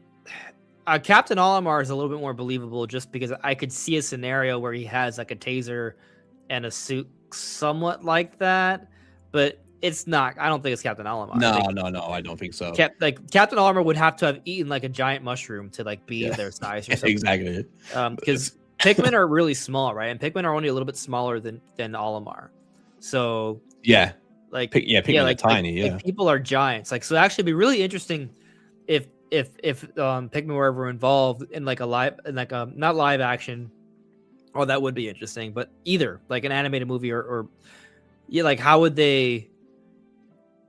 Captain Olimar is a little bit more believable just because I could see a scenario where he has like a taser and a suit somewhat like that, but it's not. I don't think it's Captain Olimar. No, I don't think so. Captain Olimar would have to have eaten like a giant mushroom to like be their size or something. Exactly. Because Pikmin are really small, right? And Pikmin are only a little bit smaller than Olimar. So yeah, Pikmin are tiny. Like people are giants. Like, so actually, it'd be really interesting if Pikmin were ever involved in like not live action. Oh, that would be interesting. But either like an animated movie or like how would they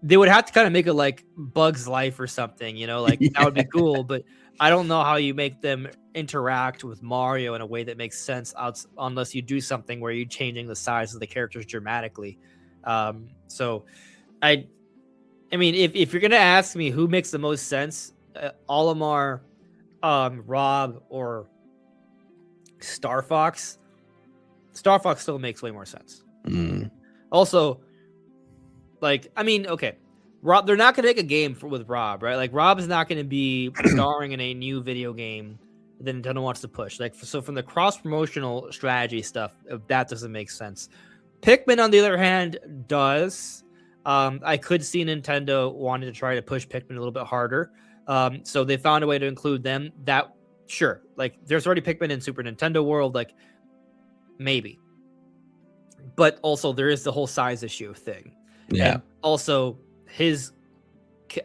would have to kind of make it like Bug's Life or something, like that would be cool. But I don't know how you make them interact with Mario in a way that makes sense unless you do something where you're changing the size of the characters dramatically. So I mean, if you're going to ask me who makes the most sense, Olimar, Rob, or Star Fox still makes way more sense. Also, like, I mean, okay, Rob, they're not going to make a game with Rob, right? Like, Rob is not going to be starring in a new video game that Nintendo wants to push. Like, so from the cross-promotional strategy stuff, that doesn't make sense. Pikmin, on the other hand, does. I could see Nintendo wanting to try to push Pikmin a little bit harder. So they found a way to include them. That, sure. Like, there's already Pikmin in Super Nintendo World. Like, maybe. But also, there is the whole size issue thing. Yeah. And also, his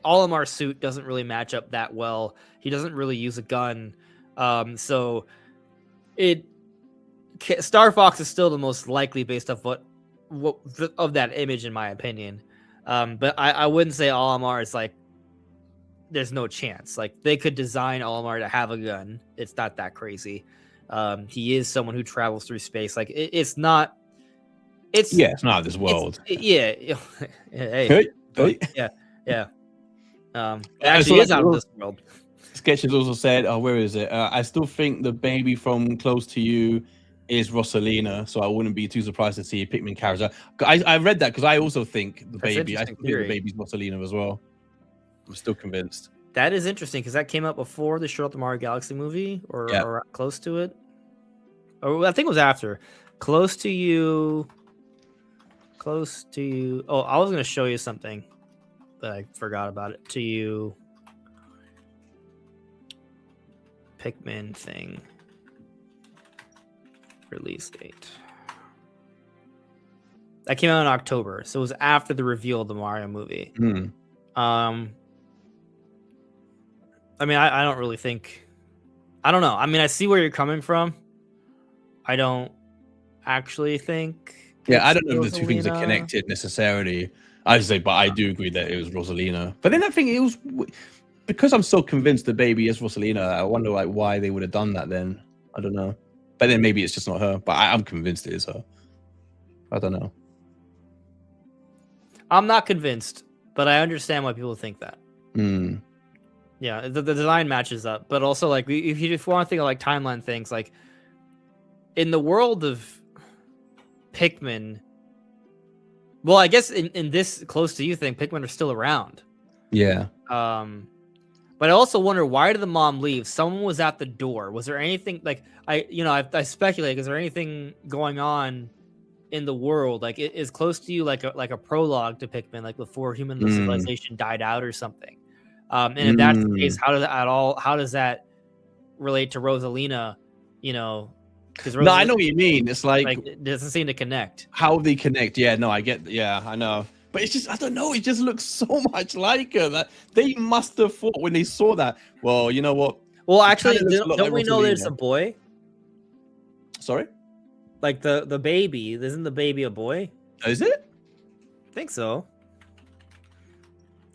Olimar suit doesn't really match up that well. He doesn't really use a gun. So Star Fox is still the most likely based off what of that image, in my opinion. But I wouldn't say Olimar is like there's no chance. Like they could design Olimar to have a gun. It's not that crazy. He is someone who travels through space. Like it's not. It's not this world. Hey, Hey. yeah. It actually is out of this world. Sketches also said, "Oh, where is it? I still think the baby from Close to You is Rosalina, so I wouldn't be too surprised to see a Pikmin character." I read that because I also think the baby's Rosalina as well. I'm still convinced. That is interesting because that came out before they showed up the Mario Galaxy movie, or close to it. Or I think it was after. Close to You. Oh, I was going to show you something, but I forgot about it. To You. Pikmin thing. Release date. That came out in October, so it was after the reveal of the Mario movie. I mean, I don't really think. I don't know. I mean, I see where you're coming from. I don't actually think. Yeah, I don't know if the two things are connected necessarily. I just say, but I do agree that it was Rosalina. But then I think it was because I'm so convinced the baby is Rosalina. I wonder like why they would have done that then. I don't know. But then maybe it's just not her. But I'm convinced it is her. I don't know. I'm not convinced, but I understand why people think that. Yeah, the design matches up, but also like if you want to think of like timeline things, like in the world of Pikmin, well, I guess in this Close to You thing, Pikmin are still around. Yeah. But I also wonder, why did the mom leave? Someone was at the door. Was there anything like I speculate? Is there anything going on in the world? Like is Close to You like a prologue to Pikmin, like before human civilization died out or something? And if that's the case, how does that relate to Rosalina? Because no, I know what you mean. It's like it doesn't seem to connect. How they connect? Yeah, no, I get. Yeah, I know. But it's just, I don't know. It just looks so much like her that they must have thought when they saw that. Well, you know what? Well, actually, don't we know that it's a boy? Sorry? Like the baby. Isn't the baby a boy? Is it? I think so.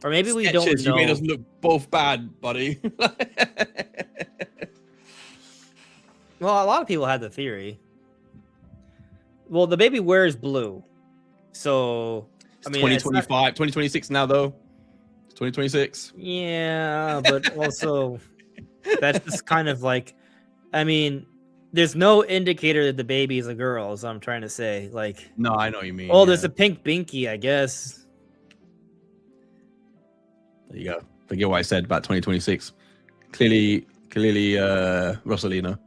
Or maybe we don't know. You made us look both bad, buddy. Well, a lot of people had the theory. Well, the baby wears blue. So, I mean, 2025, 2026 now, though. 2026. Yeah, but also, that's just kind of like, I mean, there's no indicator that the baby is a girl, is what I'm trying to say. Like, no, I know what you mean. Oh, there's a pink binky, I guess. There you go. Forget what I said about 2026. Clearly, Rosalina.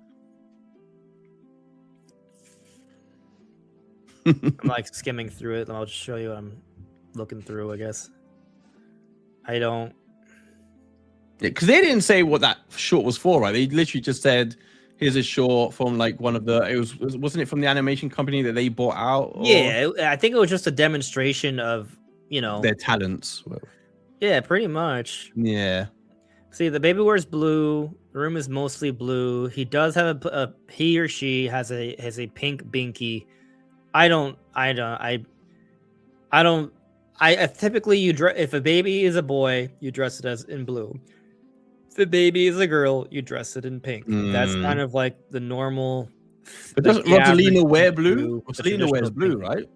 I'm like skimming through it, and I'll just show you what I'm looking through, I guess. I don't. Yeah, because they didn't say what that short was for, right? They literally just said, "Here's a short from like one of the." Wasn't it from the animation company that they bought out? Or... Yeah, I think it was just a demonstration of their talents. Yeah, pretty much. Yeah. See, the baby wears blue. The room is mostly blue. He does have he or she has a pink binky. I typically if a baby is a boy, you dress it as in blue. If a baby is a girl, you dress it in pink. That's kind of like the normal. But doesn't Rosalina wear blue? Rosalina wears blue, right?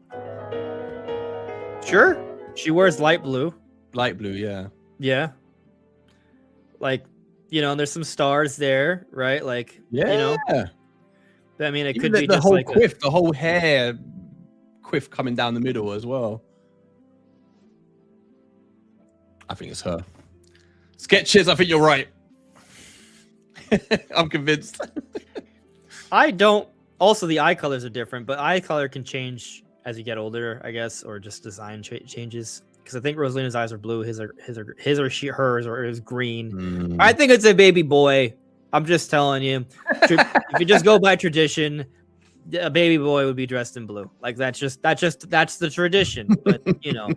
Sure, she wears light blue. Light blue, yeah. Yeah. Like, there's some stars there, right? Like, yeah. I mean, it Even could be the just whole like quiff, the whole hair quiff coming down the middle as well. I think it's her. Sketches, I think you're right. I'm convinced. I don't. Also, the eye colors are different, but eye color can change as you get older, I guess, or just design changes. Because I think Rosalina's eyes are blue, hers is green. I think it's a baby boy. I'm just telling you. If you just go by tradition, a baby boy would be dressed in blue. Like that's the tradition. But yeah.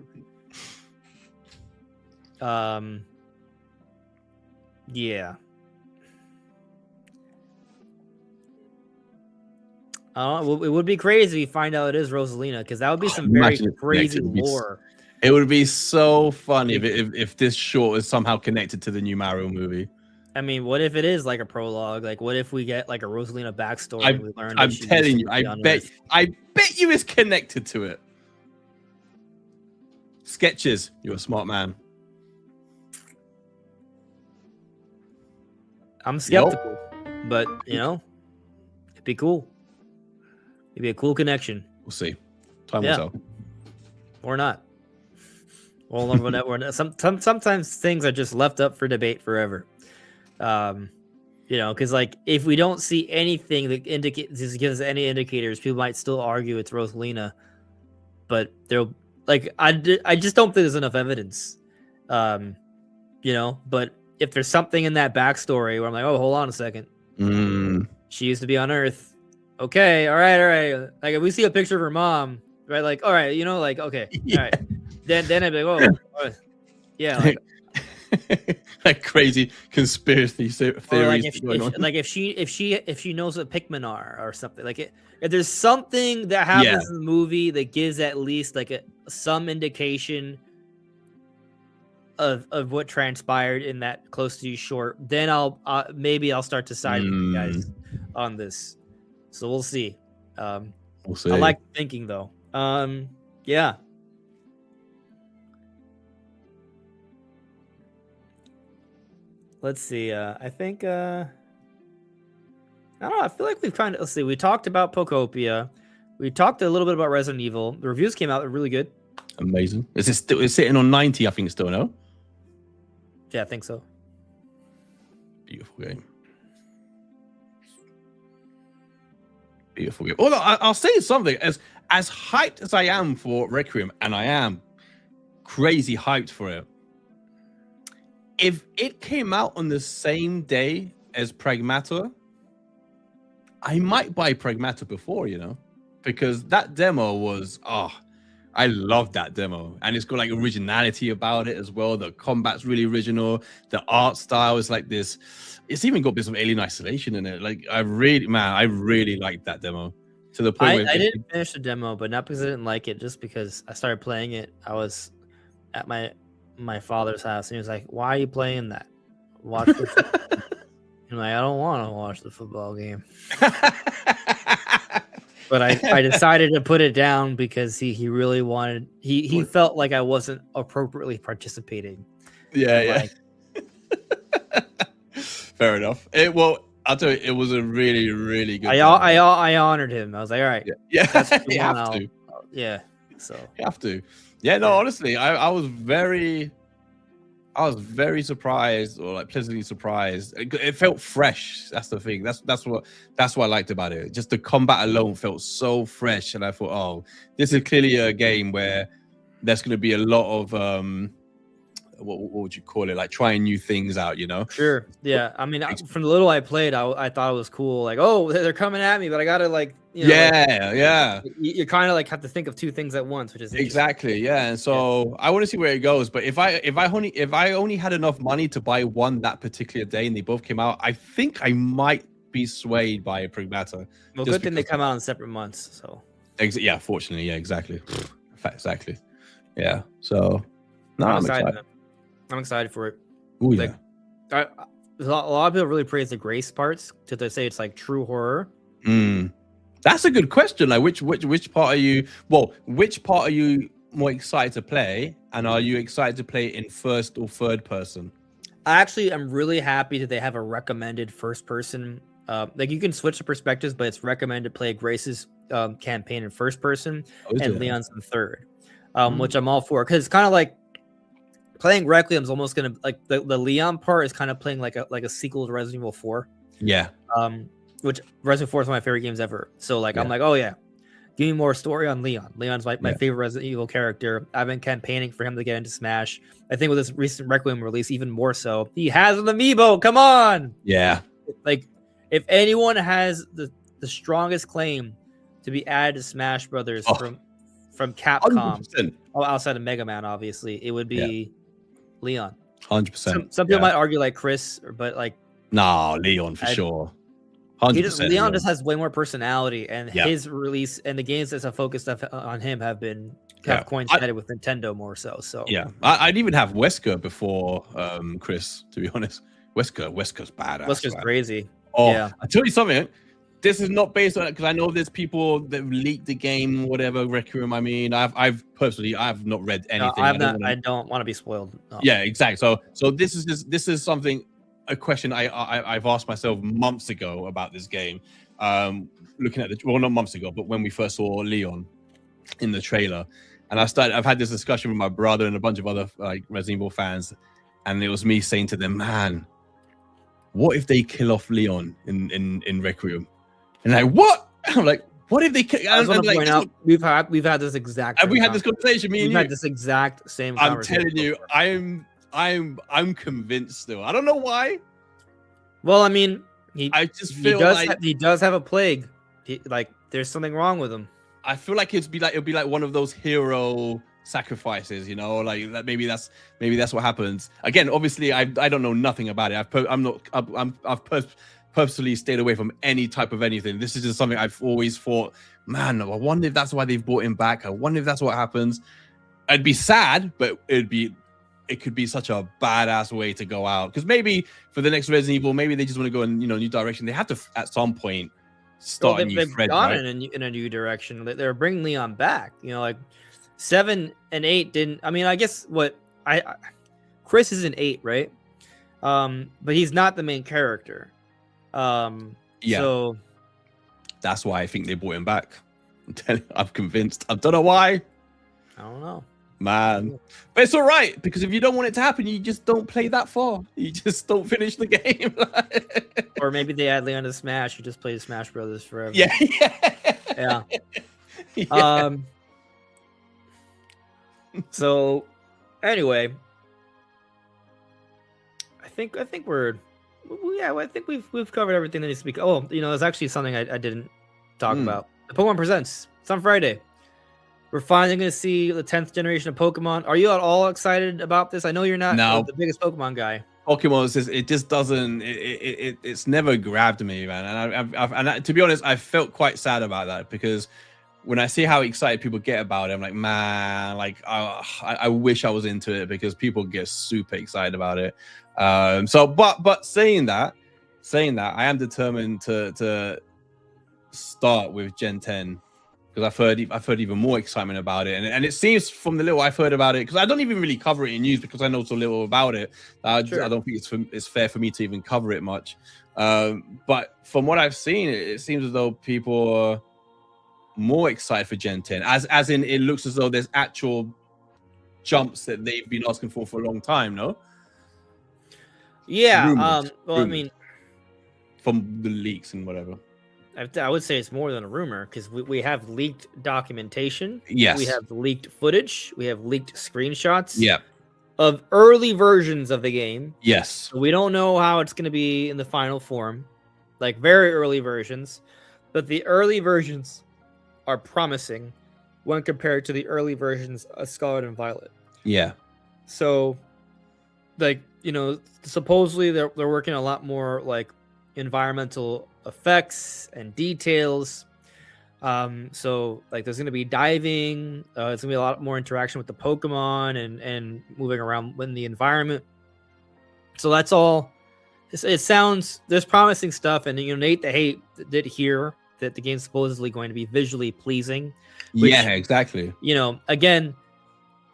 It would be crazy if you find out it is Rosalina, because that would be some very crazy lore. It would be so funny if this short is somehow connected to the new Mario movie. I mean, what if it is like a prologue? Like, what if we get like a Rosalina backstory? And we learn I'm telling you, I bet you it's connected to it. Sketches, you're a smart man. I'm skeptical, but you know, it'd be cool. It'd be a cool connection. We'll see. Time will tell. Or not. Well, sometimes things are just left up for debate forever. You know, because like if we don't see anything that gives us any indicators, people might still argue it's Rosalina. But they'll like I just don't think there's enough evidence. You know, but if there's something in that backstory where I'm like, oh, hold on a second, she used to be on Earth. Okay, all right. Like if we see a picture of her mom, right? Like, all right, you know, like okay, all right. Then I'd be like, oh, yeah. Like, like crazy conspiracy theories. If she knows what Pikmin are or something, like if there's something that happens in the movie that gives at least like some indication of what transpired in that Close to You short, then maybe I'll start to side with you guys on this. So we'll see. We'll see. I like thinking though. Yeah. Let's see. I think I don't know. I feel like we've kind of, let's see. We talked about Pokopia. We talked a little bit about Resident Evil. The reviews came out really good. Amazing. Is it still? It's sitting on 90? I think it's still, no? Yeah, I think so. Beautiful game. Beautiful game. Although I'll say something. As hyped as I am for Requiem, and I am crazy hyped for it, if it came out on the same day as Pragmata, I might buy Pragmata before, you know, because that demo was, I love that demo. And it's got like originality about it as well. The combat's really original. The art style is like this. It's even got bits of Alien Isolation in it. Like I really liked that demo. To the point I didn't finish the demo, but not because I didn't like it, just because I started playing it. I was at my father's house and he was like, why are you playing that? Watch the I'm like, I don't want to watch the football game. But I decided to put it down because he really wanted, he felt like I wasn't appropriately participating. Yeah. Fair enough. I'll tell you, it was a really, really good. I honored him. I was like, all right. Yeah. You have to. Yeah. So you have to. Yeah, no, honestly, I was very surprised, or like pleasantly surprised. It felt fresh. That's the thing. That's what I liked about it. Just the combat alone felt so fresh, and I thought, oh, this is clearly a game where there's going to be a lot of what would you call it? Like trying new things out, you know? Sure. Yeah. I mean, from the little I played, I thought it was cool. Like, oh, they're coming at me, but I gotta like, you know, yeah. You kind of like have to think of two things at once, which is exactly. Yeah. And so I want to see where it goes. But if I only had enough money to buy one that particular day and they both came out, I think I might be swayed by Pragmata. Well, good thing they come out in separate months. So yeah, fortunately, yeah, exactly. Exactly. Yeah. So no, I'm excited. I'm excited for it. Oh yeah. A lot of people really praise the Grace parts because they say it's like true horror. That's a good question. Like, which part are you? Well, which part are you more excited to play, and are you excited to play in first or third person? I'm really happy that they have a recommended first person. Like you can switch the perspectives, but it's recommended to play Grace's campaign in first person and Leon's in third, which I'm all for because it's kind of like. Playing Requiem's almost gonna like the Leon part is kind of playing like a sequel to Resident Evil 4. Yeah. Which Resident Evil 4 is one of my favorite games ever. So like I'm like, oh yeah, give me more story on Leon. Leon's my favorite Resident Evil character. I've been campaigning for him to get into Smash. I think with this recent Requiem release, even more so. He has an amiibo. Come on. Yeah. Like if anyone has the strongest claim to be added to Smash Brothers from Capcom, 100%. Outside of Mega Man, obviously, it would be. Leon. 100%. Some people might argue like Chris, but like Leon for sure. 100%. Leon just has way more personality, and his release and the games that have focused on him have been have coincided with Nintendo more so. So yeah, I'd even have Wesker before Chris, to be honest. Wesker's badass. Wesker's crazy. Oh, yeah. I tell you something. This is not based on it because I know there's people that leaked the game, whatever. Requiem. I mean, I've personally not read anything. I don't want to be spoiled. No. Yeah, exactly. So this is something, a question I've asked myself months ago about this game. Looking at not months ago, but when we first saw Leon in the trailer, and I've had this discussion with my brother and a bunch of other like Resident Evil fans, and it was me saying to them, man, what if they kill off Leon in Requiem? And like, what? I'm like, what if they kill? I want to point out, we've had this exact. Have we had this conversation? Me and you had this exact same conversation. I'm telling you, I'm convinced still. I don't know why. Well, I mean, I just feel like he does have a plague. Like, there's something wrong with him. I feel like it'll be like one of those hero sacrifices, you know, like that. Maybe that's what happens. Again, obviously, I don't know nothing about it. I've purposely stayed away from any type of anything. This is just something I've always thought, man, I wonder if that's why they've brought him back. I wonder if that's what happens. I'd be sad, but it could be such a badass way to go out. Because maybe for the next Resident Evil, maybe they just want to go in, new direction. They have to at some point start a new thread, gone right? in a new direction. They're bringing Leon back. Like 7 and 8 didn't. I mean, I guess Chris is an 8, right? But he's not the main character. Yeah. So that's why I think they brought him back. I'm convinced. I don't know why. I don't know, man. But it's all right, because if you don't want it to happen, you just don't play that far. You just don't finish the game. Or maybe they add Leon to Smash. You just play Smash Brothers forever. Yeah. So anyway, I think we've covered everything that needs to be. Oh, there's actually something I didn't talk about. The Pokemon Presents. It's on Friday. We're finally going to see the 10th generation of Pokemon. Are you at all excited about this? I know you're not the biggest Pokemon guy. Pokemon it just doesn't. It's never grabbed me, man. And to be honest, I felt quite sad about that, because when I see how excited people get about it, I'm like, man, like I wish I was into it, because people get super excited about it. But saying that, I am determined to start with Gen 10, because I've heard even more excitement about it, and it seems from the little I've heard about it, because I don't even really cover it in news because I know so little about it. Sure. I don't think it's fair for me to even cover it much. But from what I've seen, it seems as though people are more excited for Gen 10, as in it looks as though there's actual jumps that they've been asking for a long time. No. Yeah. Rumors. I mean, from the leaks and whatever. I would say it's more than a rumor, because we have leaked documentation. Yes. We have leaked footage. We have leaked screenshots. Yeah. Of early versions of the game. Yes. So we don't know how it's going to be in the final form, like very early versions, but the early versions are promising when compared to the early versions of Scarlet and Violet. Yeah. So, like, supposedly they're working a lot more like environmental effects and details. So like there's going to be diving, it's going to be a lot more interaction with the Pokemon and moving around in the environment. So that's all. It sounds, there's promising stuff, and Nate the Hate did hear that the game's supposedly going to be visually pleasing. Which, yeah, exactly. Again,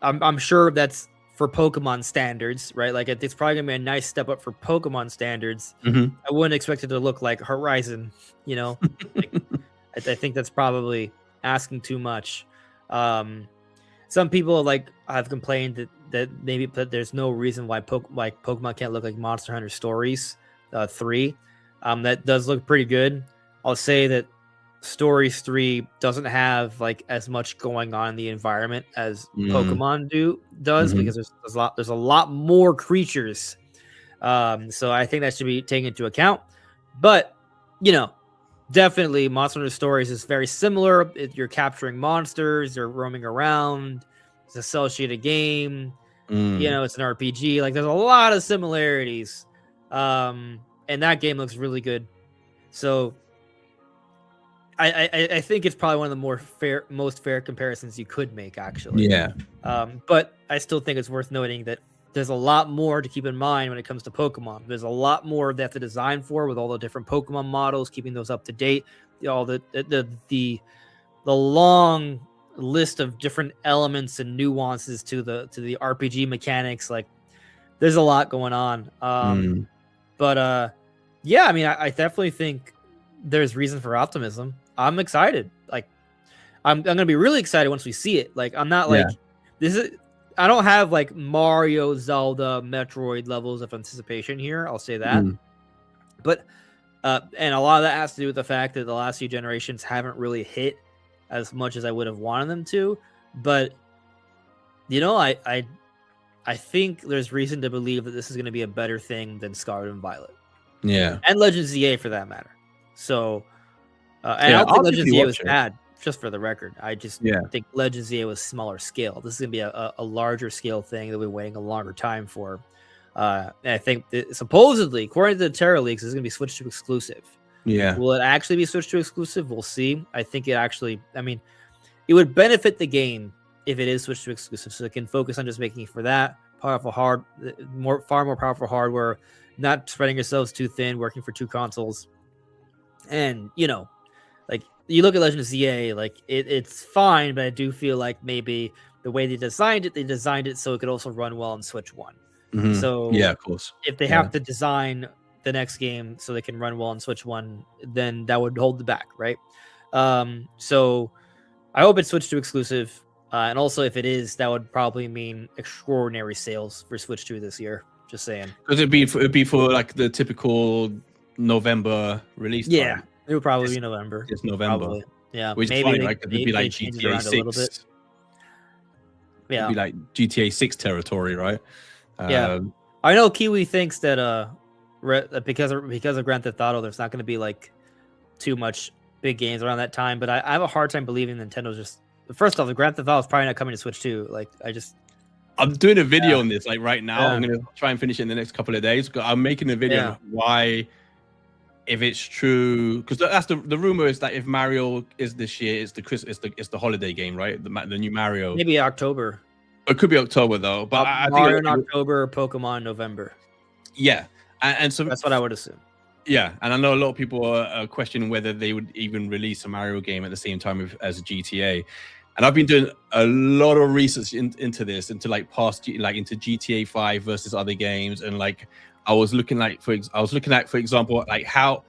I'm sure that's for Pokemon standards, right? Like it's probably gonna be a nice step up for Pokemon standards. Mm-hmm. I wouldn't expect it to look like Horizon, Like, I think that's probably asking too much. Some people have complained that maybe there's no reason why Pokemon can't look like Monster Hunter Stories 3. That does look pretty good. I'll say that Stories 3 doesn't have as much going on in the environment as Pokemon does, because there's a lot more creatures. So I think that should be taken into account. But definitely Monster Hunter Stories is very similar. You're capturing monsters, you're roaming around. It's a cel-shaded game. It's an RPG. There's a lot of similarities. And that game looks really good. So I think it's probably one of the most fair comparisons you could make, actually. Yeah. But I still think it's worth noting that there's a lot more to keep in mind when it comes to Pokemon. There's a lot more they have to design for with all the different Pokemon models, keeping those up to date. All the long list of different elements and nuances to the RPG mechanics. Like, there's a lot going on. But yeah, I mean, I definitely think there's reason for optimism. I'm excited. Like, I'm gonna be really excited once we see it. Like, I'm not like this is. I don't have like Mario, Zelda, Metroid levels of anticipation here. I'll say that. But and a lot of that has to do with the fact that the last few generations haven't really hit as much as I would have wanted them to. But you know, I think there's reason to believe that this is going to be a better thing than Scarlet and Violet. Yeah, and Legends ZA for that matter. So, and I don't think Legends ZA was bad. Just for the record, I just think Legends ZA was smaller scale. This is gonna be a larger scale thing that we're waiting a longer time for. And I think that supposedly, according to the Terra Leaks, this is gonna be switched to exclusive. Yeah. Will it actually be switched to exclusive? We'll see. I think it actually. I mean, it would benefit the game if it is switched to exclusive, so it can focus on just making it for that powerful far more powerful hardware, not spreading yourselves too thin, working for two consoles, and you know. Like, you look at Legend of ZA, like it's fine, but I do feel like maybe the way they designed it so it could also run well on Switch 1. So yeah, of course. If they have to design the next game so they can run well on Switch 1, then that would hold it back, right? So I hope it's switched to exclusive. And also, if it is, that would probably mean extraordinary sales for Switch 2 this year. Just saying. Because it'd be for like the typical November release time. Yeah. It would probably be November. It's November. Probably. Yeah. Which maybe is fine, right? It'd be like GTA 6. Yeah. It'd be like GTA 6 territory, right? Yeah. I know Kiwi thinks that because of Grand Theft Auto, there's not going to be like too much big games around that time. But I have a hard time believing Nintendo's just. First off, the Grand Theft Auto is probably not coming to Switch 2. Like, I'm doing a video on this like right now. I'm gonna try and finish it in the next couple of days. I'm making a video on why. If it's true, because that's the rumor is that if Mario is this year, it's the holiday game, right? The new Mario. Maybe October. It could be October though, but I Mario in October, Pokemon November. Yeah, and so that's what I would assume. Yeah, and I know a lot of people are questioning whether they would even release a Mario game at the same time as GTA. And I've been doing a lot of research into this, into like into GTA 5 versus other games, and like. I was looking at, for example, like how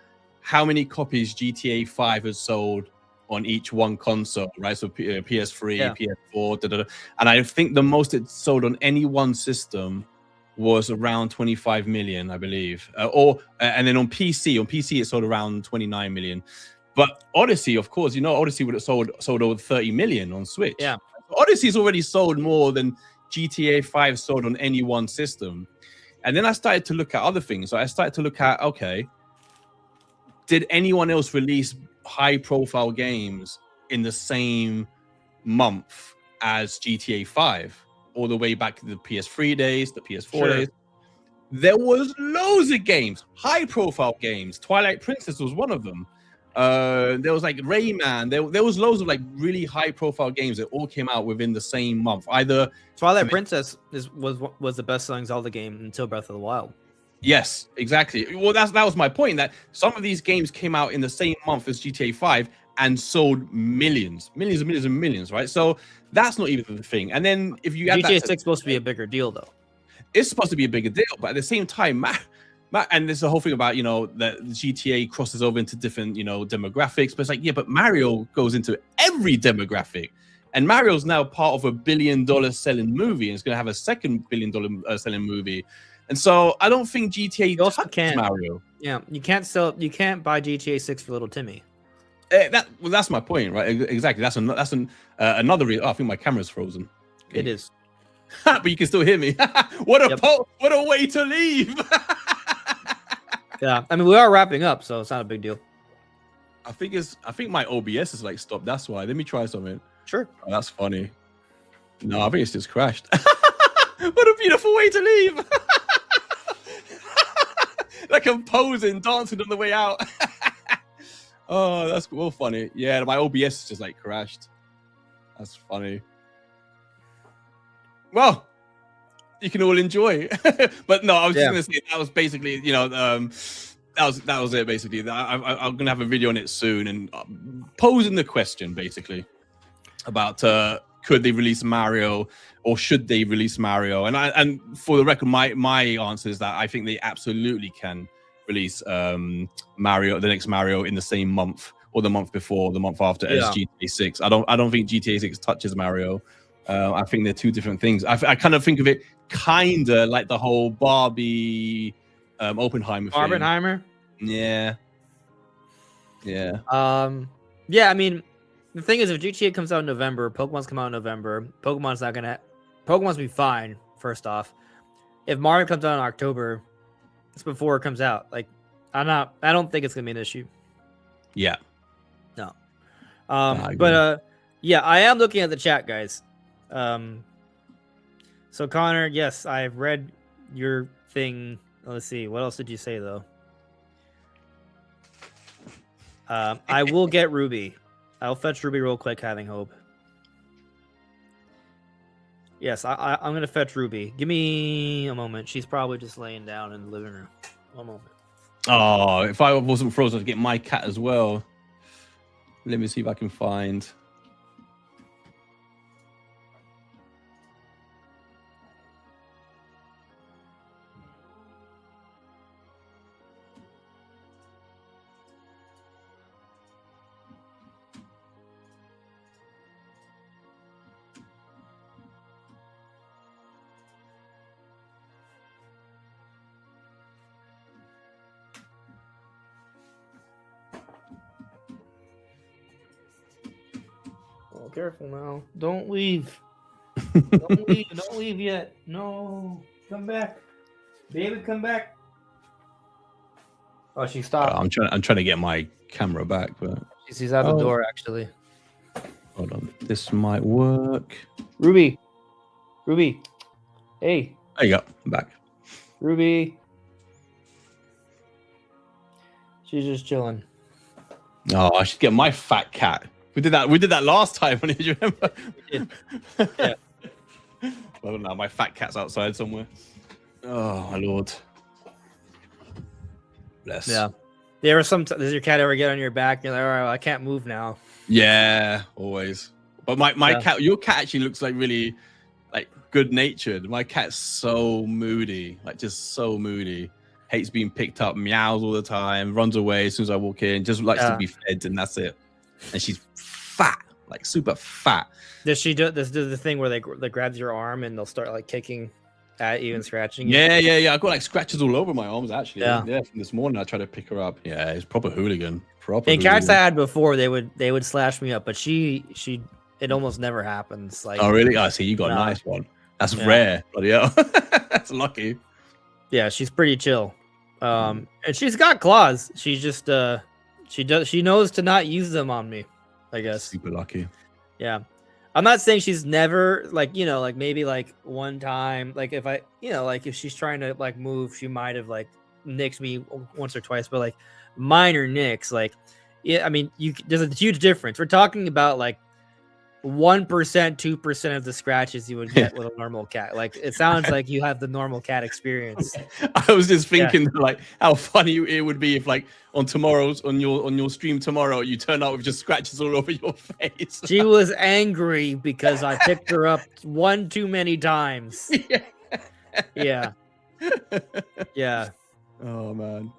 many copies GTA 5 has sold on each one console, right? So PS3, PS4, and I think the most it sold on any one system was around 25 million, I believe. And then on PC it sold around 29 million. But Odyssey, of course, Odyssey would have sold over 30 million on Switch. Yeah, Odyssey's already sold more than GTA 5 sold on any one system. And then I started to look at other things. So I started to look at, okay, did anyone else release high-profile games in the same month as GTA 5, all the way back to the PS3 days, the PS4 days? There was loads of games, high-profile games. Twilight Princess was one of them. There was like Rayman. There was loads of like really high-profile games that all came out within the same month. Either Twilight Princess was the best-selling Zelda game until Breath of the Wild. Yes, exactly. Well, that was my point. That some of these games came out in the same month as GTA 5 and sold millions, right? So that's not even the thing. And then if you add GTA 6 supposed to be a bigger deal, though. It's supposed to be a bigger deal, but at the same time, and there's a whole thing about that GTA crosses over into different demographics, but it's like, yeah, but Mario goes into every demographic, and Mario's now part of $1 billion selling movie, and it's going to have a second $1 billion selling movie, and so I don't think GTA also can't Mario. Yeah, you can't buy GTA 6 for little Timmy. That's my point, right? Exactly. That's another reason. Oh, I think my camera's frozen. Okay. It is, but you can still hear me. What a way to leave. Yeah, I mean, we are wrapping up, so it's not a big deal. I think my OBS is like stopped. That's why. Let me try something. Sure. Oh, that's funny. No, I think it's just crashed. What a beautiful way to leave. Like I'm posing, dancing on the way out. Oh, that's well funny. Yeah, my OBS just like crashed. That's funny. Well, you can all enjoy. But no, I was just gonna say that was basically, that was it basically. I'm gonna have a video on it soon and posing the question basically about could they release Mario or should they release Mario? And for the record, my answer is that I think they absolutely can release Mario, the next Mario, in the same month or the month before, the month after as GTA 6. I don't think GTA 6 touches Mario. I think they're two different things. I kind of think of it kinda like the whole Barbie Oppenheimer thing. Oppenheimer? Yeah. Yeah, I mean, the thing is, if GTA comes out in November, Pokemon's come out in November, Pokemon's will be fine, first off. If Mario comes out in October, it's before it comes out. Like, I don't think it's gonna be an issue. Yeah. No. Yeah, I am looking at the chat, guys. So Connor, yes, I've read your thing. Let's see, what else did you say though? I will get Ruby. I'll fetch Ruby real quick, having hope. Yes, I'm gonna fetch Ruby. Give me a moment. She's probably just laying down in the living room. One moment. Oh, if I wasn't frozen, I'd get my cat as well. Let me see if I can find. Oh, careful now. Don't leave. Don't leave. Don't leave yet. No. Come back. David, come back. Oh, she stopped. I'm trying to get my camera back, but she's out the door actually. Hold on. This might work. Ruby. Hey. There you go. I'm back. Ruby. She's just chilling. Oh, I should get my fat cat. We did that last time. Did you remember? Yeah. Well, no, my fat cat's outside somewhere. Oh my lord. Bless. Yeah. Does your cat ever get on your back? You're like, all right, I can't move now. Yeah, always. But my cat, your cat actually looks like really like good natured. My cat's so moody, like just so moody. Hates being picked up, meows all the time, runs away as soon as I walk in, just likes to be fed, and that's it. And she's fat, like super fat. Does she do the thing where they grabs your arm and they'll start like kicking at you and scratching you? Yeah. I've got like scratches all over my arms actually. Yeah. From this morning I tried to pick her up. Yeah, it's proper hooligan. And cats I had before, they would slash me up, but it almost never happens. Like, oh really? I see you got a nice one. That's rare. Bloody hell. That's lucky. Yeah, she's pretty chill. And she's got claws. She's just she knows to not use them on me, I guess. Super lucky. Yeah. I'm not saying she's never like maybe like one time, like if if she's trying to like move, she might have like nicked me once or twice, but like minor nicks, like, yeah, I mean, there's a huge difference. We're talking about like 1%, 2% of the scratches you would get with a normal cat. Like, it sounds like you have the normal cat experience. I was just thinking like how funny it would be if like on your stream tomorrow you turn out with just scratches all over your face. She was angry because I picked her up one too many times. Yeah. Oh man.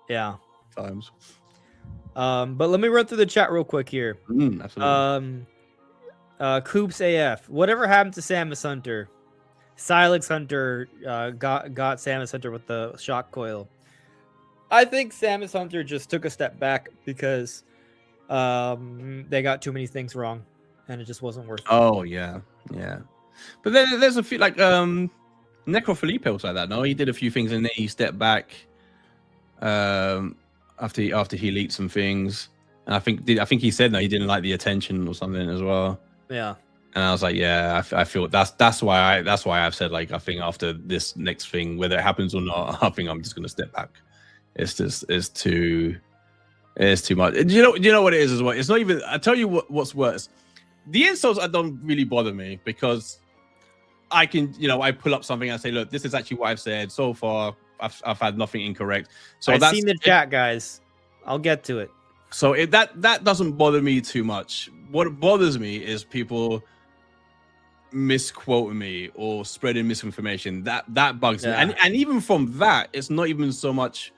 Yeah. Times. But let me run through the chat real quick here. Absolutely. Coops AF. Whatever happened to Samus Hunter? Silex Hunter got Samus Hunter with the shock coil. I think Samus Hunter just took a step back because they got too many things wrong, and it just wasn't worth it. Oh yeah. But then there's a few like Necro Felipe was like that. No, he did a few things and then he stepped back. After he leaked some things, and I think he said no, he didn't like the attention or something as well. Yeah, and I was like, yeah, I feel that's why I've said like I think after this next thing, whether it happens or not, I think I'm just gonna step back. It's too It's too much. You know what it is as well. It's not even. I tell you what's worse. The insults don't really bother me because I can, I pull up something and say, look, this is actually what I've said so far. I've had nothing incorrect. So I've seen the chat, guys. I'll get to it. So that doesn't bother me too much. What bothers me is people misquoting me or spreading misinformation. That bugs me. And even from that, it's not even so much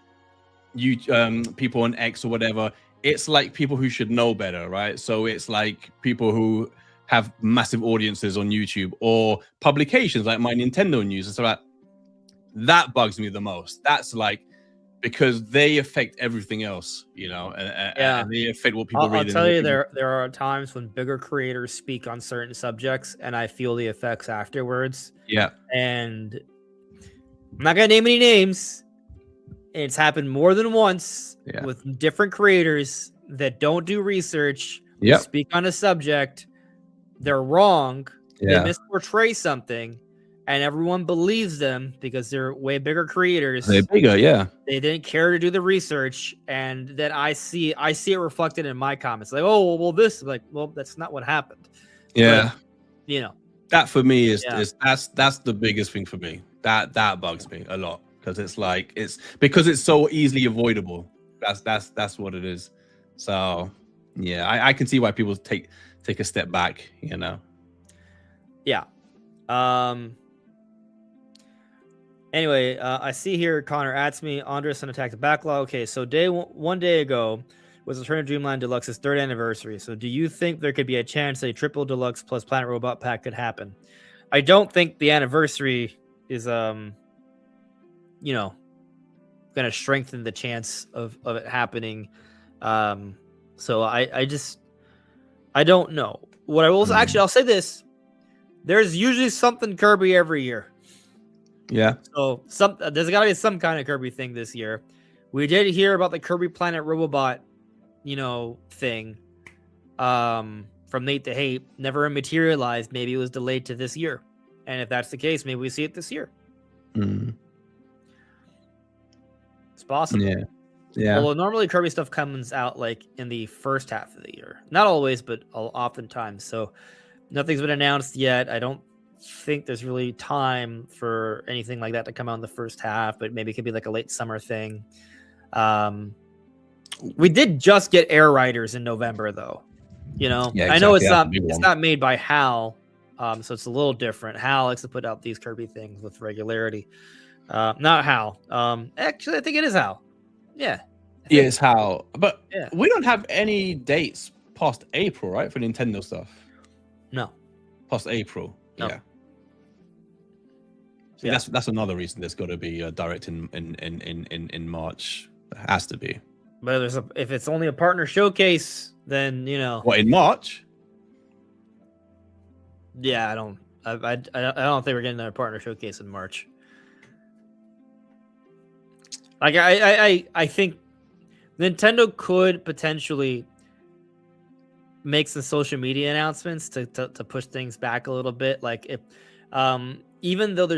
people on X or whatever. It's like people who should know better, right? So it's like people who have massive audiences on YouTube or publications like My Nintendo News and stuff like that bugs me the most. That's like, because they affect everything else, and they affect what people read. I'll tell you, there are times when bigger creators speak on certain subjects and I feel the effects afterwards. Yeah. And I'm not going to name any names. It's happened more than once with different creators that don't do research, speak on a subject. They're wrong. They misportray something, and everyone believes them because they're way bigger creators. They're bigger, yeah. They didn't care to do the research, and then I see it reflected in my comments. Like, oh, well, this, like, well, that's not what happened. Yeah, but, that for me is that's the biggest thing for me. That bugs me a lot because it's because it's so easily avoidable. That's what it is. So yeah, I can see why people take a step back. Yeah. Anyway, I see here Connor adds me. Andres attacked the backlog. Okay, so one day ago was Return of Dreamland Deluxe's 3rd anniversary. So do you think there could be a chance a triple deluxe plus Planet Robot pack could happen? I don't think the anniversary is going to strengthen the chance of it happening. So I don't know. What I will actually, I'll say this: there's usually something Kirby every year. Yeah. So there's got to be some kind of Kirby thing this year. We did hear about the Kirby Planet Robobot, thing, from Nate to Hate. Never materialized. Maybe it was delayed to this year. And if that's the case, maybe we see it this year. Mm. It's possible. Yeah. Yeah. Well, normally Kirby stuff comes out like in the first half of the year. Not always, but oftentimes. So nothing's been announced yet. I don't think there's really time for anything like that to come out in the first half, but maybe it could be like a late summer thing. We did just get Air Riders in November, though. Yeah, exactly. I know it's not made by HAL, so it's a little different. HAL likes to put out these Kirby things with regularity. Not HAL. Actually, I think it is HAL. Yeah. It's HAL, but we don't have any dates past April, right, for Nintendo stuff? No. Past April. No. Yeah. So that's another reason there's got to be a direct in March. It has to be. But if it's only a partner showcase, then What, in March? Yeah, I don't think we're getting a partner showcase in March. Like I think Nintendo could potentially make some social media announcements to push things back a little bit. Like if even though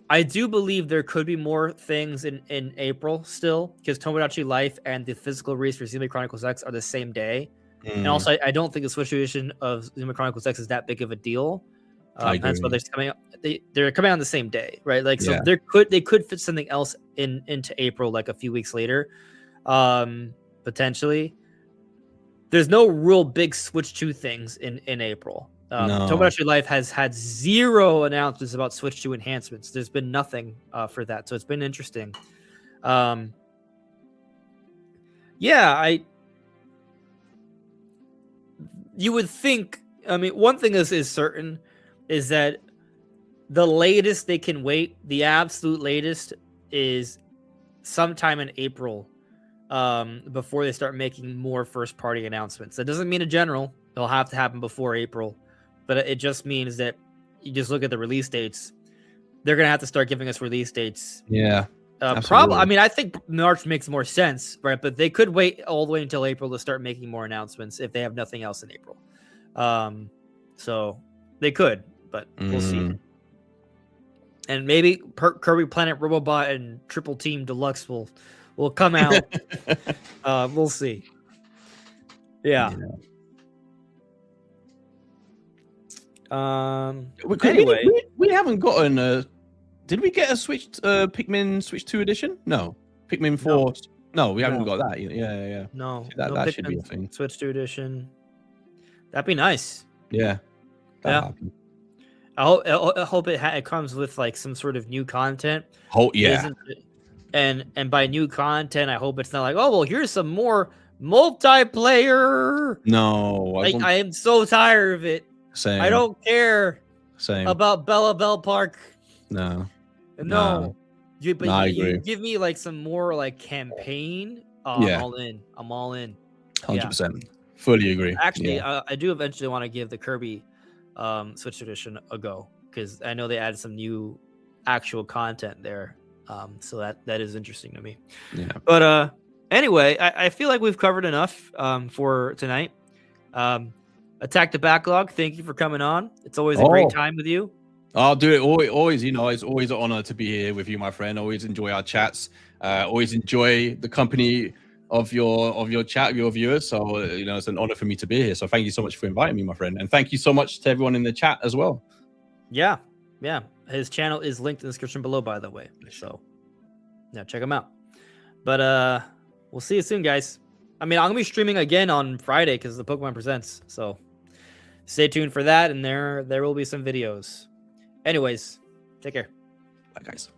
I do believe there could be more things in April still, because Tomodachi Life and the physical release for Xenoblade Chronicles X are the same day. And also I don't think the Switch edition of Xenoblade Chronicles X is that big of a deal. That's why they're coming out. They're coming out on the same day, right? Like so they could fit something else into April, like a few weeks later, potentially. There's no real big Switch 2 things in April. No. Tomodachi Life has had 0 announcements about Switch 2 enhancements. There's been nothing for that, so it's been interesting. You would think. I mean, one thing is certain is that the latest they can wait, the absolute latest, is sometime in April. Before they start making more first-party announcements. That doesn't mean in general it'll have to happen before April, but it just means that you just look at the release dates. They're gonna have to start giving us release dates. Yeah, probably. I mean, I think March makes more sense, right? But they could wait all the way until April to start making more announcements if they have nothing else in April. So they could, but we'll see. And maybe Kirby Planet Robobot and Triple Team Deluxe will will come out. We'll see. Yeah. Anyway, we haven't gotten did we get a Switch Pikmin Switch 2 edition? No. Pikmin 4. No, we haven't got that. Yeah. No. That no should be a thing. Switch 2 edition. That'd be nice. Yeah. I hope it comes with like some sort of new content. Oh yeah. And by new content, I hope it's not like, oh well, here's some more multiplayer. No, I am so tired of it. Same. I don't care. Same. About Bell Park. No. You give me like some more like campaign. Yeah. I'm all in. 100%. Fully agree. Actually, I do eventually want to give the Kirby Switch edition a go because I know they added some new actual content there. So that is interesting to me. Yeah. But anyway, I feel like we've covered enough for tonight. Attack the Backlog. Thank you for coming on. It's always a great time with you. I'll do it always. It's always an honor to be here with you, my friend. Always enjoy our chats. Always enjoy the company of your chat, your viewers. So it's an honor for me to be here. So thank you so much for inviting me, my friend, and thank you so much to everyone in the chat as well. Yeah. His channel is linked in the description below, by the way. So check him out. But we'll see you soon, guys. I mean, I'm gonna be streaming again on Friday because the Pokemon Presents. So stay tuned for that, and there will be some videos. Anyways, take care. Bye, guys.